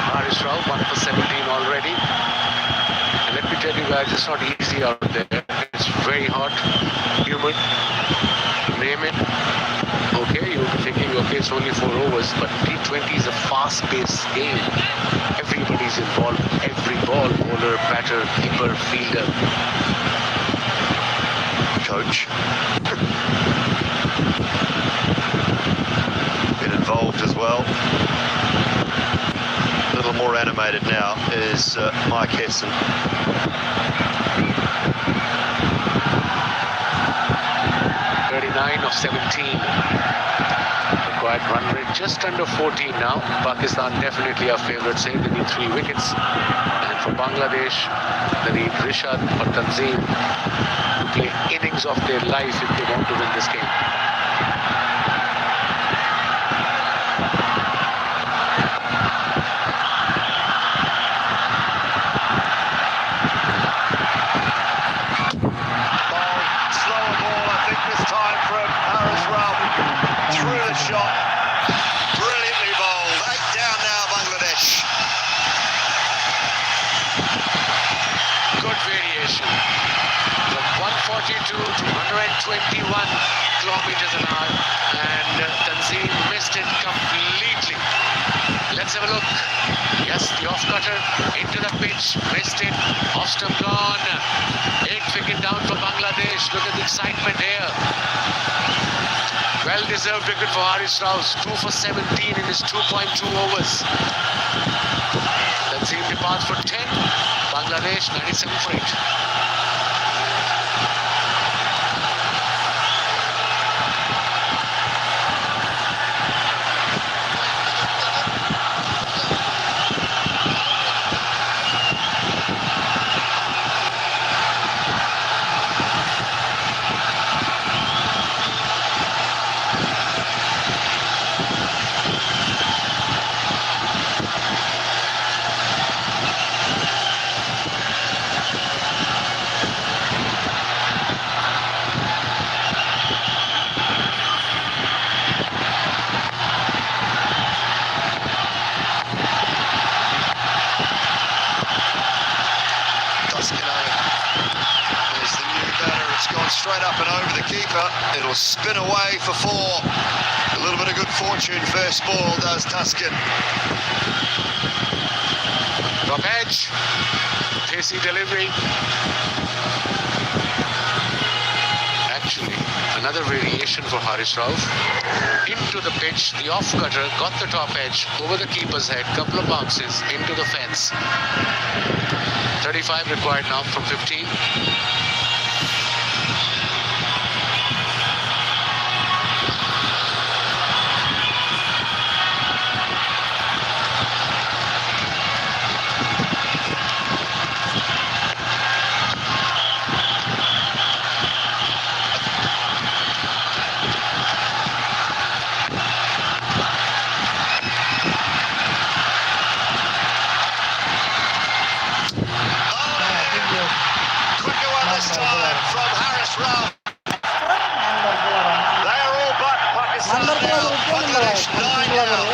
Haris Rauf, 1 for 17 already. And let me tell you guys, it's not easy out there. It's very hot, humid. Name it. Okay, you'll be thinking, okay, it's only 4 overs, but T20 is a fast-paced game. Everybody's involved. Every ball, bowler, batter, keeper, fielder. Coach. Been involved as well. A little more animated now is Mike Hesson. 39 of 17. Required run rate just under 14 now. Pakistan definitely our favourites here. They need 3 wickets. And for Bangladesh, they need Rishad or Tanzim to play innings of their life if they want to win this game. Shot brilliantly bowled. 8 down now, Bangladesh. Good variation from 142 to 121 kilometers an hour, and Tanzim missed it completely. Let's have a look. Yes, the off cutter into the pitch, missed it. Off stump gone. 8th wicket down for Bangladesh. Look at the excitement here. Well-deserved wicket for Haris Rauf, 2 for 17 in his 2.2 overs. Tanzim departs for 10. Bangladesh 97 for 8. Straight up and over the keeper. It'll spin away for 4. A little bit of good fortune first ball does Tuscan. Top edge. Pacey delivery. Actually, another variation for Haris Rauf. Into the pitch, the off cutter got the top edge over the keeper's head. Couple of bounces into the fence. 35 required now from 15. this time from Haris Rauf. They are all but Pakistan now. Bangladesh 9 now.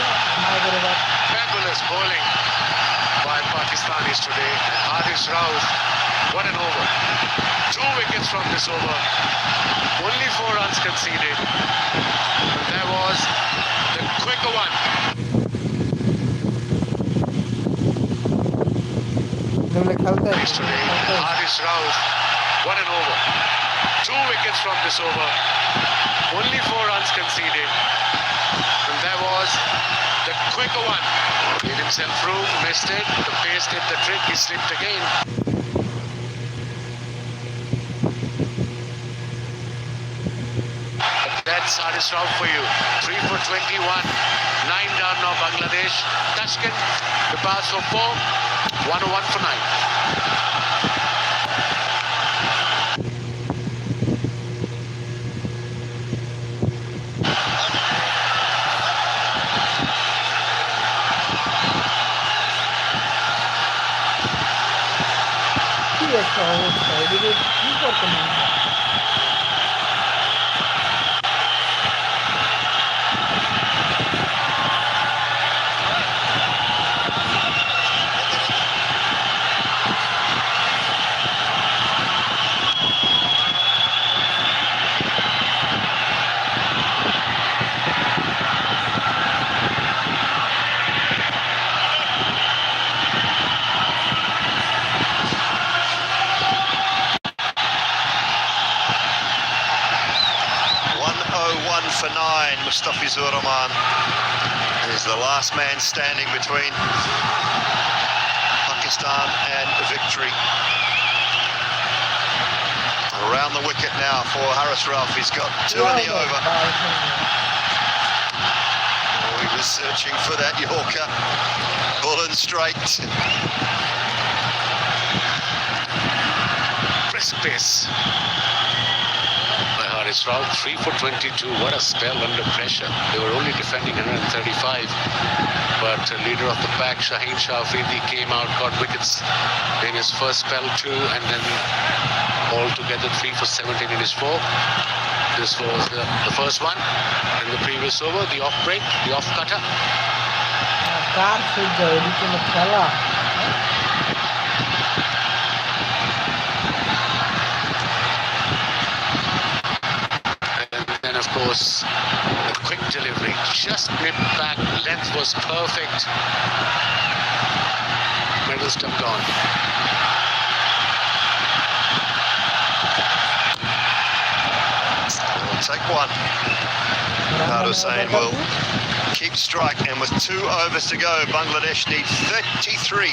Fabulous bowling by Pakistanis today. Haris Rauf, what an over. 2 wickets from this over. Only 4 runs conceded. And there was the quicker one. Today, Haris Rauf, what an over. 2 wickets from this over. Only 4 runs conceded. And there was the quicker one. Made himself room, missed it. The pace did the trick. He slipped again. That's Haris Rauf for you. 3 for 21. 9 down now Bangladesh. Tashkent, the pass for 4. 101 for 9. For 9, Mustafizur Rahman is the last man standing between Pakistan and victory. Around the wicket now for Haris Rauf. He's got 2 in the over. Oh, he was searching for that Yorker. Pulling straight. Crisp pace. Haris Rauf, 3 for 22. What a spell under pressure. They were only defending 135. But leader of the pack, Shaheen Shah Afridi, came out, got wickets in his first spell too, and then altogether 3 for 17 in his 4. This was the first one. In the previous over, the off break, the off cutter. Of course, a quick delivery, just nipped back, length was perfect. Middle stump gone. We'll take one. Imad Hussain will keep strike, and with 2 overs to go, Bangladesh need 33.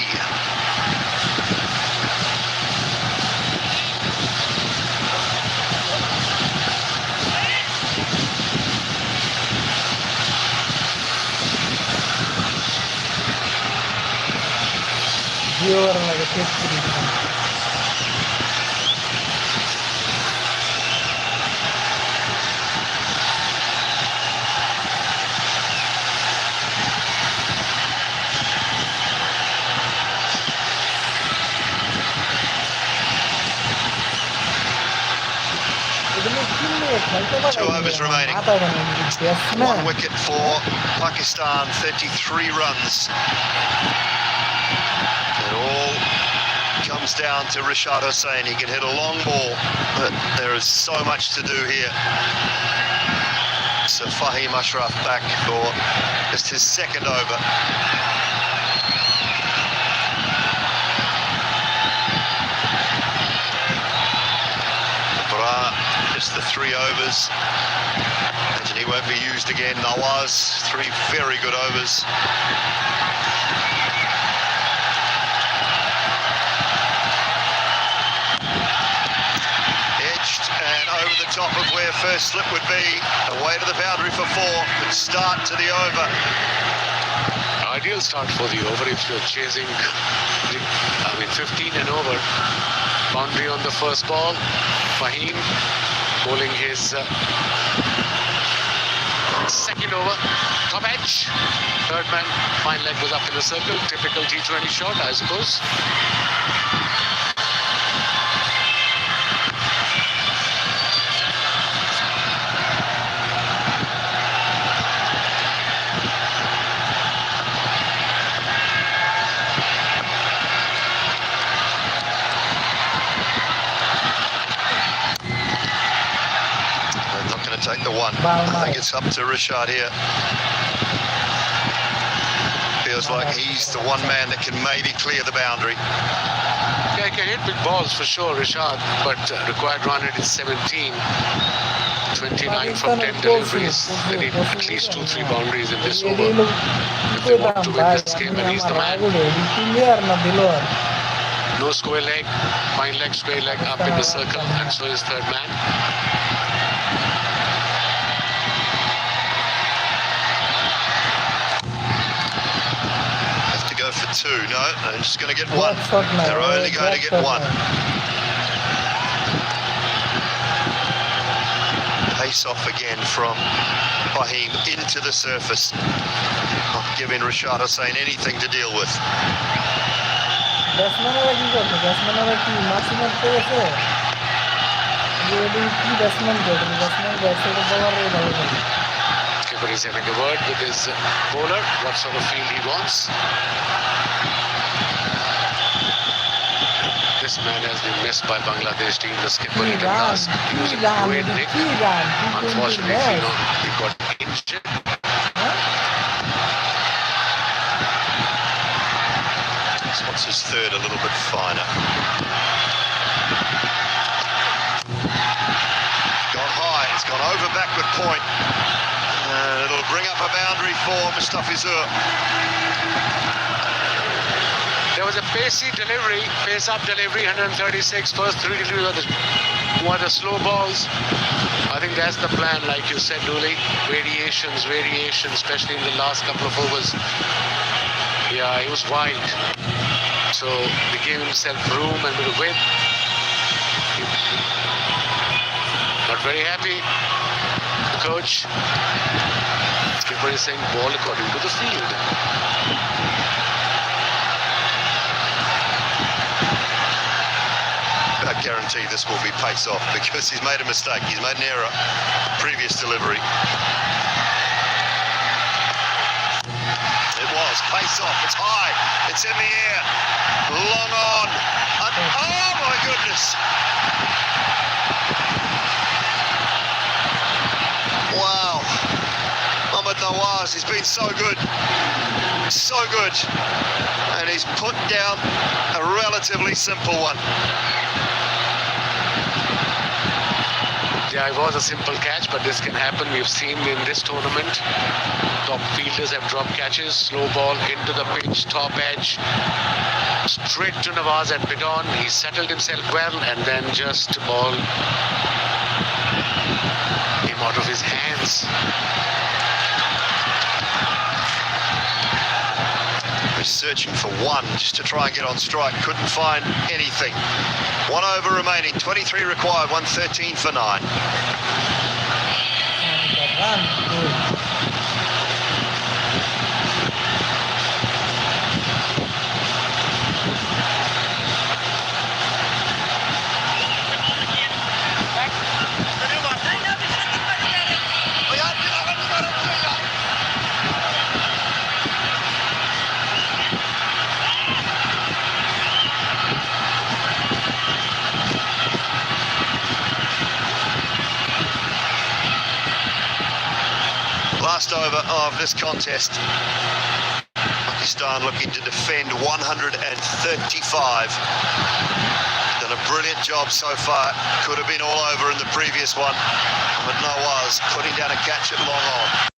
Two overs remaining. 1 wicket for Pakistan, 33 runs. It all comes down to Rashad Hussain. He can hit a long ball, but there is so much to do here. So Fahim Ashraf back for just his 2nd over. Just the 3 overs. Imagine he won't be used again. Nawaz, 3 very good overs. Edged and over the top of where first slip would be. Away to the boundary for 4. Good start to the over. Ideal start for the over if you're chasing, 15 and over. Boundary on the first ball. Fahim bowling his 2nd over. Top edge. 3rd man, fine leg was up in the circle. Typical T20 shot, I suppose. take the one. I think it's up to Rashad here. Feels like he's the one man that can maybe clear the boundary. Yeah, he can hit big balls for sure, Rashad, but required run rate is 17. 29 from 10 deliveries. They need at least 2-3 boundaries in this over if they want to win this game, and he's the man. No square leg, fine leg, square leg up in the circle, and so is third man. Have to go for two. No, they're just going to get one. They're only going to get one. Pace off again from Fahim into the surface. Not giving Rashad Hussain anything to deal with. Skipper is having a word with his bowler, what sort of field he wants. This man has been missed by Bangladesh team. The skipper in the last using great nick. Unfortunately, he got injured. This wants his third a little bit finer. Gone high, it's gone over backward point. And it'll bring up a boundary for Mustafizur. There was a pacey delivery, pace-up delivery, 136. First three deliveries were the slow balls. I think that's the plan, like you said, Dooley. Variations, especially in the last couple of overs. Yeah, he was wide. So he gave himself room and with a width. Not very happy. The coach. Skipper is saying ball according to the field. I guarantee this will be pace off because he's made a mistake. He's made an error. Previous delivery. It was pace off. It's high. It's in the air. Long on. Oh my goodness. Wow. Mohammad Nawaz has been so good. So good. And he's put down a relatively simple one. Yeah, it was a simple catch, but this can happen. We've seen in this tournament, top fielders have dropped catches, slow ball into the pitch, top edge, straight to Nawaz at bidon. He settled himself well, and then just ball came out of his hands. Was searching for one just to try and get on strike. Couldn't find anything. 1 over remaining. 23 required. 113 for 9. Last over of this contest. Pakistan looking to defend 135. Done a brilliant job so far. Could have been all over in the previous one. But Nawaz putting down a catch at long on.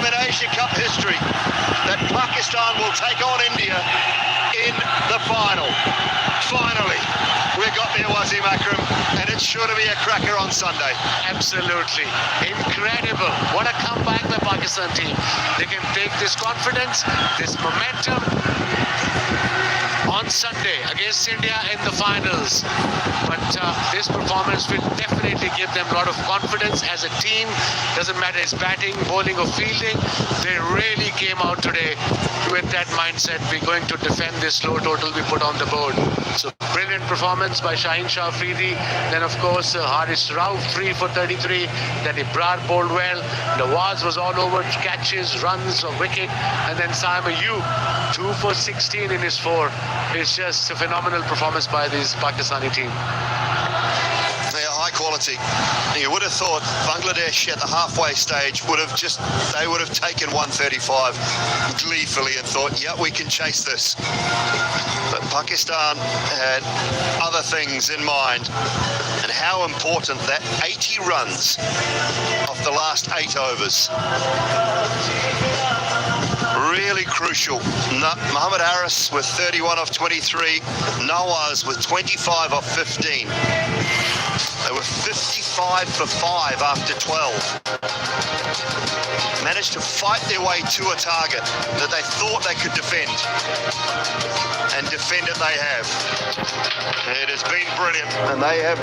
in Asia Cup history that Pakistan will take on India in the final. Finally, we've got there, Wasim Akram, and it's sure to be a cracker on Sunday. Absolutely. Incredible. What a comeback by Pakistan team. They can take this confidence, this momentum on Sunday against India in the finals. But this performance will definitely give them a lot of confidence as a team. Doesn't matter it's batting, bowling or fielding. They really came out today with that mindset. We're going to defend this low total we put on the board. So brilliant performance by Shaheen Shah Afridi. Then of course Haris Rauf 3 for 33. Then Ibrar bowled well. Nawaz was all over, catches, runs, a wicket. And then Saim Ayub 2 for 16 in his 4. It's just a phenomenal performance by this Pakistani team. They are high quality. You would have thought Bangladesh at the halfway stage would have taken 135 gleefully and thought, yeah, we can chase this. But Pakistan had other things in mind, and how important that 80 runs of the last 8 overs. Really crucial. Mohammad Haris with 31 off 23, Nawaz with 25 off 15. They were 55 for 5 after 12. Managed to fight their way to a target that they thought they could defend. And defend it they have. It has been brilliant, and they have